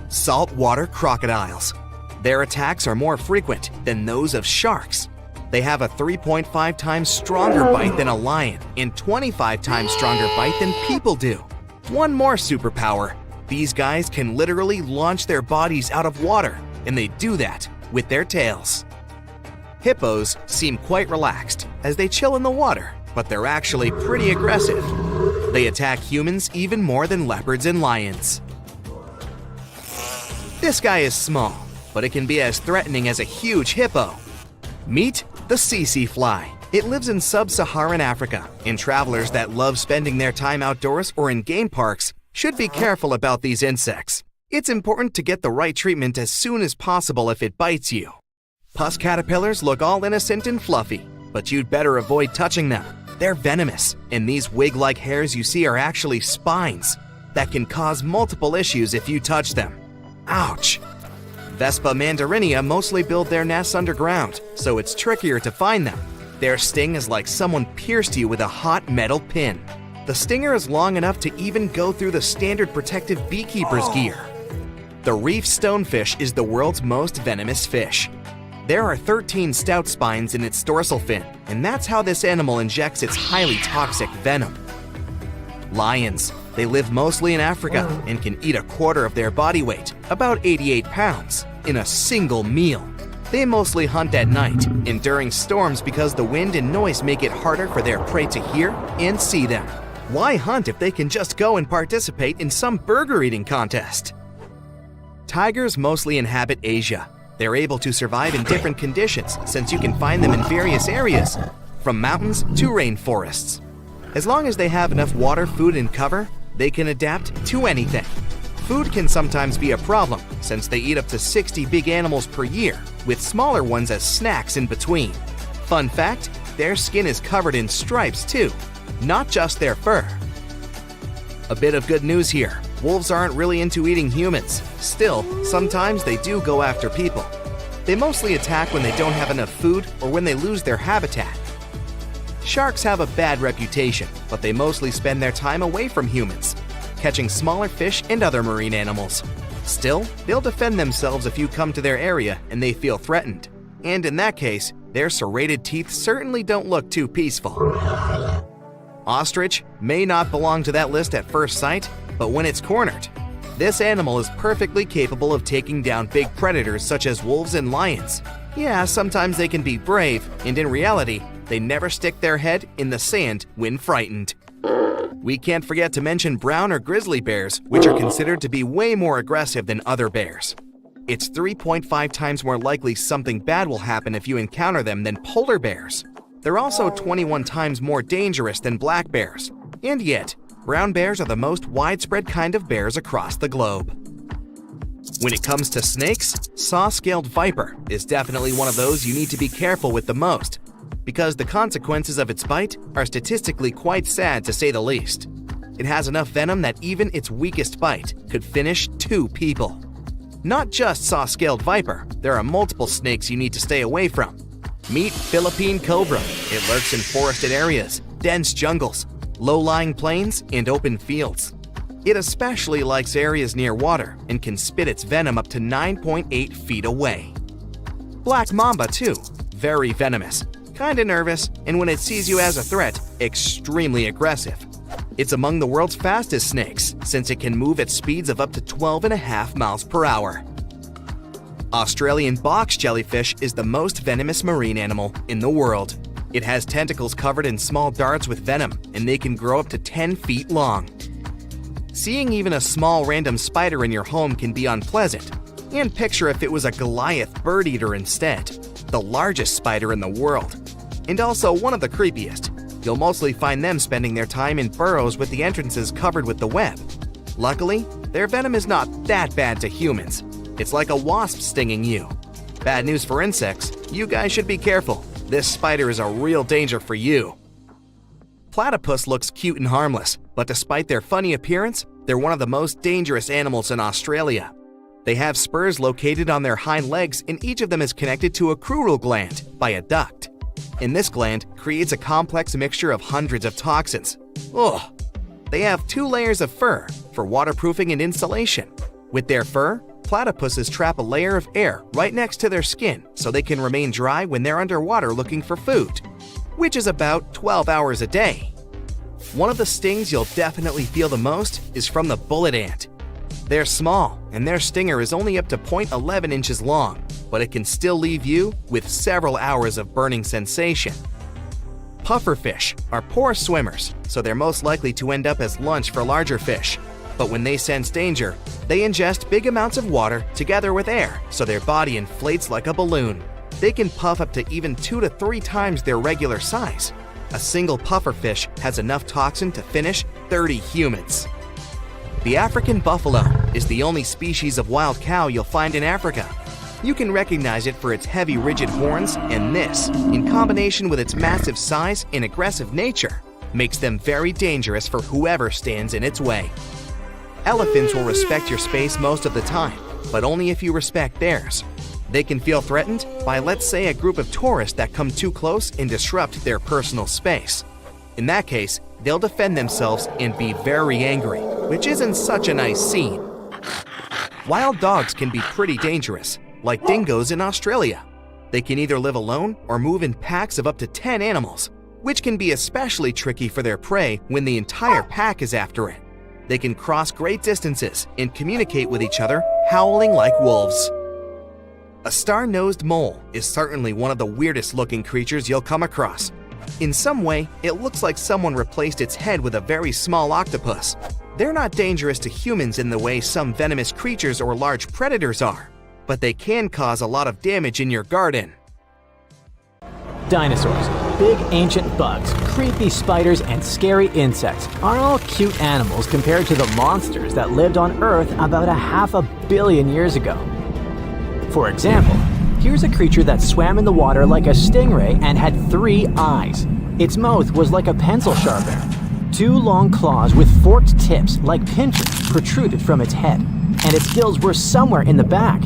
Saltwater crocodiles. Their attacks are more frequent than those of sharks. They have a 3.5 times stronger bite than a lion and 25 times stronger bite than people do. One more superpower: these guys can literally launch their bodies out of water, and they do that with their tails. Hippos seem quite relaxed as they chill in the water, but they're actually pretty aggressive. They attack humans even more than leopards and lions. This guy is small, but it can be as threatening as a huge hippo. Meet the tsetse fly. It lives in sub-Saharan Africa, and travelers that love spending their time outdoors or in game parks should be careful about these insects. It's important to get the right treatment as soon as possible if it bites you. Pus caterpillars look all innocent and fluffy, but you'd better avoid touching them. They're venomous, and these wig-like hairs you see are actually spines that can cause multiple issues if you touch them. Ouch! Vespa mandarinia mostly build their nests underground, so it's trickier to find them. Their sting is like someone pierced you with a hot metal pin. The stinger is long enough to even go through the standard protective beekeeper's gear. The reef stonefish is the world's most venomous fish. There are 13 stout spines in its dorsal fin, and that's how this animal injects its highly toxic venom. Lions. They live mostly in Africa and can eat a quarter of their body weight, about 88 pounds, in a single meal. They mostly hunt at night and during storms because the wind and noise make it harder for their prey to hear and see them. Why hunt if they can just go and participate in some burger eating contest? Tigers mostly inhabit Asia. They're able to survive in different conditions since you can find them in various areas, from mountains to rainforests. As long as they have enough water, food, and cover, they can adapt to anything. Food can sometimes be a problem since they eat up to 60 big animals per year, with smaller ones as snacks in between. Fun fact, their skin is covered in stripes too, not just their fur. A bit of good news here. Wolves aren't really into eating humans. Still, sometimes they do go after people. They mostly attack when they don't have enough food or when they lose their habitat. Sharks have a bad reputation, but they mostly spend their time away from humans, catching smaller fish and other marine animals. Still, they'll defend themselves if you come to their area and they feel threatened. And in that case, their serrated teeth certainly don't look too peaceful. Ostrich may not belong to that list at first sight, but when it's cornered, this animal is perfectly capable of taking down big predators such as wolves and lions. Yeah, sometimes they can be brave, and in reality, they never stick their head in the sand when frightened. We can't forget to mention brown or grizzly bears, which are considered to be way more aggressive than other bears. It's 3.5 times more likely something bad will happen if you encounter them than polar bears. They're also 21 times more dangerous than black bears. And yet, brown bears are the most widespread kind of bears across the globe. When it comes to snakes, saw-scaled viper is definitely one of those you need to be careful with the most, because the consequences of its bite are statistically quite sad to say the least. It has enough venom that even its weakest bite could finish 2 people. Not just saw-scaled viper, there are multiple snakes you need to stay away from. Meet Philippine cobra. It lurks in forested areas, dense jungles, low-lying plains, and open fields. It especially likes areas near water and can spit its venom up to 9.8 feet away. Black mamba too, very venomous, kinda nervous, and when it sees you as a threat, extremely aggressive. It's among the world's fastest snakes, since it can move at speeds of up to 12.5 miles per hour. Australian box jellyfish is the most venomous marine animal in the world. It has tentacles covered in small darts with venom, and they can grow up to 10 feet long. Seeing even a small random spider in your home can be unpleasant, and picture if it was a Goliath bird eater instead, the largest spider in the world, and also one of the creepiest. You'll mostly find them spending their time in burrows with the entrances covered with the web. Luckily, their venom is not that bad to humans. It's like a wasp stinging you. Bad news for insects, you guys should be careful. This spider is a real danger for you. Platypus looks cute and harmless, but despite their funny appearance, they're one of the most dangerous animals in Australia. They have spurs located on their hind legs, and each of them is connected to a crural gland by a duct. And this gland creates a complex mixture of hundreds of toxins. Ugh! They have 2 layers of fur for waterproofing and insulation. With their fur, platypuses trap a layer of air right next to their skin so they can remain dry when they're underwater looking for food, which is about 12 hours a day. One of the stings you'll definitely feel the most is from the bullet ant. They're small, and their stinger is only up to 0.11 inches long, but it can still leave you with several hours of burning sensation. Pufferfish are poor swimmers, so they're most likely to end up as lunch for larger fish. But when they sense danger, they ingest big amounts of water together with air, so their body inflates like a balloon. They can puff up to even 2 to 3 times their regular size. A single pufferfish has enough toxin to finish 30 humans. The African buffalo is the only species of wild cow you'll find in Africa. You can recognize it for its heavy, rigid horns, and this, in combination with its massive size and aggressive nature, makes them very dangerous for whoever stands in its way. Elephants will respect your space most of the time, but only if you respect theirs. They can feel threatened by, let's say, a group of tourists that come too close and disrupt their personal space. In that case, they'll defend themselves and be very angry, which isn't such a nice scene. Wild dogs can be pretty dangerous, like dingoes in Australia. They can either live alone or move in packs of up to 10 animals, which can be especially tricky for their prey when the entire pack is after it. They can cross great distances and communicate with each other, howling like wolves. A star-nosed mole is certainly one of the weirdest looking creatures you'll come across. In some way, it looks like someone replaced its head with a very small octopus. They're not dangerous to humans in the way some venomous creatures or large predators are, but they can cause a lot of damage in your garden. Dinosaurs, big ancient bugs, creepy spiders, and scary insects are all cute animals compared to the monsters that lived on Earth about 500 million years ago. For example, here's a creature that swam in the water like a stingray and had 3 eyes. Its mouth was like a pencil sharpener. 2 long claws with forked tips like pincers protruded from its head, and its gills were somewhere in the back.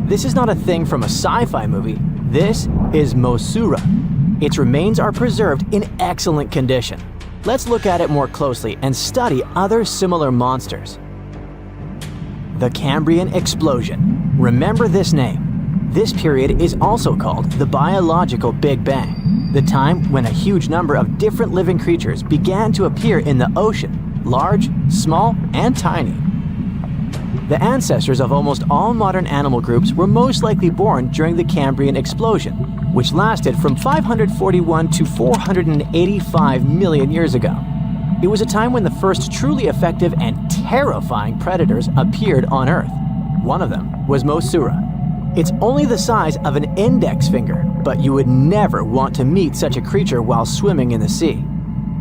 This is not a thing from a sci-fi movie. This is Mosura. Its remains are preserved in excellent condition. Let's look at it more closely and study other similar monsters. The Cambrian Explosion. Remember this name. This period is also called the biological Big Bang, the time when a huge number of different living creatures began to appear in the ocean, large, small, and tiny. The ancestors of almost all modern animal groups were most likely born during the Cambrian explosion, which lasted from 541 to 485 million years ago. It was a time when the first truly effective and terrifying predators appeared on Earth. One of them was Mosura. It's only the size of an index finger, but you would never want to meet such a creature while swimming in the sea.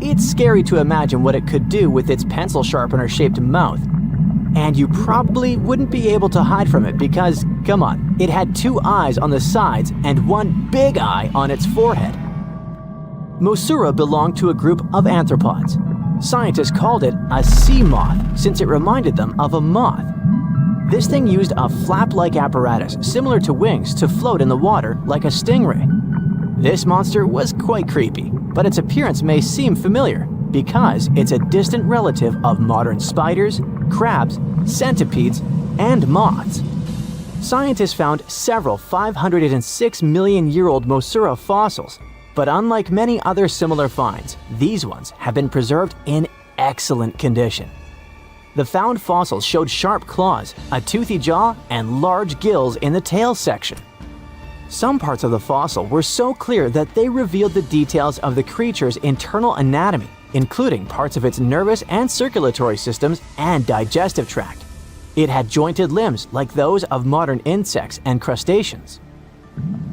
It's scary to imagine what it could do with its pencil sharpener-shaped mouth. And you probably wouldn't be able to hide from it because, come on, it had 2 eyes on the sides and 1 big eye on its forehead. Mosura belonged to a group of arthropods. Scientists called it a sea moth since it reminded them of a moth. This thing used a flap-like apparatus similar to wings to float in the water like a stingray. This monster was quite creepy, but its appearance may seem familiar because it's a distant relative of modern spiders, crabs, centipedes, and moths. Scientists found several 506 million-year-old Mosura fossils, but unlike many other similar finds, these ones have been preserved in excellent condition. The found fossils showed sharp claws, a toothy jaw, and large gills in the tail section. Some parts of the fossil were so clear that they revealed the details of the creature's internal anatomy, including parts of its nervous and circulatory systems and digestive tract. It had jointed limbs like those of modern insects and crustaceans.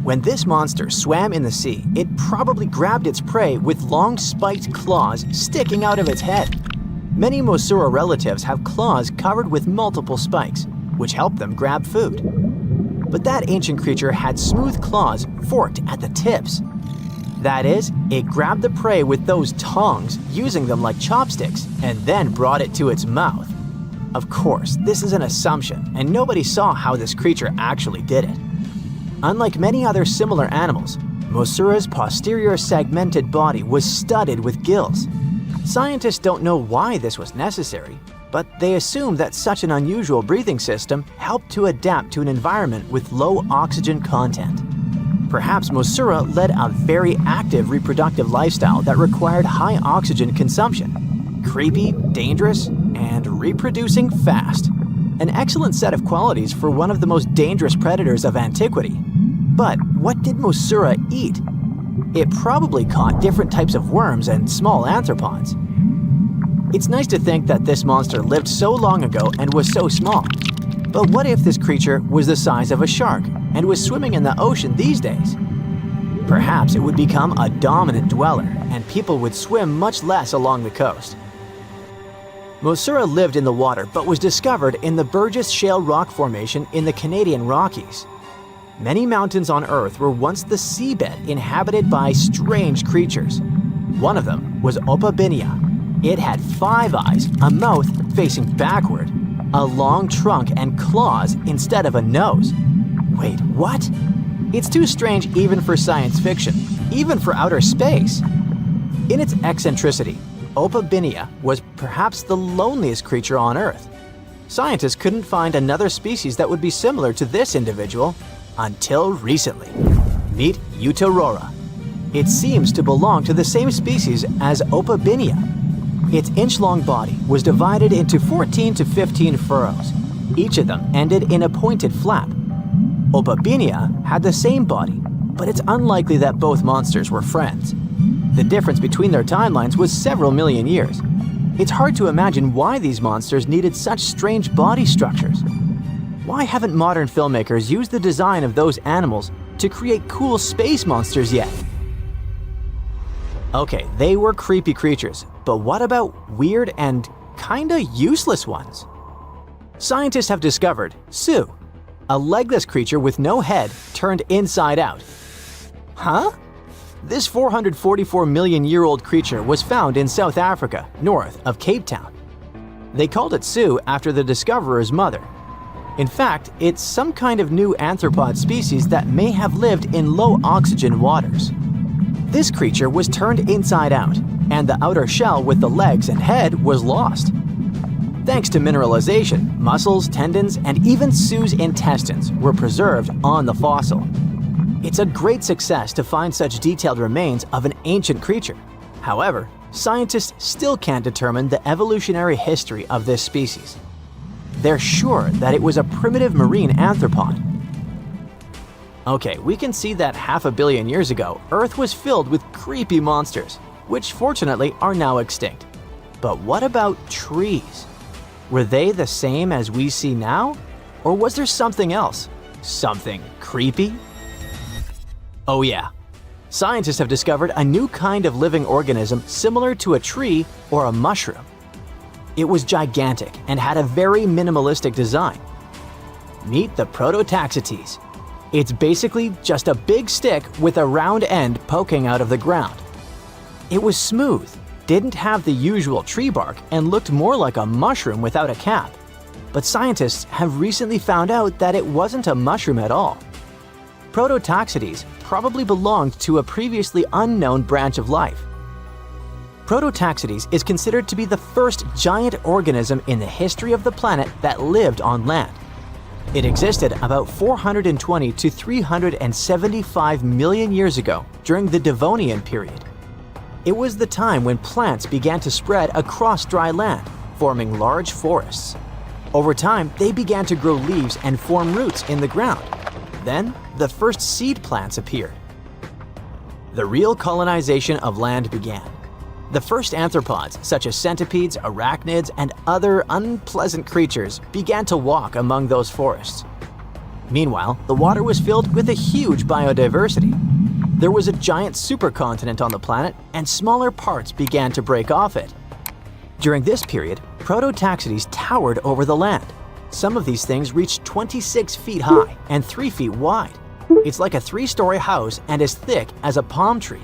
When this monster swam in the sea, it probably grabbed its prey with long spiked claws sticking out of its head. Many Mosura relatives have claws covered with multiple spikes, which help them grab food. But that ancient creature had smooth claws forked at the tips. That is, it grabbed the prey with those tongs, using them like chopsticks, and then brought it to its mouth. Of course, this is an assumption, and nobody saw how this creature actually did it. Unlike many other similar animals, Mosura's posterior segmented body was studded with gills. Scientists don't know why this was necessary, but they assume that such an unusual breathing system helped to adapt to an environment with low oxygen content. Perhaps Mosura led a very active reproductive lifestyle that required high oxygen consumption. Creepy, dangerous, and reproducing fast. An excellent set of qualities for one of the most dangerous predators of antiquity. But what did Mosura eat? It probably caught different types of worms and small arthropods. It's nice to think that this monster lived so long ago and was so small. But what if this creature was the size of a shark and was swimming in the ocean these days? Perhaps it would become a dominant dweller and people would swim much less along the coast. Mosura lived in the water but was discovered in the Burgess Shale Rock Formation in the Canadian Rockies. Many mountains on Earth were once the seabed inhabited by strange creatures. One of them was Opabinia. It had 5 eyes, a mouth facing backward, a long trunk and claws instead of a nose. Wait, what? It's too strange even for science fiction, even for outer space. In its eccentricity, Opabinia was perhaps the loneliest creature on Earth. Scientists couldn't find another species that would be similar to this individual until recently. Meet Utaurora. It seems to belong to the same species as Opabinia. Its inch-long body was divided into 14 to 15 furrows. Each of them ended in a pointed flap. Opabinia had the same body, but it's unlikely that both monsters were friends. The difference between their timelines was several million years. It's hard to imagine why these monsters needed such strange body structures. Why haven't modern filmmakers used the design of those animals to create cool space monsters yet? Okay, they were creepy creatures, but what about weird and kinda useless ones? Scientists have discovered Sue, a legless creature with no head turned inside out. Huh? This 444 million-year-old creature was found in South Africa, north of Cape Town. They called it Sue after the discoverer's mother. In fact, it's some kind of new arthropod species that may have lived in low-oxygen waters. This creature was turned inside out, and the outer shell with the legs and head was lost. Thanks to mineralization, muscles, tendons, and even Sue's intestines were preserved on the fossil. It's a great success to find such detailed remains of an ancient creature. However, scientists still can't determine the evolutionary history of this species. They're sure that it was a primitive marine arthropod. Okay, we can see that 500 million years ago, Earth was filled with creepy monsters, which fortunately are now extinct. But what about trees? Were they the same as we see now? Or was there something else? Something creepy? Oh yeah. Scientists have discovered a new kind of living organism similar to a tree or a mushroom. It was gigantic and had a very minimalistic design. Meet the Prototaxites. It's basically just a big stick with a round end poking out of the ground. It was smooth, didn't have the usual tree bark, and looked more like a mushroom without a cap. But scientists have recently found out that it wasn't a mushroom at all. Prototaxites probably belonged to a previously unknown branch of life. Prototaxites is considered to be the first giant organism in the history of the planet that lived on land. It existed about 420 to 375 million years ago during the Devonian period. It was the time when plants began to spread across dry land, forming large forests. Over time, they began to grow leaves and form roots in the ground. Then, the first seed plants appeared. The real colonization of land began. The first arthropods, such as centipedes, arachnids, and other unpleasant creatures, began to walk among those forests. Meanwhile, the water was filled with a huge biodiversity. There was a giant supercontinent on the planet, and smaller parts began to break off it. During this period, Prototaxites towered over the land. Some of these things reached 26 feet high and 3 feet wide. It's like a 3-story house and as thick as a palm tree.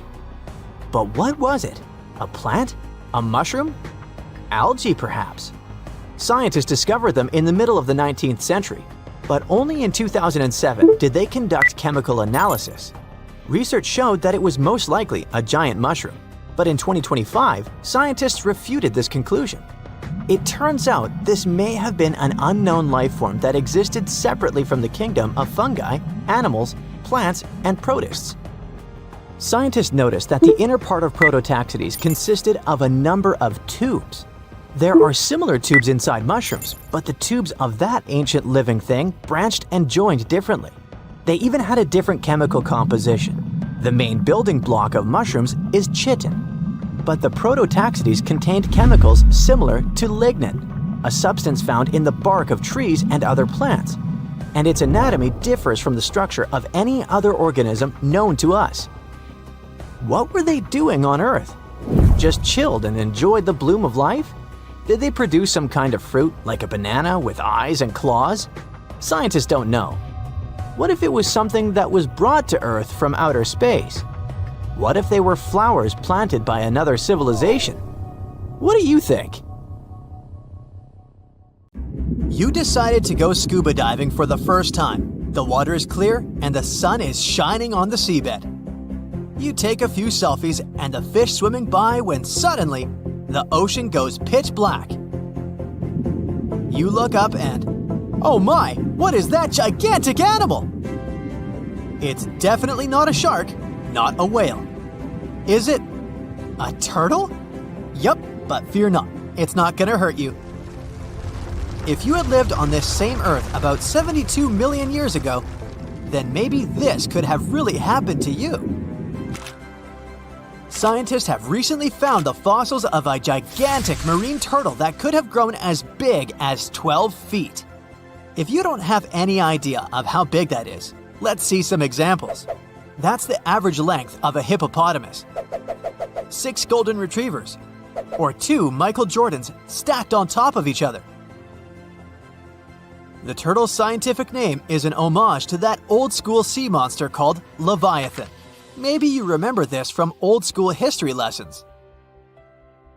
But what was it? A plant? A mushroom? Algae, perhaps? Scientists discovered them in the middle of the 19th century, but only in 2007 did they conduct chemical analysis. Research showed that it was most likely a giant mushroom, but in 2025, scientists refuted this conclusion. It turns out this may have been an unknown life form that existed separately from the kingdom of fungi, animals, plants, and protists. Scientists noticed that the inner part of Prototaxites consisted of a number of tubes. There are similar tubes inside mushrooms, but the tubes of that ancient living thing branched and joined differently. They even had a different chemical composition. The main building block of mushrooms is chitin, but the Prototaxites contained chemicals similar to lignin, a substance found in the bark of trees and other plants, and its anatomy differs from the structure of any other organism known to us. What were they doing on Earth? Just chilled and enjoyed the bloom of life? Did they produce some kind of fruit, like a banana with eyes and claws? Scientists don't know. What if it was something that was brought to Earth from outer space? What if they were flowers planted by another civilization? What do you think? You decided to go scuba diving for the first time. The water is clear and the sun is shining on the seabed. You take a few selfies and the fish swimming by when suddenly, the ocean goes pitch black. You look up and, oh my, what is that gigantic animal? It's definitely not a shark, not a whale. Is it a turtle? Yup, but fear not, it's not gonna hurt you. If you had lived on this same Earth about 72 million years ago, then maybe this could have really happened to you. Scientists have recently found the fossils of a gigantic marine turtle that could have grown as big as 12 feet. If you don't have any idea of how big that is, let's see some examples. That's the average length of a hippopotamus, 6 golden retrievers, or 2 Michael Jordans stacked on top of each other. The turtle's scientific name is an homage to that old-school sea monster called Leviathan. Maybe you remember this from old-school history lessons.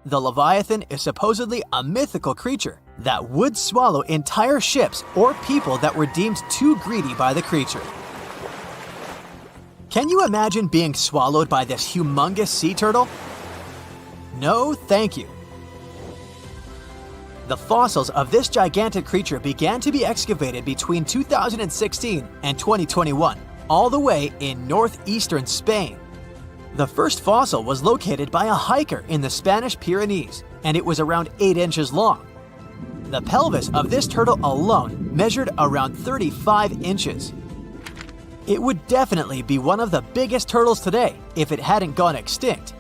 The Leviathan is supposedly a mythical creature that would swallow entire ships or people that were deemed too greedy by the creature. Can you imagine being swallowed by this humongous sea turtle? No, thank you. The fossils of this gigantic creature began to be excavated between 2016 and 2021, all the way in northeastern Spain. The first fossil was located by a hiker in the Spanish Pyrenees, and it was around 8 inches long. The pelvis of this turtle alone measured around 35 inches. It would definitely be one of the biggest turtles today if it hadn't gone extinct.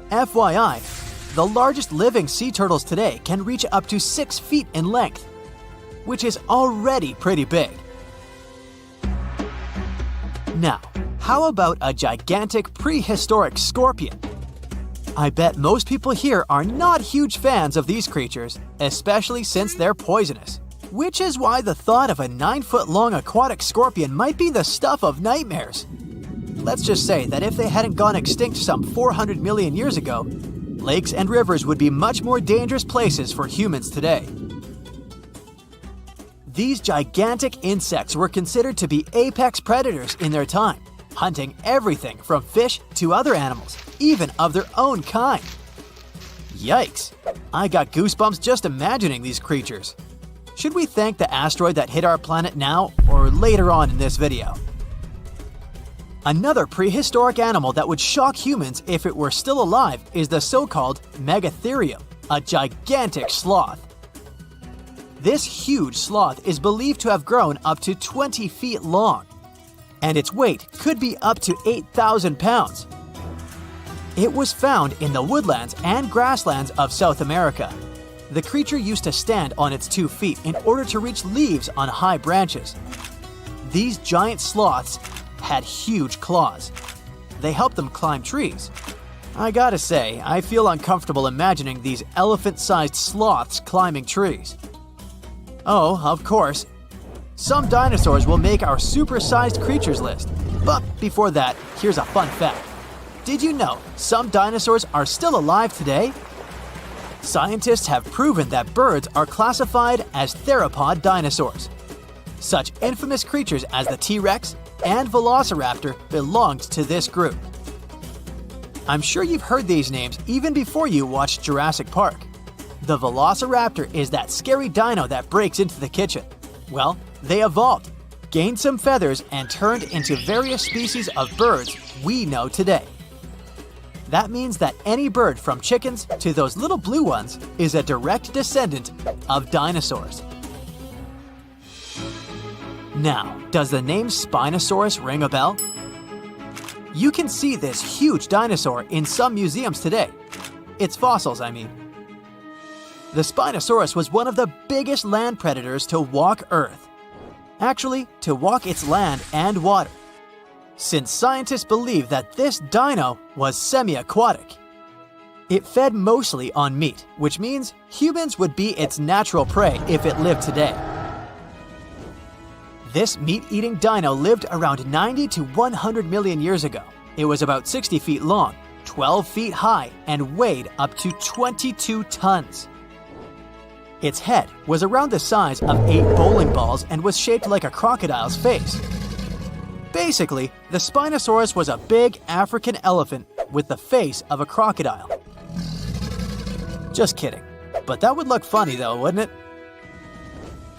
FYI, the largest living sea turtles today can reach up to 6 feet in length, which is already pretty big. Now, how about a gigantic prehistoric scorpion? I bet most people here are not huge fans of these creatures, especially since they're poisonous, which is why the thought of a 9-foot-long aquatic scorpion might be the stuff of nightmares. Let's just say that if they hadn't gone extinct some 400 million years ago, lakes and rivers would be much more dangerous places for humans today. These gigantic insects were considered to be apex predators in their time, hunting everything from fish to other animals, even of their own kind. Yikes! I got goosebumps just imagining these creatures. Should we thank the asteroid that hit our planet now or later on in this video? Another prehistoric animal that would shock humans if it were still alive is the so-called Megatherium, a gigantic sloth. This huge sloth is believed to have grown up to 20 feet long, and its weight could be up to 8,000 pounds. It was found in the woodlands and grasslands of South America. The creature used to stand on its 2 feet in order to reach leaves on high branches. These giant sloths had huge claws. They helped them climb trees. I gotta say, I feel uncomfortable imagining these elephant-sized sloths climbing trees. Oh, of course, some dinosaurs will make our super-sized creatures list. But before that, here's a fun fact. Did you know some dinosaurs are still alive today? Scientists have proven that birds are classified as theropod dinosaurs. Such infamous creatures as the T-Rex and Velociraptor belonged to this group. I'm sure you've heard these names even before you watched Jurassic Park. The Velociraptor is that scary dino that breaks into the kitchen. Well, they evolved, gained some feathers, and turned into various species of birds we know today. That means that any bird from chickens to those little blue ones is a direct descendant of dinosaurs. Now, does the name Spinosaurus ring a bell? You can see this huge dinosaur in some museums today. Its fossils, I mean. The Spinosaurus was one of the biggest land predators to walk Earth. Actually, to walk its land and water, since scientists believe that this dino was semi-aquatic. It fed mostly on meat, which means humans would be its natural prey if it lived today. This meat-eating dino lived around 90 to 100 million years ago. It was about 60 feet long, 12 feet high, and weighed up to 22 tons. Its head was around the size of 8 bowling balls and was shaped like a crocodile's face. Basically, the Spinosaurus was a big African elephant with the face of a crocodile. Just kidding. But that would look funny though, wouldn't it?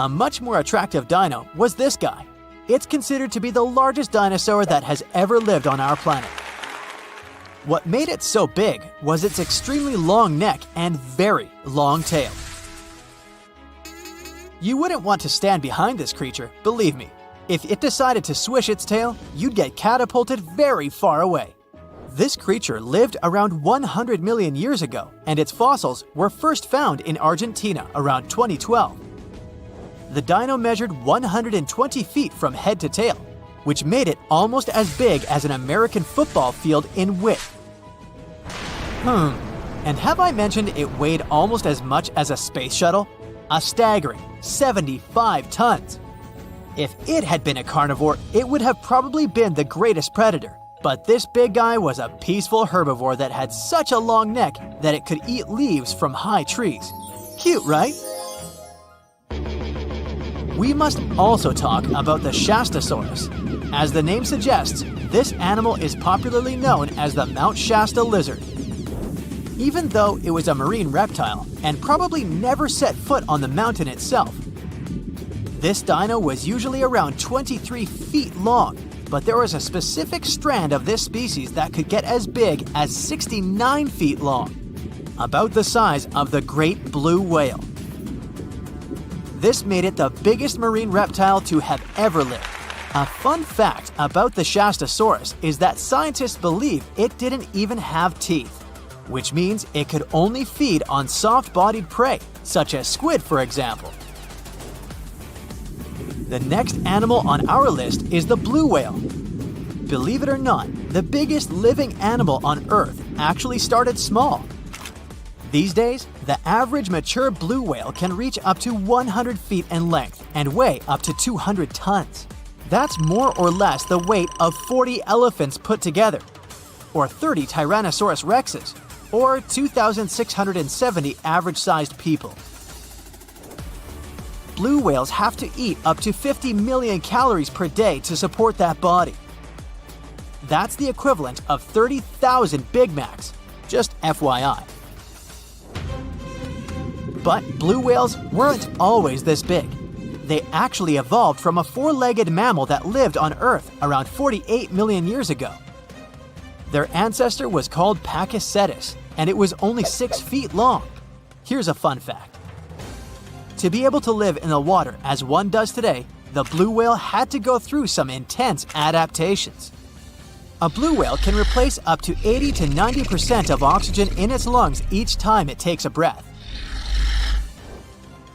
A much more attractive dino was this guy. It's considered to be the largest dinosaur that has ever lived on our planet. What made it so big was its extremely long neck and very long tail. You wouldn't want to stand behind this creature, believe me. If it decided to swish its tail, you'd get catapulted very far away. This creature lived around 100 million years ago, and its fossils were first found in Argentina around 2012. The dino measured 120 feet from head to tail, which made it almost as big as an American football field in width. And have I mentioned it weighed almost as much as a space shuttle? A staggering 75 tons. If it had been a carnivore, it would have probably been the greatest predator. But this big guy was a peaceful herbivore that had such a long neck that it could eat leaves from high trees. Cute, right? We must also talk about the Shastasaurus. As the name suggests, this animal is popularly known as the Mount Shasta lizard. Even though it was a marine reptile and probably never set foot on the mountain itself, this dino was usually around 23 feet long, but there was a specific strand of this species that could get as big as 69 feet long, about the size of the great blue whale. This made it the biggest marine reptile to have ever lived, A fun fact about the Shastasaurus is that scientists believe it didn't even have teeth, which means it could only feed on soft-bodied prey, such as squid, for example. The next animal on our list is the blue whale. Believe it or not, the biggest living animal on Earth actually started small. These days, the average mature blue whale can reach up to 100 feet in length and weigh up to 200 tons. That's more or less the weight of 40 elephants put together, or 30 Tyrannosaurus rexes, or 2,670 average-sized people. Blue whales have to eat up to 50 million calories per day to support that body. That's the equivalent of 30,000 Big Macs, just FYI. But blue whales weren't always this big. They actually evolved from a four-legged mammal that lived on Earth around 48 million years ago. Their ancestor was called Pachycetus, and it was only 6 feet long. Here's a fun fact. To be able to live in the water as one does today, the blue whale had to go through some intense adaptations. A blue whale can replace up to 80 to 90% of oxygen in its lungs each time it takes a breath.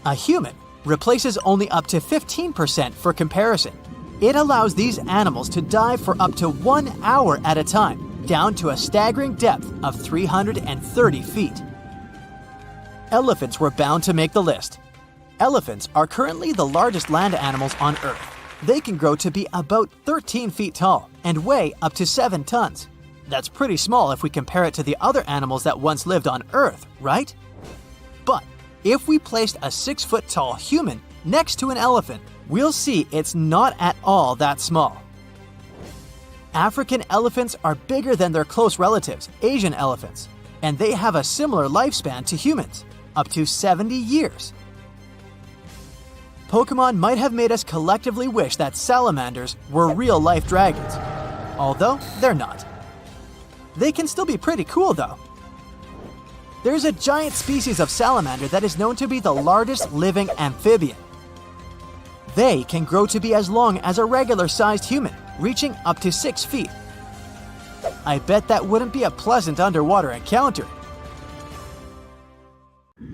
A human replaces only up to 15% for comparison. It allows these animals to dive for up to 1 hour at a time, down to a staggering depth of 330 feet. Elephants were bound to make the list. Elephants are currently the largest land animals on Earth. They can grow to be about 13 feet tall and weigh up to 7 tons. That's pretty small if we compare it to the other animals that once lived on Earth, right? But if we placed a 6-foot-tall human next to an elephant, we'll see it's not at all that small. African elephants are bigger than their close relatives, Asian elephants, and they have a similar lifespan to humans, up to 70 years. Pokemon might have made us collectively wish that salamanders were real-life dragons, although they're not. They can still be pretty cool, though. There's a giant species of salamander that is known to be the largest living amphibian. They can grow to be as long as a regular-sized human, reaching up to 6 feet. I bet that wouldn't be a pleasant underwater encounter.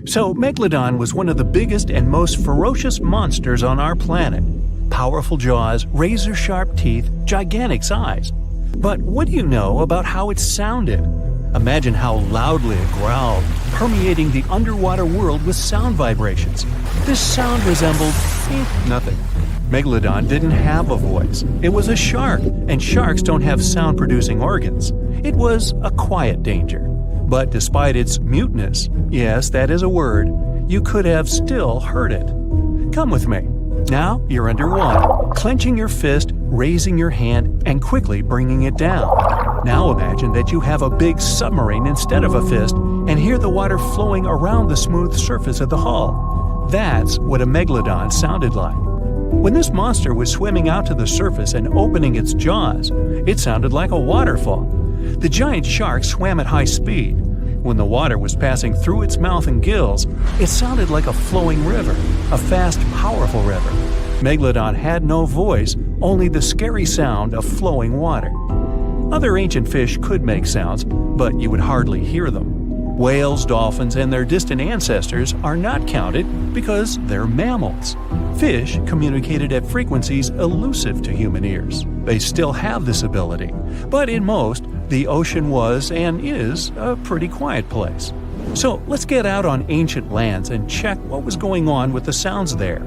So, Megalodon was one of the biggest and most ferocious monsters on our planet. Powerful jaws, razor-sharp teeth, gigantic size. But what do you know about how it sounded? Imagine how loudly it growled, permeating the underwater world with sound vibrations. This sound resembled nothing. Megalodon didn't have a voice. It was a shark, and sharks don't have sound-producing organs. It was a quiet danger. But despite its muteness, yes, that is a word, you could have still heard it. Come with me. Now you're underwater, clenching your fist, raising your hand, and quickly bringing it down. Now imagine that you have a big submarine instead of a fist and hear the water flowing around the smooth surface of the hull. That's what a megalodon sounded like. When this monster was swimming out to the surface and opening its jaws, it sounded like a waterfall. The giant shark swam at high speed. When the water was passing through its mouth and gills, it sounded like a flowing river, a fast, powerful river. Megalodon had no voice, only the scary sound of flowing water. Other ancient fish could make sounds, but you would hardly hear them. Whales, dolphins, and their distant ancestors are not counted because they're mammals. Fish communicated at frequencies elusive to human ears. They still have this ability, but in most, the ocean was and is a pretty quiet place. So let's get out on ancient lands and check what was going on with the sounds there.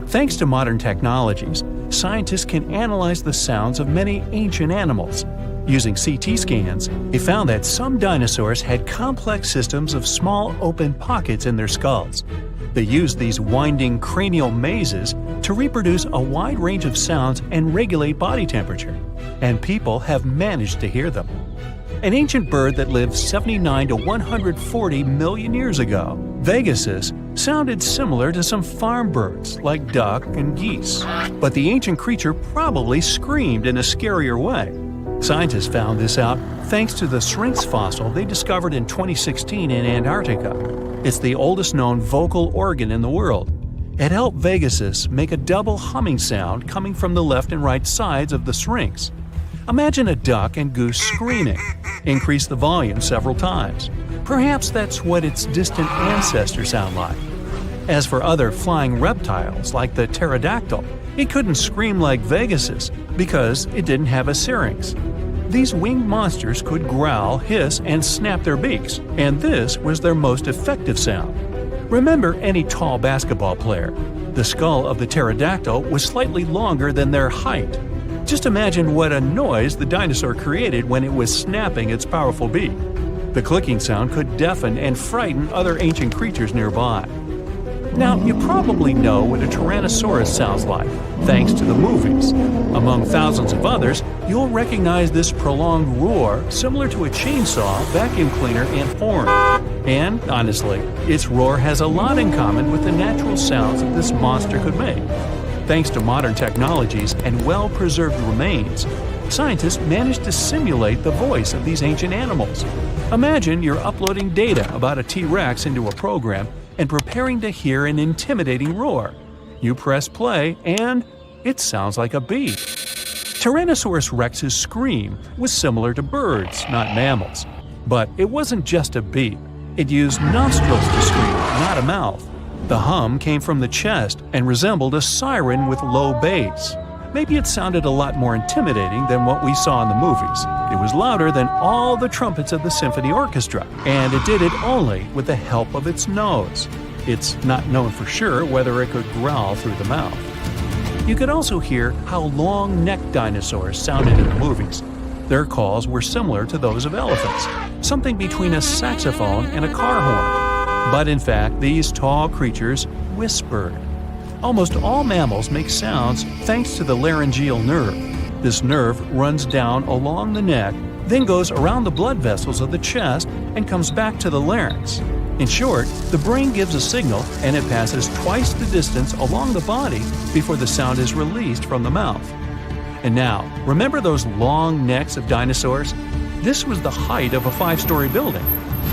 Thanks to modern technologies, scientists can analyze the sounds of many ancient animals. Using CT scans, they found that some dinosaurs had complex systems of small open pockets in their skulls. They used these winding cranial mazes to reproduce a wide range of sounds and regulate body temperature, and people have managed to hear them. An ancient bird that lived 79 to 140 million years ago, Vegasus, sounded similar to some farm birds like duck and geese. But the ancient creature probably screamed in a scarier way. Scientists found this out thanks to the Syrinx fossil they discovered in 2016 in Antarctica. It's the oldest known vocal organ in the world. It helped Vegasus make a double humming sound coming from the left and right sides of the Syrinx. Imagine a duck and goose screaming. Increase the volume several times. Perhaps that's what its distant ancestors sound like. As for other flying reptiles like the pterodactyl, it couldn't scream like Vegasus because it didn't have a syrinx. These winged monsters could growl, hiss, and snap their beaks, and this was their most effective sound. Remember any tall basketball player. The skull of the pterodactyl was slightly longer than their height. Just imagine what a noise the dinosaur created when it was snapping its powerful beak. The clicking sound could deafen and frighten other ancient creatures nearby. Now, you probably know what a Tyrannosaurus sounds like, thanks to the movies. Among thousands of others, you'll recognize this prolonged roar similar to a chainsaw, vacuum cleaner, and horn. And, honestly, its roar has a lot in common with the natural sounds that this monster could make. Thanks to modern technologies and well-preserved remains, scientists managed to simulate the voice of these ancient animals. Imagine you're uploading data about a T-Rex into a program and preparing to hear an intimidating roar. You press play, and it sounds like a beat. Tyrannosaurus rex's scream was similar to birds, not mammals. But it wasn't just a beat. It used nostrils to scream, not a mouth. The hum came from the chest and resembled a siren with low bass. Maybe it sounded a lot more intimidating than what we saw in the movies. It was louder than all the trumpets of the symphony orchestra, and it did it only with the help of its nose. It's not known for sure whether it could growl through the mouth. You could also hear how long-necked dinosaurs sounded in the movies. Their calls were similar to those of elephants, something between a saxophone and a car horn. But in fact, these tall creatures whispered. Almost all mammals make sounds thanks to the laryngeal nerve. This nerve runs down along the neck, then goes around the blood vessels of the chest and comes back to the larynx. In short, the brain gives a signal and it passes twice the distance along the body before the sound is released from the mouth. And now, remember those long necks of dinosaurs? This was the height of a 5-story building.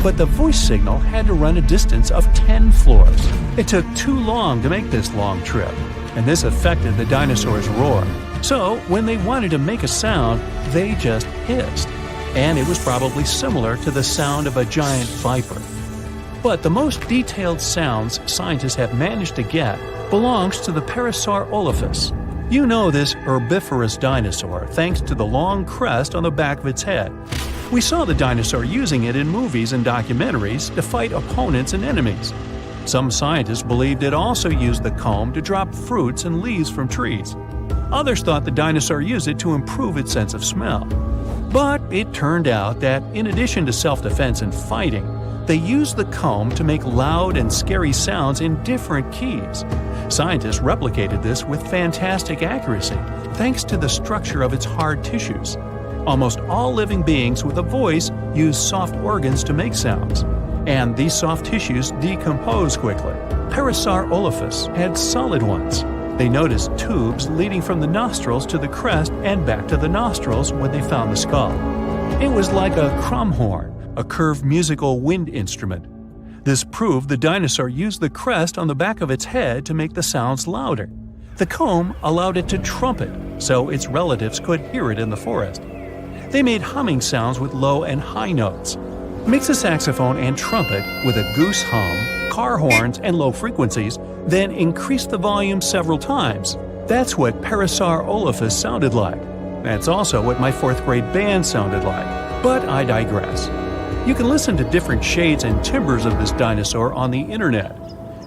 But the voice signal had to run a distance of 10 floors. It took too long to make this long trip, and this affected the dinosaurs' roar. So, when they wanted to make a sound, they just hissed. And it was probably similar to the sound of a giant viper. But the most detailed sounds scientists have managed to get belongs to the Parasaurolophus. You know this herbivorous dinosaur thanks to the long crest on the back of its head. We saw the dinosaur using it in movies and documentaries to fight opponents and enemies. Some scientists believed it also used the comb to drop fruits and leaves from trees. Others thought the dinosaur used it to improve its sense of smell. But it turned out that, in addition to self-defense and fighting, they used the comb to make loud and scary sounds in different keys. Scientists replicated this with fantastic accuracy, thanks to the structure of its hard tissues. Almost all living beings with a voice use soft organs to make sounds, and these soft tissues decompose quickly. Parasaurolophus had solid ones. They noticed tubes leading from the nostrils to the crest and back to the nostrils when they found the skull. It was like a crumhorn, a curved musical wind instrument. This proved the dinosaur used the crest on the back of its head to make the sounds louder. The comb allowed it to trumpet, so its relatives could hear it in the forest. They made humming sounds with low and high notes. Mix a saxophone and trumpet with a goose hum, car horns, and low frequencies, then increase the volume several times. That's what Parasaurolophus sounded like. That's also what my 4th grade band sounded like. But I digress. You can listen to different shades and timbres of this dinosaur on the internet.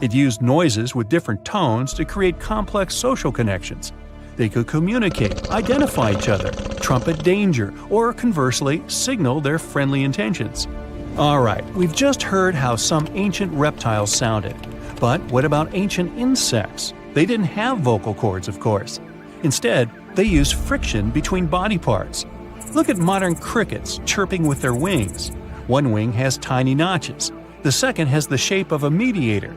It used noises with different tones to create complex social connections. They could communicate, identify each other, trumpet danger, or conversely, signal their friendly intentions. Alright, we've just heard how some ancient reptiles sounded. But what about ancient insects? They didn't have vocal cords, of course. Instead, they used friction between body parts. Look at modern crickets chirping with their wings. One wing has tiny notches. The second has the shape of a mediator.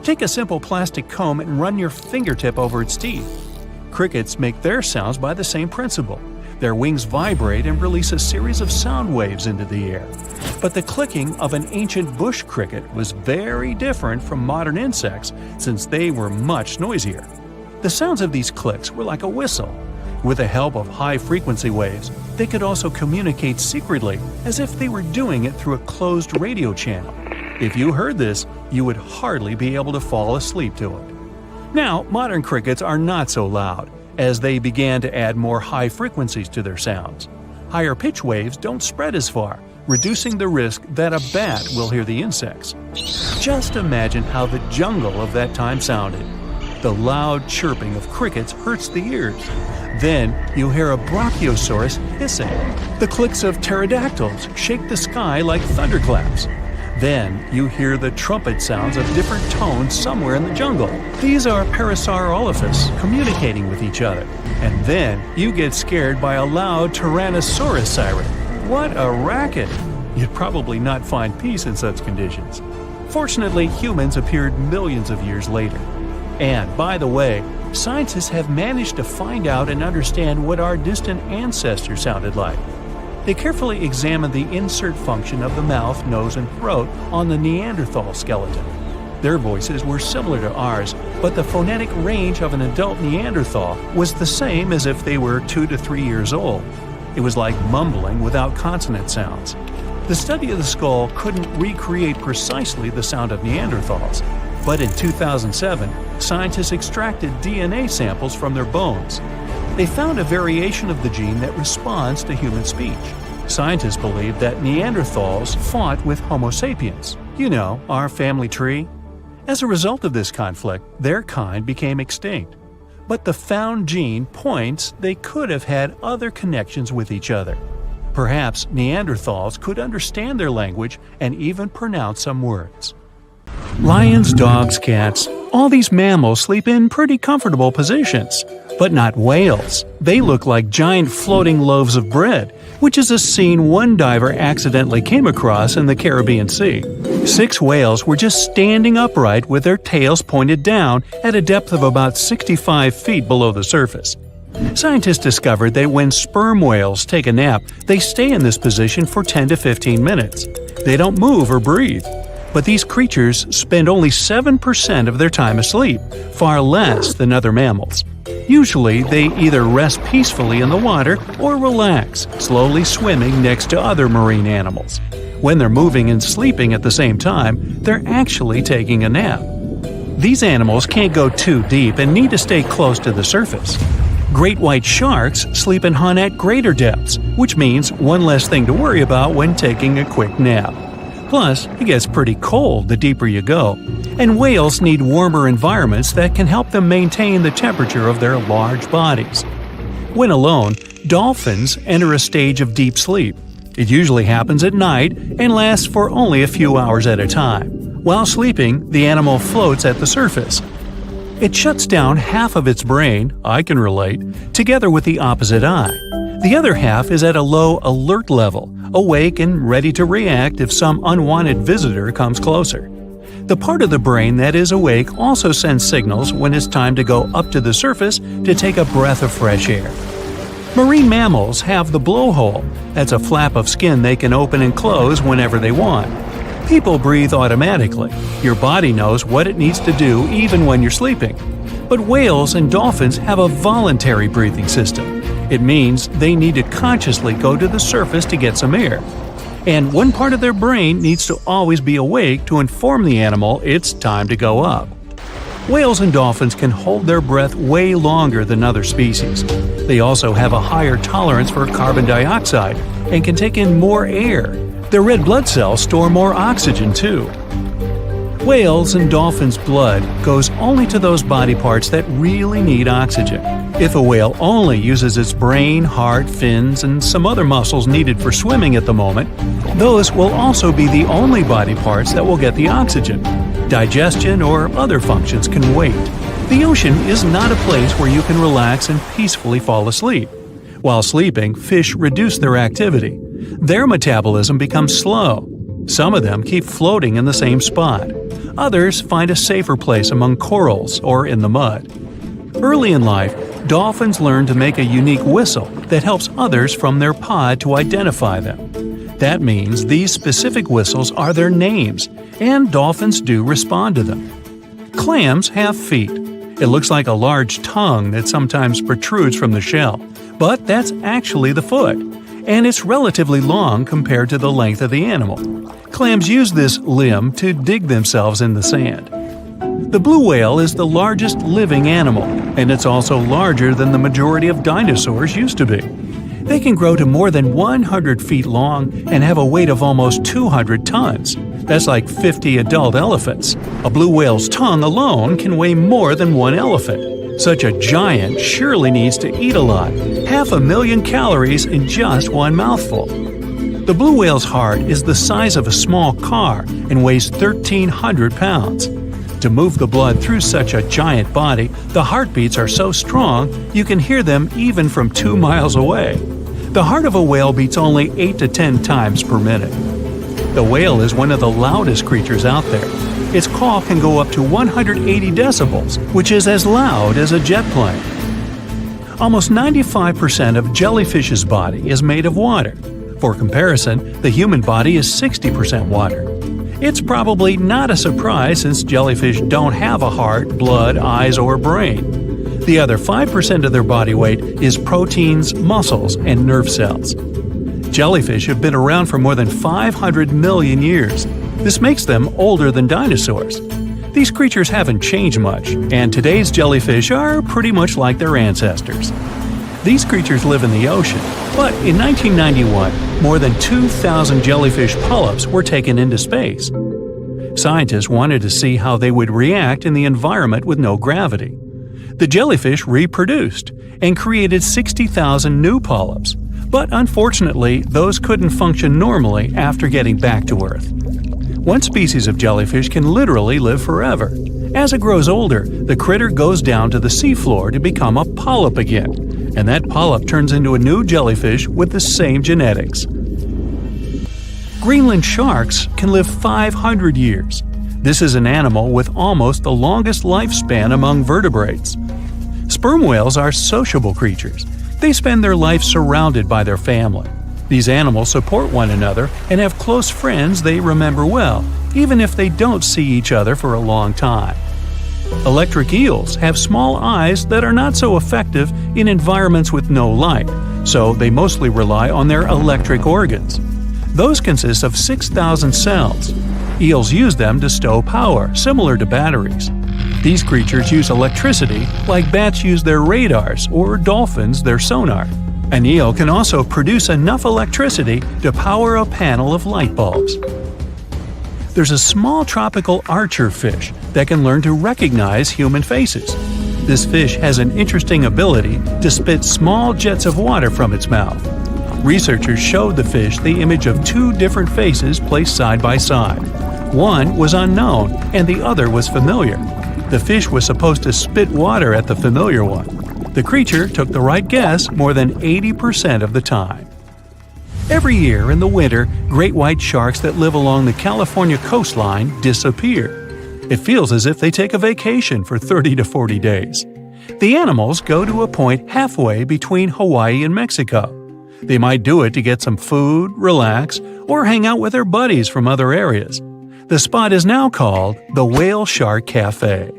Take a simple plastic comb and run your fingertip over its teeth. Crickets make their sounds by the same principle. Their wings vibrate and release a series of sound waves into the air. But the clicking of an ancient bush cricket was very different from modern insects since they were much noisier. The sounds of these clicks were like a whistle. With the help of high-frequency waves, they could also communicate secretly as if they were doing it through a closed radio channel. If you heard this, you would hardly be able to fall asleep to it. Now, modern crickets are not so loud, as they began to add more high frequencies to their sounds. Higher pitch waves don't spread as far, reducing the risk that a bat will hear the insects. Just imagine how the jungle of that time sounded. The loud chirping of crickets hurts the ears. Then you hear a brachiosaurus hissing. The clicks of pterodactyls shake the sky like thunderclaps. Then you hear the trumpet sounds of different tones somewhere in the jungle. These are Parasaurolophus communicating with each other. And then you get scared by a loud Tyrannosaurus siren. What a racket! You'd probably not find peace in such conditions. Fortunately, humans appeared millions of years later. And, by the way, scientists have managed to find out and understand what our distant ancestors sounded like. They carefully examined the insert function of the mouth, nose, and throat on the Neanderthal skeleton. Their voices were similar to ours, but the phonetic range of an adult Neanderthal was the same as if they were 2 to 3 years old. It was like mumbling without consonant sounds. The study of the skull couldn't recreate precisely the sound of Neanderthals, but in 2007, scientists extracted DNA samples from their bones. They found a variation of the gene that responds to human speech. Scientists believe that Neanderthals fought with Homo sapiens, our family tree. As a result of this conflict, their kind became extinct. But the found gene points they could have had other connections with each other. Perhaps Neanderthals could understand their language and even pronounce some words. Lions, dogs, cats, all these mammals sleep in pretty comfortable positions. But not whales. They look like giant floating loaves of bread, which is a scene one diver accidentally came across in the Caribbean Sea. 6 whales were just standing upright with their tails pointed down at a depth of about 65 feet below the surface. Scientists discovered that when sperm whales take a nap, they stay in this position for 10 to 15 minutes. They don't move or breathe. But these creatures spend only 7% of their time asleep, far less than other mammals. Usually, they either rest peacefully in the water or relax, slowly swimming next to other marine animals. When they're moving and sleeping at the same time, they're actually taking a nap. These animals can't go too deep and need to stay close to the surface. Great white sharks sleep and hunt at greater depths, which means one less thing to worry about when taking a quick nap. Plus, it gets pretty cold the deeper you go, and whales need warmer environments that can help them maintain the temperature of their large bodies. When alone, dolphins enter a stage of deep sleep. It usually happens at night and lasts for only a few hours at a time. While sleeping, the animal floats at the surface. It shuts down half of its brain, I can relate, together with the opposite eye. The other half is at a low alert level, awake and ready to react if some unwanted visitor comes closer. The part of the brain that is awake also sends signals when it's time to go up to the surface to take a breath of fresh air. Marine mammals have the blowhole. That's a flap of skin they can open and close whenever they want. People breathe automatically. Your body knows what it needs to do even when you're sleeping. But whales and dolphins have a voluntary breathing system. It means they need to consciously go to the surface to get some air. And one part of their brain needs to always be awake to inform the animal it's time to go up. Whales and dolphins can hold their breath way longer than other species. They also have a higher tolerance for carbon dioxide and can take in more air. Their red blood cells store more oxygen too. Whales and dolphins' blood goes only to those body parts that really need oxygen. If a whale only uses its brain, heart, fins, and some other muscles needed for swimming at the moment, those will also be the only body parts that will get the oxygen. Digestion or other functions can wait. The ocean is not a place where you can relax and peacefully fall asleep. While sleeping, fish reduce their activity. Their metabolism becomes slow. Some of them keep floating in the same spot. Others find a safer place among corals or in the mud. Early in life, dolphins learn to make a unique whistle that helps others from their pod to identify them. That means these specific whistles are their names, and dolphins do respond to them. Clams have feet. It looks like a large tongue that sometimes protrudes from the shell, but that's actually the foot, and it's relatively long compared to the length of the animal. Clams use this limb to dig themselves in the sand. The blue whale is the largest living animal, and it's also larger than the majority of dinosaurs used to be. They can grow to more than 100 feet long and have a weight of almost 200 tons. That's like 50 adult elephants. A blue whale's tongue alone can weigh more than one elephant. Such a giant surely needs to eat a lot, 500,000 calories in just one mouthful. The blue whale's heart is the size of a small car and weighs 1,300 pounds. To move the blood through such a giant body, the heartbeats are so strong you can hear them even from 2 miles away. The heart of a whale beats only 8 to 10 times per minute. The whale is one of the loudest creatures out there. Its call can go up to 180 decibels, which is as loud as a jet plane. Almost 95% of jellyfish's body is made of water. For comparison, the human body is 60% water. It's probably not a surprise since jellyfish don't have a heart, blood, eyes, or brain. The other 5% of their body weight is proteins, muscles, and nerve cells. Jellyfish have been around for more than 500 million years. This makes them older than dinosaurs. These creatures haven't changed much, and today's jellyfish are pretty much like their ancestors. These creatures live in the ocean, but in 1991, more than 2,000 jellyfish polyps were taken into space. Scientists wanted to see how they would react in the environment with no gravity. The jellyfish reproduced and created 60,000 new polyps, but unfortunately, those couldn't function normally after getting back to Earth. One species of jellyfish can literally live forever. As it grows older, the critter goes down to the seafloor to become a polyp again, and that polyp turns into a new jellyfish with the same genetics. Greenland sharks can live 500 years. This is an animal with almost the longest lifespan among vertebrates. Sperm whales are sociable creatures. They spend their life surrounded by their family. These animals support one another and have close friends they remember well, even if they don't see each other for a long time. Electric eels have small eyes that are not so effective in environments with no light, so they mostly rely on their electric organs. Those consist of 6,000 cells. Eels use them to stow power, similar to batteries. These creatures use electricity like bats use their radars or dolphins their sonar. An eel can also produce enough electricity to power a panel of light bulbs. There's a small tropical archer fish that can learn to recognize human faces. This fish has an interesting ability to spit small jets of water from its mouth. Researchers showed the fish the image of two different faces placed side by side. One was unknown and the other was familiar. The fish was supposed to spit water at the familiar one. The creature took the right guess more than 80% of the time. Every year in the winter, great white sharks that live along the California coastline disappear. It feels as if they take a vacation for 30 to 40 days. The animals go to a point halfway between Hawaii and Mexico. They might do it to get some food, relax, or hang out with their buddies from other areas. The spot is now called the Whale Shark Cafe.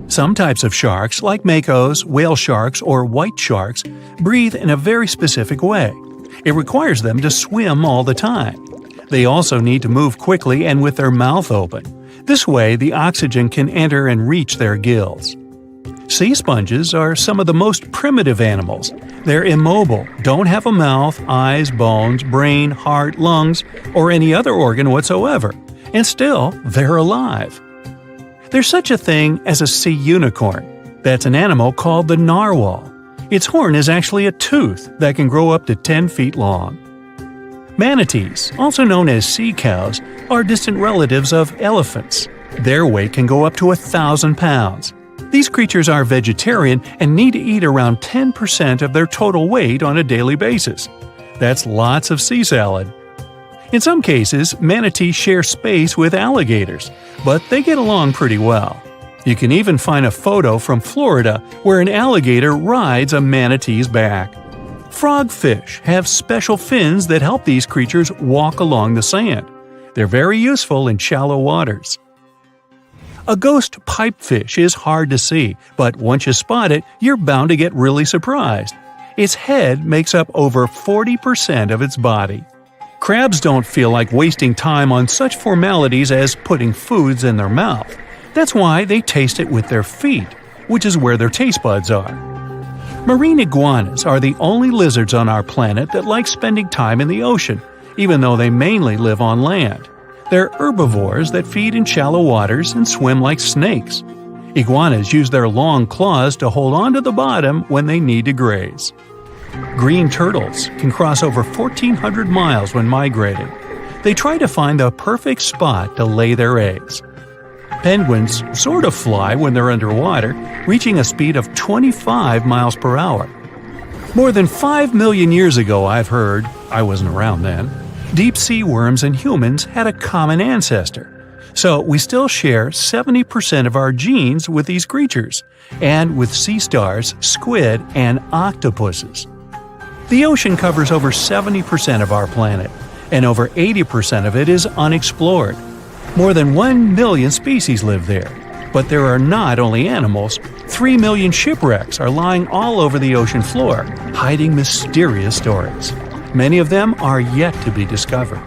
Some types of sharks, like makos, whale sharks, or white sharks, breathe in a very specific way. It requires them to swim all the time. They also need to move quickly and with their mouth open. This way, the oxygen can enter and reach their gills. Sea sponges are some of the most primitive animals. They're immobile, don't have a mouth, eyes, bones, brain, heart, lungs, or any other organ whatsoever. And still, they're alive. There's such a thing as a sea unicorn. That's an animal called the narwhal. Its horn is actually a tooth that can grow up to 10 feet long. Manatees, also known as sea cows, are distant relatives of elephants. Their weight can go up to 1,000 pounds. These creatures are vegetarian and need to eat around 10% of their total weight on a daily basis. That's lots of sea salad. In some cases, manatees share space with alligators, but they get along pretty well. You can even find a photo from Florida where an alligator rides a manatee's back. Frogfish have special fins that help these creatures walk along the sand. They're very useful in shallow waters. A ghost pipefish is hard to see, but once you spot it, you're bound to get really surprised. Its head makes up over 40% of its body. Crabs don't feel like wasting time on such formalities as putting foods in their mouth. That's why they taste it with their feet, which is where their taste buds are. Marine iguanas are the only lizards on our planet that like spending time in the ocean, even though they mainly live on land. They're herbivores that feed in shallow waters and swim like snakes. Iguanas use their long claws to hold on to the bottom when they need to graze. Green turtles can cross over 1,400 miles when migrating. They try to find the perfect spot to lay their eggs. Penguins sort of fly when they're underwater, reaching a speed of 25 miles per hour. More than 5 million years ago, I've heard, I wasn't around then, deep-sea worms and humans had a common ancestor. So we still share 70% of our genes with these creatures, and with sea stars, squid, and octopuses. The ocean covers over 70% of our planet, and over 80% of it is unexplored. More than 1 million species live there. But there are not only animals, 3 million shipwrecks are lying all over the ocean floor, hiding mysterious stories. Many of them are yet to be discovered.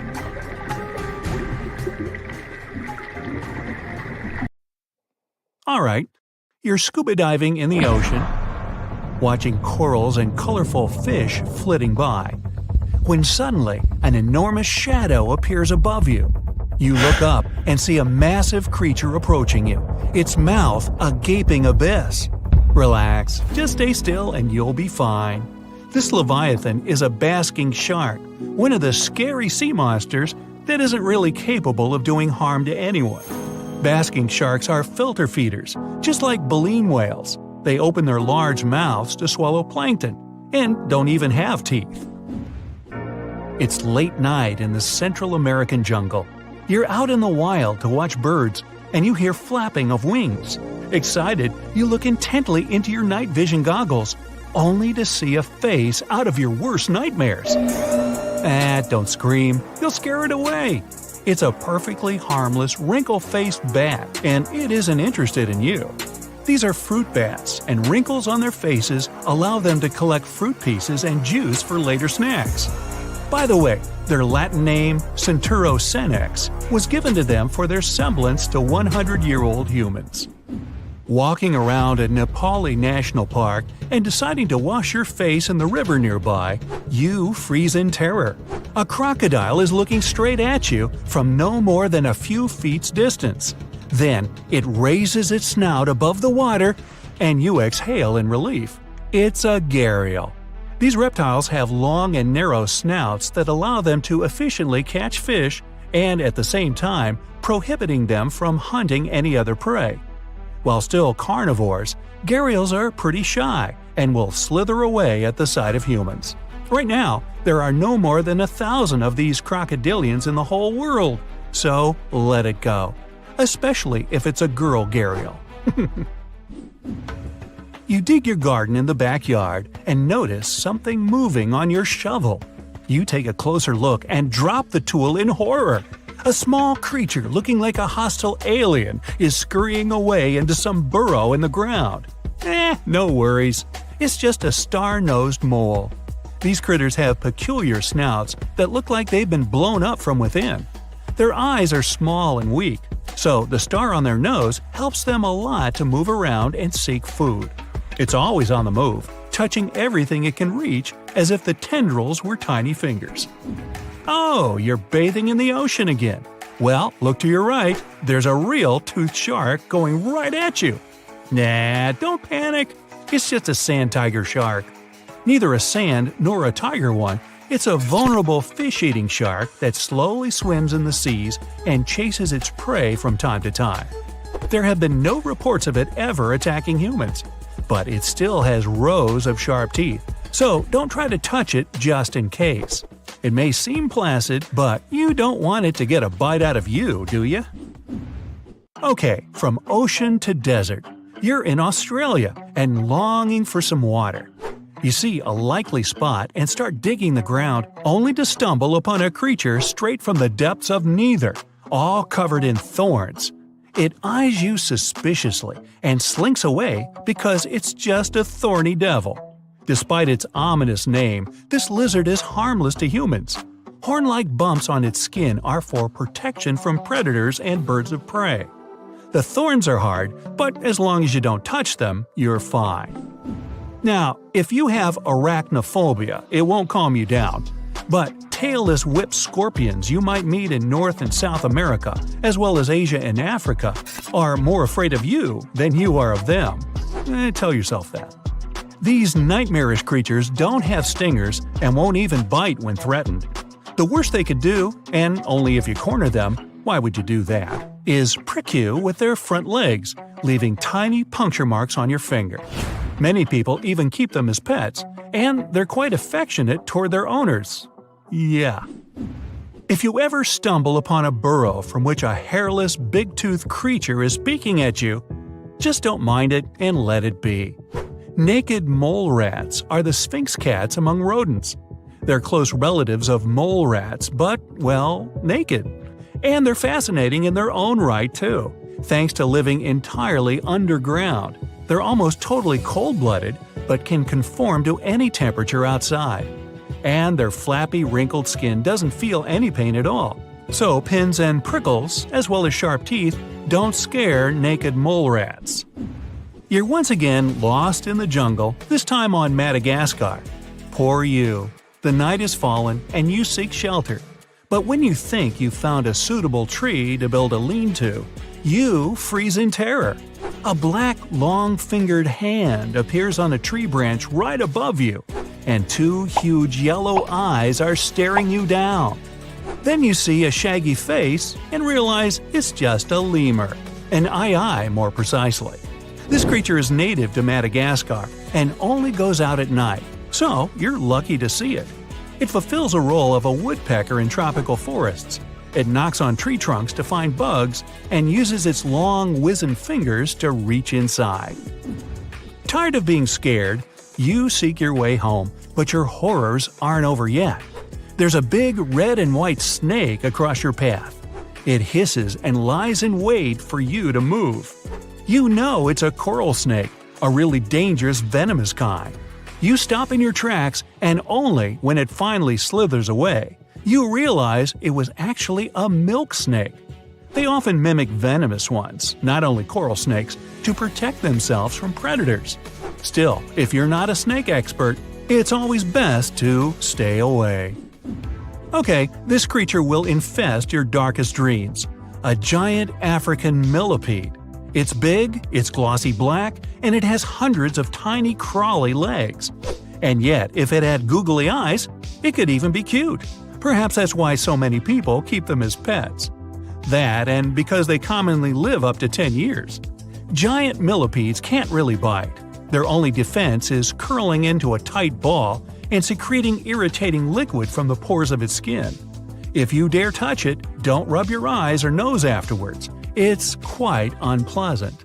Alright, you're scuba diving in the ocean, watching corals and colorful fish flitting by, when suddenly an enormous shadow appears above you. You look up and see a massive creature approaching you, its mouth a gaping abyss. Relax, just stay still and you'll be fine. This leviathan is a basking shark, one of the scary sea monsters that isn't really capable of doing harm to anyone. Basking sharks are filter feeders, just like baleen whales. They open their large mouths to swallow plankton, and don't even have teeth. It's late night in the Central American jungle. You're out in the wild to watch birds, and you hear flapping of wings. Excited, you look intently into your night vision goggles, only to see a face out of your worst nightmares. Don't scream, you'll scare it away. It's a perfectly harmless, wrinkle-faced bat, and it isn't interested in you. These are fruit bats, and wrinkles on their faces allow them to collect fruit pieces and juice for later snacks. By the way, their Latin name, Centuro senex, was given to them for their semblance to 100-year-old humans. Walking around a Nepali National Park and deciding to wash your face in the river nearby, you freeze in terror. A crocodile is looking straight at you from no more than a few feet's distance. Then, it raises its snout above the water, and you exhale in relief. It's a gharial. These reptiles have long and narrow snouts that allow them to efficiently catch fish and, at the same time, prohibiting them from hunting any other prey. While still carnivores, gharials are pretty shy and will slither away at the sight of humans. Right now, there are no more than 1,000 of these crocodilians in the whole world, so let it go. Especially if it's a girl gharial. You dig your garden in the backyard and notice something moving on your shovel. You take a closer look and drop the tool in horror. A small creature looking like a hostile alien is scurrying away into some burrow in the ground. No worries. It's just a star-nosed mole. These critters have peculiar snouts that look like they've been blown up from within. Their eyes are small and weak, so the star on their nose helps them a lot to move around and seek food. It's always on the move, touching everything it can reach as if the tendrils were tiny fingers. Oh, you're bathing in the ocean again. Well, look to your right, there's a real toothed shark going right at you. Nah, don't panic. It's just a sand tiger shark. Neither a sand nor a tiger one, it's a vulnerable fish-eating shark that slowly swims in the seas and chases its prey from time to time. There have been no reports of it ever attacking humans, but it still has rows of sharp teeth, so don't try to touch it just in case. It may seem placid, but you don't want it to get a bite out of you, do you? Okay, from ocean to desert, you're in Australia and longing for some water. You see a likely spot and start digging the ground only to stumble upon a creature straight from the depths of neither, all covered in thorns. It eyes you suspiciously and slinks away because it's just a thorny devil. Despite its ominous name, this lizard is harmless to humans. Horn-like bumps on its skin are for protection from predators and birds of prey. The thorns are hard, but as long as you don't touch them, you're fine. Now, if you have arachnophobia, it won't calm you down. But tailless whip scorpions you might meet in North and South America, as well as Asia and Africa, are more afraid of you than you are of them. Tell yourself that. These nightmarish creatures don't have stingers and won't even bite when threatened. The worst they could do, and only if you corner them, why would you do that, is prick you with their front legs, leaving tiny puncture marks on your finger. Many people even keep them as pets, and they're quite affectionate toward their owners. Yeah. If you ever stumble upon a burrow from which a hairless, big-toothed creature is peeking at you, just don't mind it and let it be. Naked mole rats are the sphinx cats among rodents. They're close relatives of mole rats, but, well, naked. And they're fascinating in their own right, too, thanks to living entirely underground. They're almost totally cold-blooded, but can conform to any temperature outside. And their flappy, wrinkled skin doesn't feel any pain at all. So pins and prickles, as well as sharp teeth, don't scare naked mole rats. You're once again lost in the jungle, this time on Madagascar. Poor you. The night has fallen, and you seek shelter. But when you think you've found a suitable tree to build a lean-to, you freeze in terror. A black, long-fingered hand appears on a tree branch right above you, and two huge yellow eyes are staring you down. Then you see a shaggy face and realize it's just a lemur, an aye-aye more precisely. This creature is native to Madagascar and only goes out at night, so you're lucky to see it. It fulfills a role of a woodpecker in tropical forests. It knocks on tree trunks to find bugs and uses its long, wizened fingers to reach inside. Tired of being scared, you seek your way home, but your horrors aren't over yet. There's a big red and white snake across your path. It hisses and lies in wait for you to move. You know it's a coral snake, a really dangerous, venomous kind. You stop in your tracks, and only when it finally slithers away, you realize it was actually a milk snake. They often mimic venomous ones, not only coral snakes, to protect themselves from predators. Still, if you're not a snake expert, it's always best to stay away. Okay, this creature will infest your darkest dreams. A giant African millipede. It's big, it's glossy black, and it has hundreds of tiny crawly legs. And yet, if it had googly eyes, it could even be cute. Perhaps that's why so many people keep them as pets. That, and because they commonly live up to 10 years. Giant millipedes can't really bite. Their only defense is curling into a tight ball and secreting irritating liquid from the pores of its skin. If you dare touch it, don't rub your eyes or nose afterwards. It's quite unpleasant.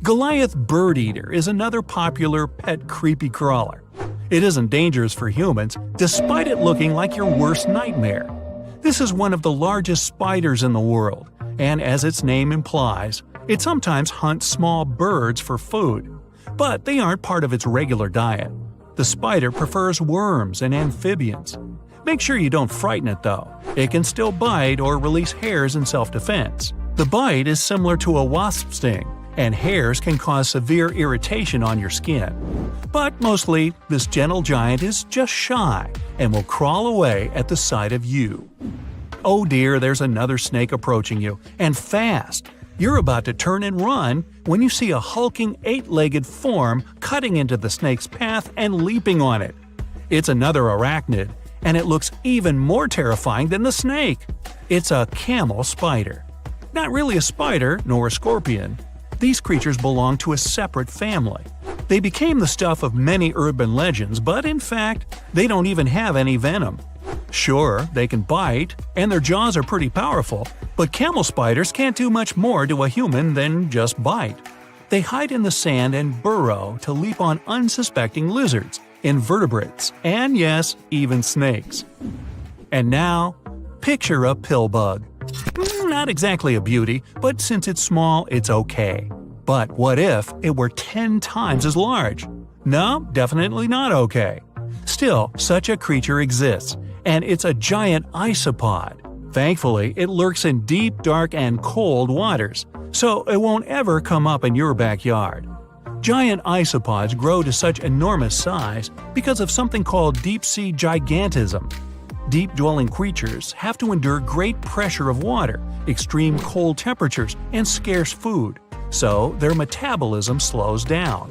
Goliath bird eater is another popular pet creepy crawler. It isn't dangerous for humans, despite it looking like your worst nightmare. This is one of the largest spiders in the world, and as its name implies, it sometimes hunts small birds for food. But they aren't part of its regular diet. The spider prefers worms and amphibians. Make sure you don't frighten it though. It can still bite or release hairs in self-defense. The bite is similar to a wasp sting, and hairs can cause severe irritation on your skin. But mostly, this gentle giant is just shy and will crawl away at the sight of you. Oh dear, there's another snake approaching you, and fast. You're about to turn and run when you see a hulking 8-legged form cutting into the snake's path and leaping on it. It's another arachnid, and it looks even more terrifying than the snake. It's a camel spider. Not really a spider, nor a scorpion. These creatures belong to a separate family. They became the stuff of many urban legends, but in fact, they don't even have any venom. Sure, they can bite, and their jaws are pretty powerful, but camel spiders can't do much more to a human than just bite. They hide in the sand and burrow to leap on unsuspecting lizards, invertebrates, and yes, even snakes. And now, picture a pill bug. Not exactly a beauty, but since it's small, it's okay. But what if it were 10 times as large? No, definitely not okay. Still, such a creature exists, and it's a giant isopod. Thankfully, it lurks in deep, dark, and cold waters, so it won't ever come up in your backyard. Giant isopods grow to such enormous size because of something called deep-sea gigantism. Deep-dwelling creatures have to endure great pressure of water, extreme cold temperatures, and scarce food, so their metabolism slows down.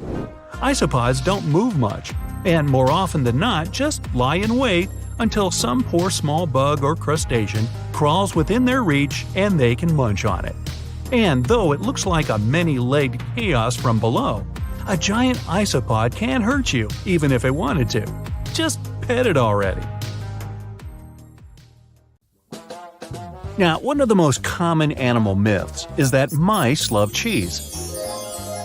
Isopods don't move much, and more often than not just lie in wait until some poor small bug or crustacean crawls within their reach and they can munch on it. And though it looks like a many-legged chaos from below, a giant isopod can hurt you even if it wanted to. Just pet it already. Now, one of the most common animal myths is that mice love cheese.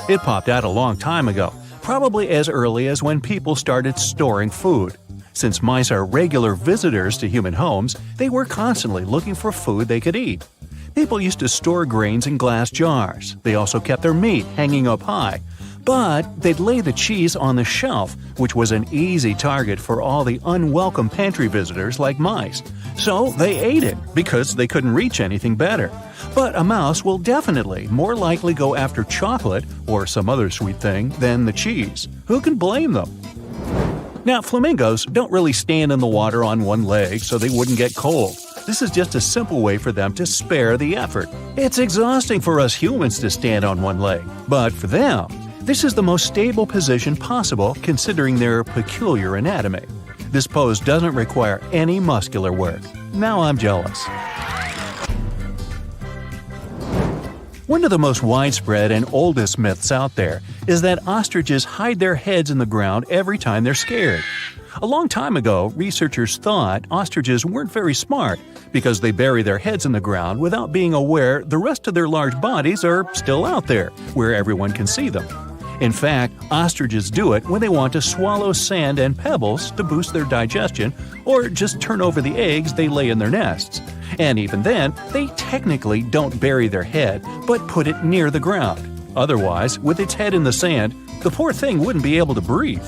It popped out a long time ago, probably as early as when people started storing food. Since mice are regular visitors to human homes, they were constantly looking for food they could eat. People used to store grains in glass jars. They also kept their meat hanging up high. But they'd lay the cheese on the shelf, which was an easy target for all the unwelcome pantry visitors like mice. So they ate it because they couldn't reach anything better. But a mouse will definitely more likely go after chocolate or some other sweet thing than the cheese. Who can blame them? Now, flamingos don't really stand in the water on one leg so they wouldn't get cold. This is just a simple way for them to spare the effort. It's exhausting for us humans to stand on one leg, but for them, this is the most stable position possible considering their peculiar anatomy. This pose doesn't require any muscular work. Now I'm jealous. One of the most widespread and oldest myths out there is that ostriches hide their heads in the ground every time they're scared. A long time ago, researchers thought ostriches weren't very smart because they bury their heads in the ground without being aware the rest of their large bodies are still out there, where everyone can see them. In fact, ostriches do it when they want to swallow sand and pebbles to boost their digestion or just turn over the eggs they lay in their nests. And even then, they technically don't bury their head, but put it near the ground. Otherwise, with its head in the sand, the poor thing wouldn't be able to breathe.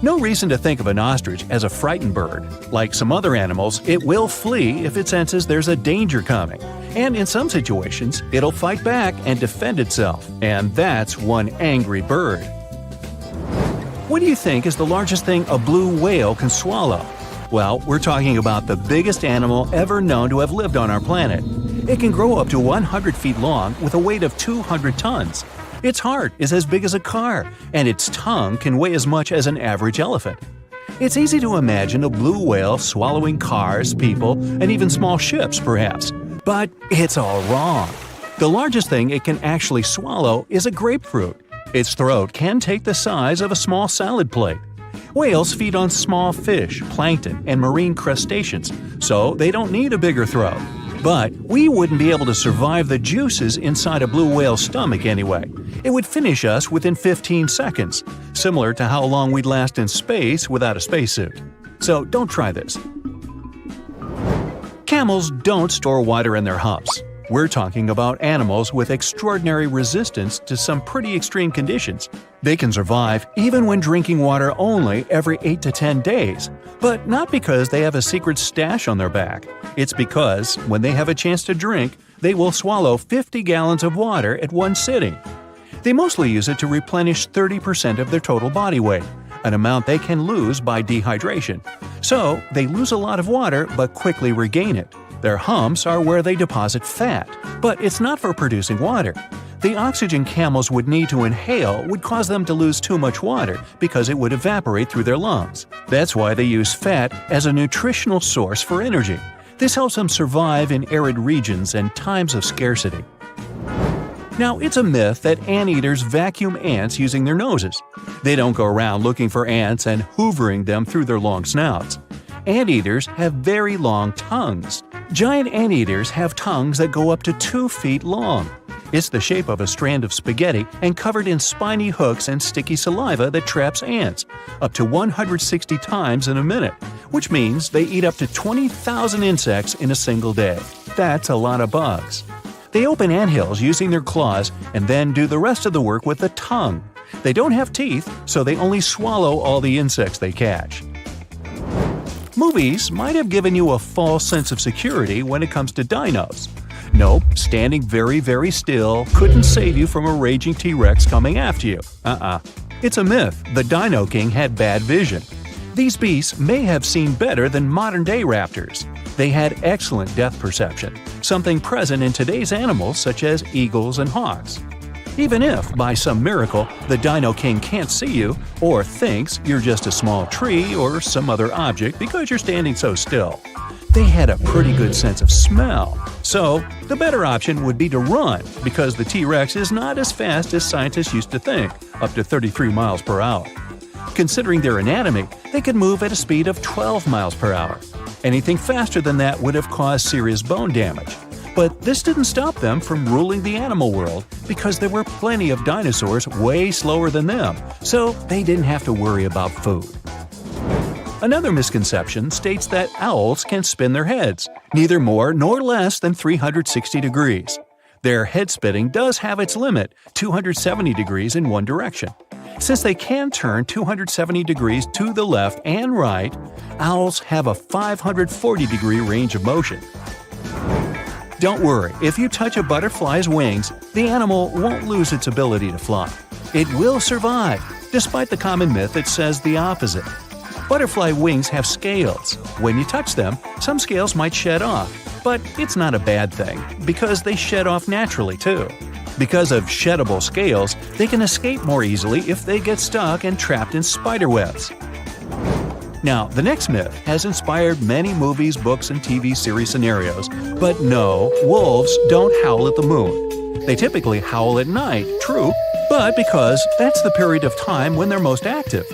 No reason to think of an ostrich as a frightened bird. Like some other animals, it will flee if it senses there's a danger coming. And in some situations, it'll fight back and defend itself. And that's one angry bird. What do you think is the largest thing a blue whale can swallow? Well, we're talking about the biggest animal ever known to have lived on our planet. It can grow up to 100 feet long with a weight of 200 tons. Its heart is as big as a car, and its tongue can weigh as much as an average elephant. It's easy to imagine a blue whale swallowing cars, people, and even small ships, perhaps. But it's all wrong. The largest thing it can actually swallow is a grapefruit. Its throat can take the size of a small salad plate. Whales feed on small fish, plankton, and marine crustaceans, so they don't need a bigger throat. But we wouldn't be able to survive the juices inside a blue whale's stomach anyway. It would finish us within 15 seconds, similar to how long we'd last in space without a spacesuit. So don't try this. Camels don't store water in their humps. We're talking about animals with extraordinary resistance to some pretty extreme conditions. They can survive even when drinking water only every 8 to 10 days. But not because they have a secret stash on their back. It's because, when they have a chance to drink, they will swallow 50 gallons of water at one sitting. They mostly use it to replenish 30% of their total body weight, an amount they can lose by dehydration. So, they lose a lot of water but quickly regain it. Their humps are where they deposit fat, but it's not for producing water. The oxygen camels would need to inhale would cause them to lose too much water because it would evaporate through their lungs. That's why they use fat as a nutritional source for energy. This helps them survive in arid regions and times of scarcity. Now, it's a myth that anteaters vacuum ants using their noses. They don't go around looking for ants and hoovering them through their long snouts. Anteaters have very long tongues. Giant anteaters have tongues that go up to 2 feet long. It's the shape of a strand of spaghetti and covered in spiny hooks and sticky saliva that traps ants, up to 160 times in a minute, which means they eat up to 20,000 insects in a single day. That's a lot of bugs. They open anthills using their claws and then do the rest of the work with the tongue. They don't have teeth, so they only swallow all the insects they catch. Movies might have given you a false sense of security when it comes to dinos. Nope, standing very, very still couldn't save you from a raging T-Rex coming after you. It's a myth. The Dino King had bad vision. These beasts may have seen better than modern-day raptors. They had excellent depth perception, something present in today's animals such as eagles and hawks. Even if, by some miracle, the Dino King can't see you or thinks you're just a small tree or some other object because you're standing so still, they had a pretty good sense of smell. So, the better option would be to run because the T-Rex is not as fast as scientists used to think, up to 33 miles per hour. Considering their anatomy, they could move at a speed of 12 miles per hour. Anything faster than that would have caused serious bone damage. But this didn't stop them from ruling the animal world because there were plenty of dinosaurs way slower than them, so they didn't have to worry about food. Another misconception states that owls can spin their heads, neither more nor less than 360 degrees. Their head spinning does have its limit, 270 degrees in one direction. Since they can turn 270 degrees to the left and right, owls have a 540-degree range of motion. Don't worry, if you touch a butterfly's wings, the animal won't lose its ability to fly. It will survive, despite the common myth that says the opposite. Butterfly wings have scales. When you touch them, some scales might shed off, but it's not a bad thing, because they shed off naturally too. Because of sheddable scales, they can escape more easily if they get stuck and trapped in spider webs. Now, the next myth has inspired many movies, books, and TV series scenarios, but no, wolves don't howl at the moon. They typically howl at night, true, but because that's the period of time when they're most active.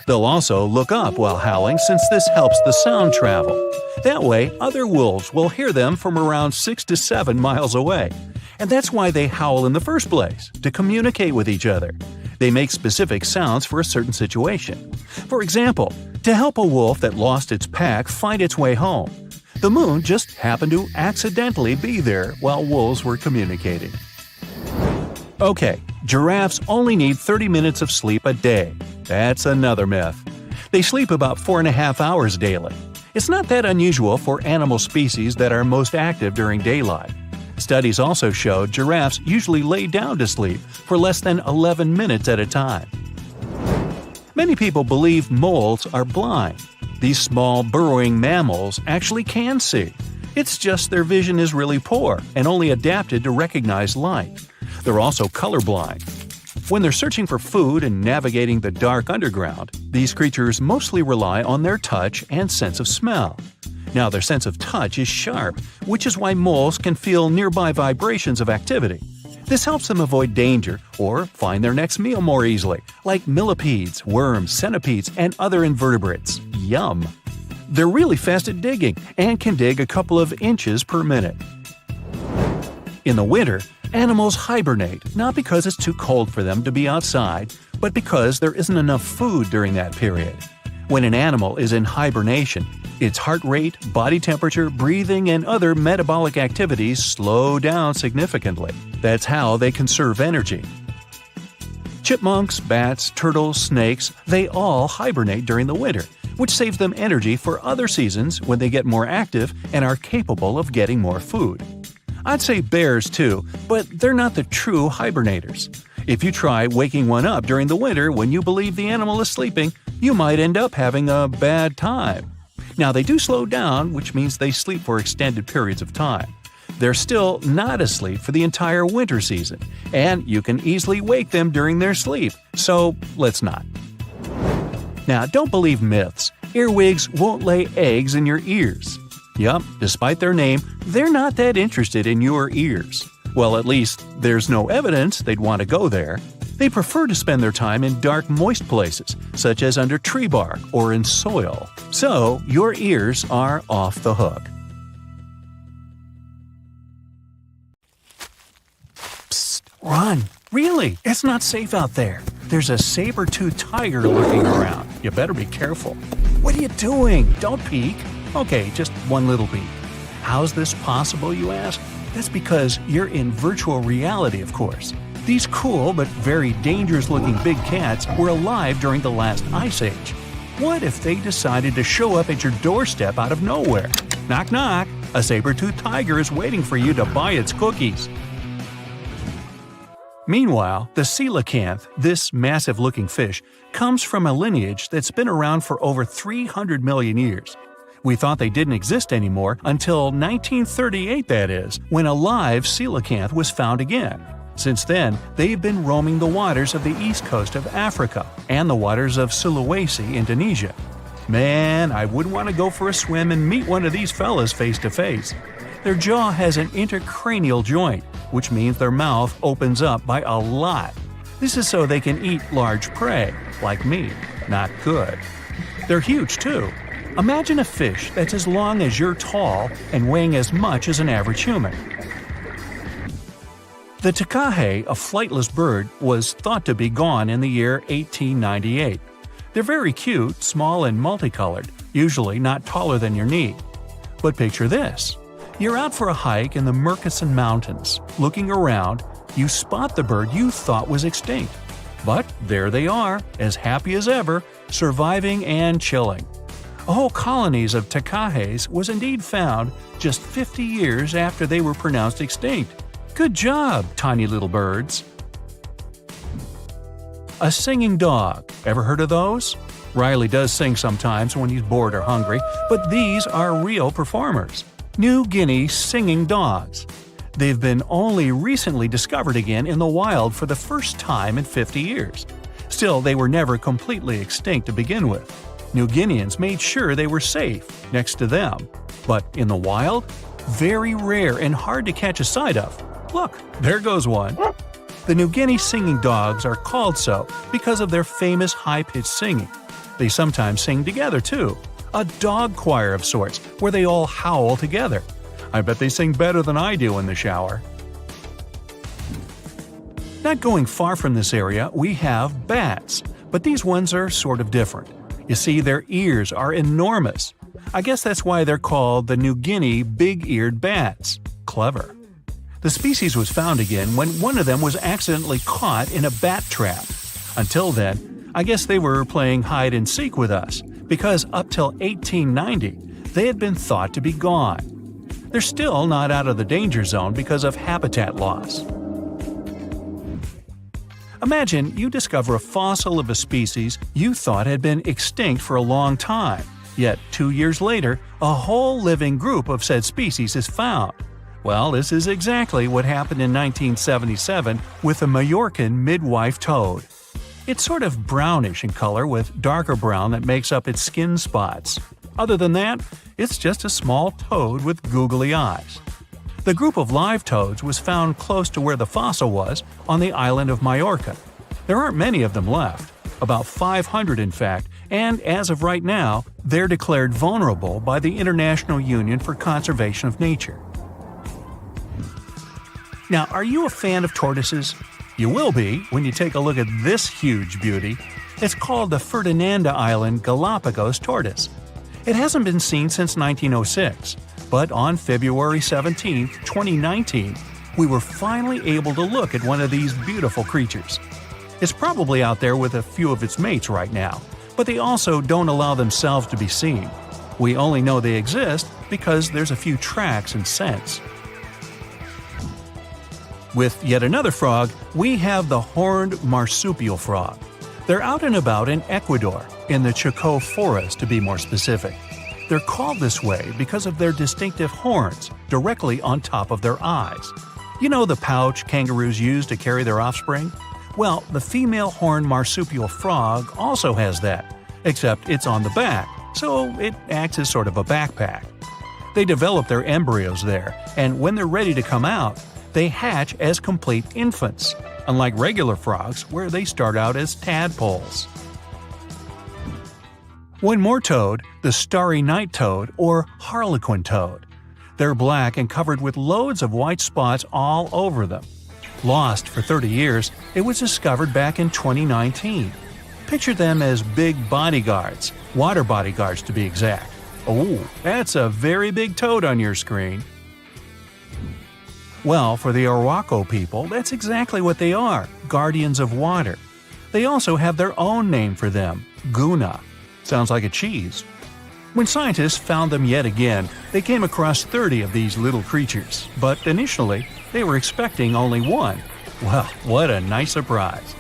They'll also look up while howling since this helps the sound travel. That way, other wolves will hear them from around 6 to 7 miles away. And that's why they howl in the first place, to communicate with each other. They make specific sounds for a certain situation. For example, to help a wolf that lost its pack find its way home. The moon just happened to accidentally be there while wolves were communicating. Okay, giraffes only need 30 minutes of sleep a day. That's another myth. They sleep about 4.5 hours daily. It's not that unusual for animal species that are most active during daylight. Studies also showed giraffes usually lay down to sleep for less than 11 minutes at a time. Many people believe moles are blind. These small, burrowing mammals actually can see. It's just their vision is really poor and only adapted to recognize light. They're also colorblind. When they're searching for food and navigating the dark underground, these creatures mostly rely on their touch and sense of smell. Now, their sense of touch is sharp, which is why moles can feel nearby vibrations of activity. This helps them avoid danger or find their next meal more easily, like millipedes, worms, centipedes, and other invertebrates. Yum! They're really fast at digging and can dig a couple of inches per minute. In the winter, animals hibernate, not because it's too cold for them to be outside, but because there isn't enough food during that period. When an animal is in hibernation, its heart rate, body temperature, breathing, and other metabolic activities slow down significantly. That's how they conserve energy. Chipmunks, bats, turtles, snakes, they all hibernate during the winter, which saves them energy for other seasons when they get more active and are capable of getting more food. I'd say bears too, but they're not the true hibernators. If you try waking one up during the winter when you believe the animal is sleeping, you might end up having a bad time. Now, they do slow down, which means they sleep for extended periods of time. They're still not asleep for the entire winter season, and you can easily wake them during their sleep, so let's not. Now, don't believe myths. Earwigs won't lay eggs in your ears. Yup, despite their name, they're not that interested in your ears. Well, at least there's no evidence they'd want to go there. They prefer to spend their time in dark, moist places, such as under tree bark or in soil. So, your ears are off the hook. Psst, run! Really, it's not safe out there. There's a saber-toothed tiger lurking around. You better be careful. What are you doing? Don't peek. Okay, just one little peek. How's this possible, you ask? That's because you're in virtual reality, of course. These cool but very dangerous-looking big cats were alive during the last ice age. What if they decided to show up at your doorstep out of nowhere? Knock knock, a saber-toothed tiger is waiting for you to buy its cookies. Meanwhile, the coelacanth, this massive-looking fish, comes from a lineage that's been around for over 300 million years. We thought they didn't exist anymore until 1938, that is, when a live coelacanth was found again. Since then, they've been roaming the waters of the east coast of Africa and the waters of Sulawesi, Indonesia. Man, I wouldn't want to go for a swim and meet one of these fellas face to face. Their jaw has an intercranial joint, which means their mouth opens up by a lot. This is so they can eat large prey, like me. Not good. They're huge, too. Imagine a fish that's as long as you're tall and weighing as much as an average human. The takahe, a flightless bird, was thought to be gone in the year 1898. They're very cute, small and multicolored, usually not taller than your knee. But picture this. You're out for a hike in the Murchison Mountains. Looking around, you spot the bird you thought was extinct. But there they are, as happy as ever, surviving and chilling. Whole colonies of takahes was indeed found just 50 years after they were pronounced extinct. Good job, tiny little birds. A singing dog. Ever heard of those? Riley does sing sometimes when he's bored or hungry, but these are real performers. New Guinea singing dogs. They've been only recently discovered again in the wild for the first time in 50 years. Still, they were never completely extinct to begin with. New Guineans made sure they were safe next to them. But in the wild? Very rare and hard to catch a sight of. Look, there goes one. The New Guinea singing dogs are called so because of their famous high-pitched singing. They sometimes sing together, too. A dog choir of sorts, where they all howl together. I bet they sing better than I do in the shower. Not going far from this area, we have bats, but these ones are sort of different. You see, their ears are enormous. I guess that's why they're called the New Guinea big-eared bats. Clever. The species was found again when one of them was accidentally caught in a bat trap. Until then, I guess they were playing hide-and-seek with us, because up till 1890, they had been thought to be gone. They're still not out of the danger zone because of habitat loss. Imagine you discover a fossil of a species you thought had been extinct for a long time, yet 2 years later, a whole living group of said species is found. Well, this is exactly what happened in 1977 with the Majorcan midwife toad. It's sort of brownish in color with darker brown that makes up its skin spots. Other than that, it's just a small toad with googly eyes. The group of live toads was found close to where the fossil was, on the island of Majorca. There aren't many of them left, about 500 in fact, and as of right now, they're declared vulnerable by the International Union for Conservation of Nature. Now, are you a fan of tortoises? You will be when you take a look at this huge beauty. It's called the Ferdinanda Island Galapagos tortoise. It hasn't been seen since 1906, but on February 17, 2019, we were finally able to look at one of these beautiful creatures. It's probably out there with a few of its mates right now, but they also don't allow themselves to be seen. We only know they exist because there's a few tracks and scents. With yet another frog, we have the horned marsupial frog. They're out and about in Ecuador, in the Chocó Forest to be more specific. They're called this way because of their distinctive horns directly on top of their eyes. You know the pouch kangaroos use to carry their offspring? Well, the female horned marsupial frog also has that, except it's on the back, so it acts as sort of a backpack. They develop their embryos there, and when they're ready to come out, They hatch as complete infants, unlike regular frogs where they start out as tadpoles. One more toad, the starry night toad or harlequin toad. They're black and covered with loads of white spots all over them. Lost for 30 years, it was discovered back in 2019. Picture them as big bodyguards, water bodyguards to be exact. Oh, that's a very big toad on your screen. Well, for the Arhuaco people, that's exactly what they are, guardians of water. They also have their own name for them, Guna. Sounds like a cheese. When scientists found them yet again, they came across 30 of these little creatures, but initially, they were expecting only one. Well, what a nice surprise.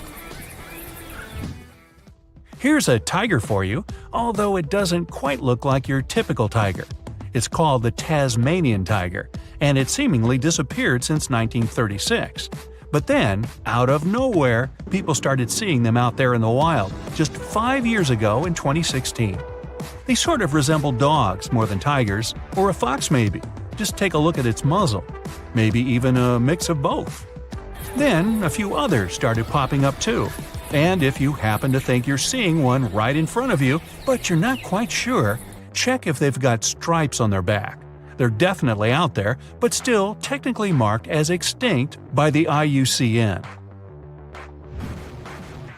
Here's a tiger for you, although it doesn't quite look like your typical tiger. It's called the Tasmanian tiger, and it seemingly disappeared since 1936. But then, out of nowhere, people started seeing them out there in the wild just 5 years ago in 2016. They sort of resemble dogs more than tigers, or a fox maybe. Just take a look at its muzzle. Maybe even a mix of both. Then, a few others started popping up too. And if you happen to think you're seeing one right in front of you, but you're not quite sure, check if they've got stripes on their back. They're definitely out there, but still technically marked as extinct by the IUCN.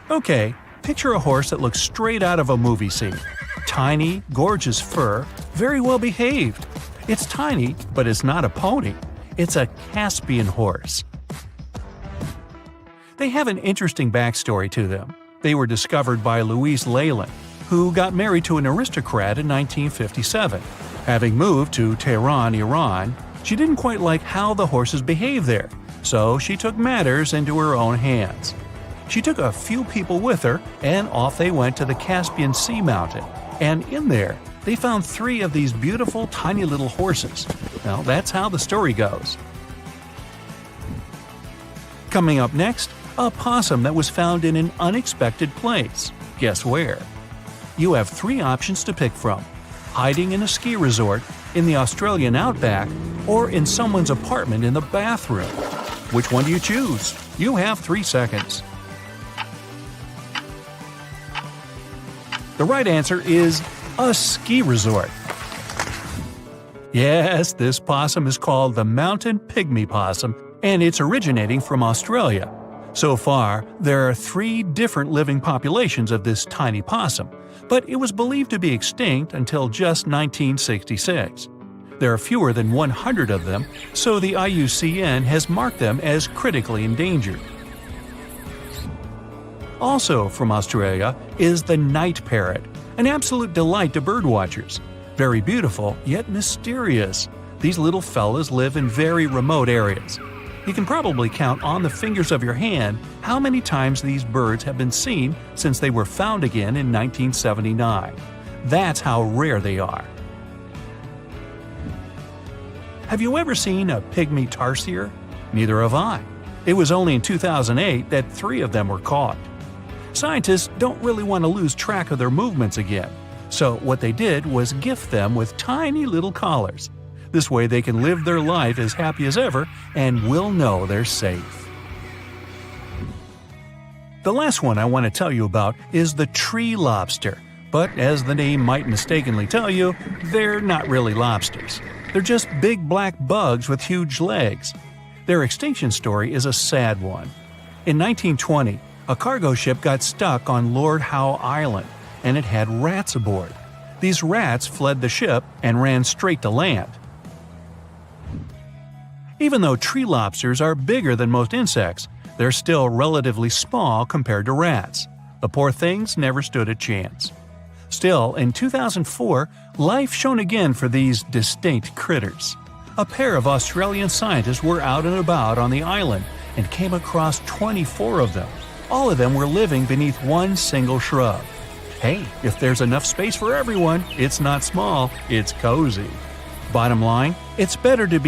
Okay, picture a horse that looks straight out of a movie scene. Tiny, gorgeous fur, very well behaved. It's tiny, but it's not a pony. It's a Caspian horse. They have an interesting backstory to them. They were discovered by Louise Leyland, who got married to an aristocrat in 1957. Having moved to Tehran, Iran, she didn't quite like how the horses behaved there, so she took matters into her own hands. She took a few people with her, and off they went to the Caspian Sea mountain. And in there, they found 3 of these beautiful tiny little horses. Well, that's how the story goes. Coming up next, a possum that was found in an unexpected place. Guess where? You have 3 options to pick from: hiding in a ski resort, in the Australian outback, or in someone's apartment in the bathroom. Which one do you choose? You have 3 seconds. The right answer is a ski resort. Yes, this possum is called the mountain pygmy possum, and it's originating from Australia. So far, there are 3 different living populations of this tiny possum, but it was believed to be extinct until just 1966. There are fewer than 100 of them, so the IUCN has marked them as critically endangered. Also from Australia is the night parrot, an absolute delight to birdwatchers. Very beautiful, yet mysterious. These little fellas live in very remote areas. You can probably count on the fingers of your hand how many times these birds have been seen since they were found again in 1979. That's how rare they are. Have you ever seen a pygmy tarsier? Neither have I. It was only in 2008 that 3 of them were caught. Scientists don't really want to lose track of their movements again, so what they did was gift them with tiny little collars. This way they can live their life as happy as ever and will know they're safe. The last one I want to tell you about is the tree lobster, but as the name might mistakenly tell you, they're not really lobsters. They're just big black bugs with huge legs. Their extinction story is a sad one. In 1920, a cargo ship got stuck on Lord Howe Island, and it had rats aboard. These rats fled the ship and ran straight to land. Even though tree lobsters are bigger than most insects, they're still relatively small compared to rats. The poor things never stood a chance. Still, in 2004, life shone again for these distinct critters. A pair of Australian scientists were out and about on the island and came across 24 of them. All of them were living beneath one single shrub. Hey, if there's enough space for everyone, it's not small, it's cozy. Bottom line, it's better to be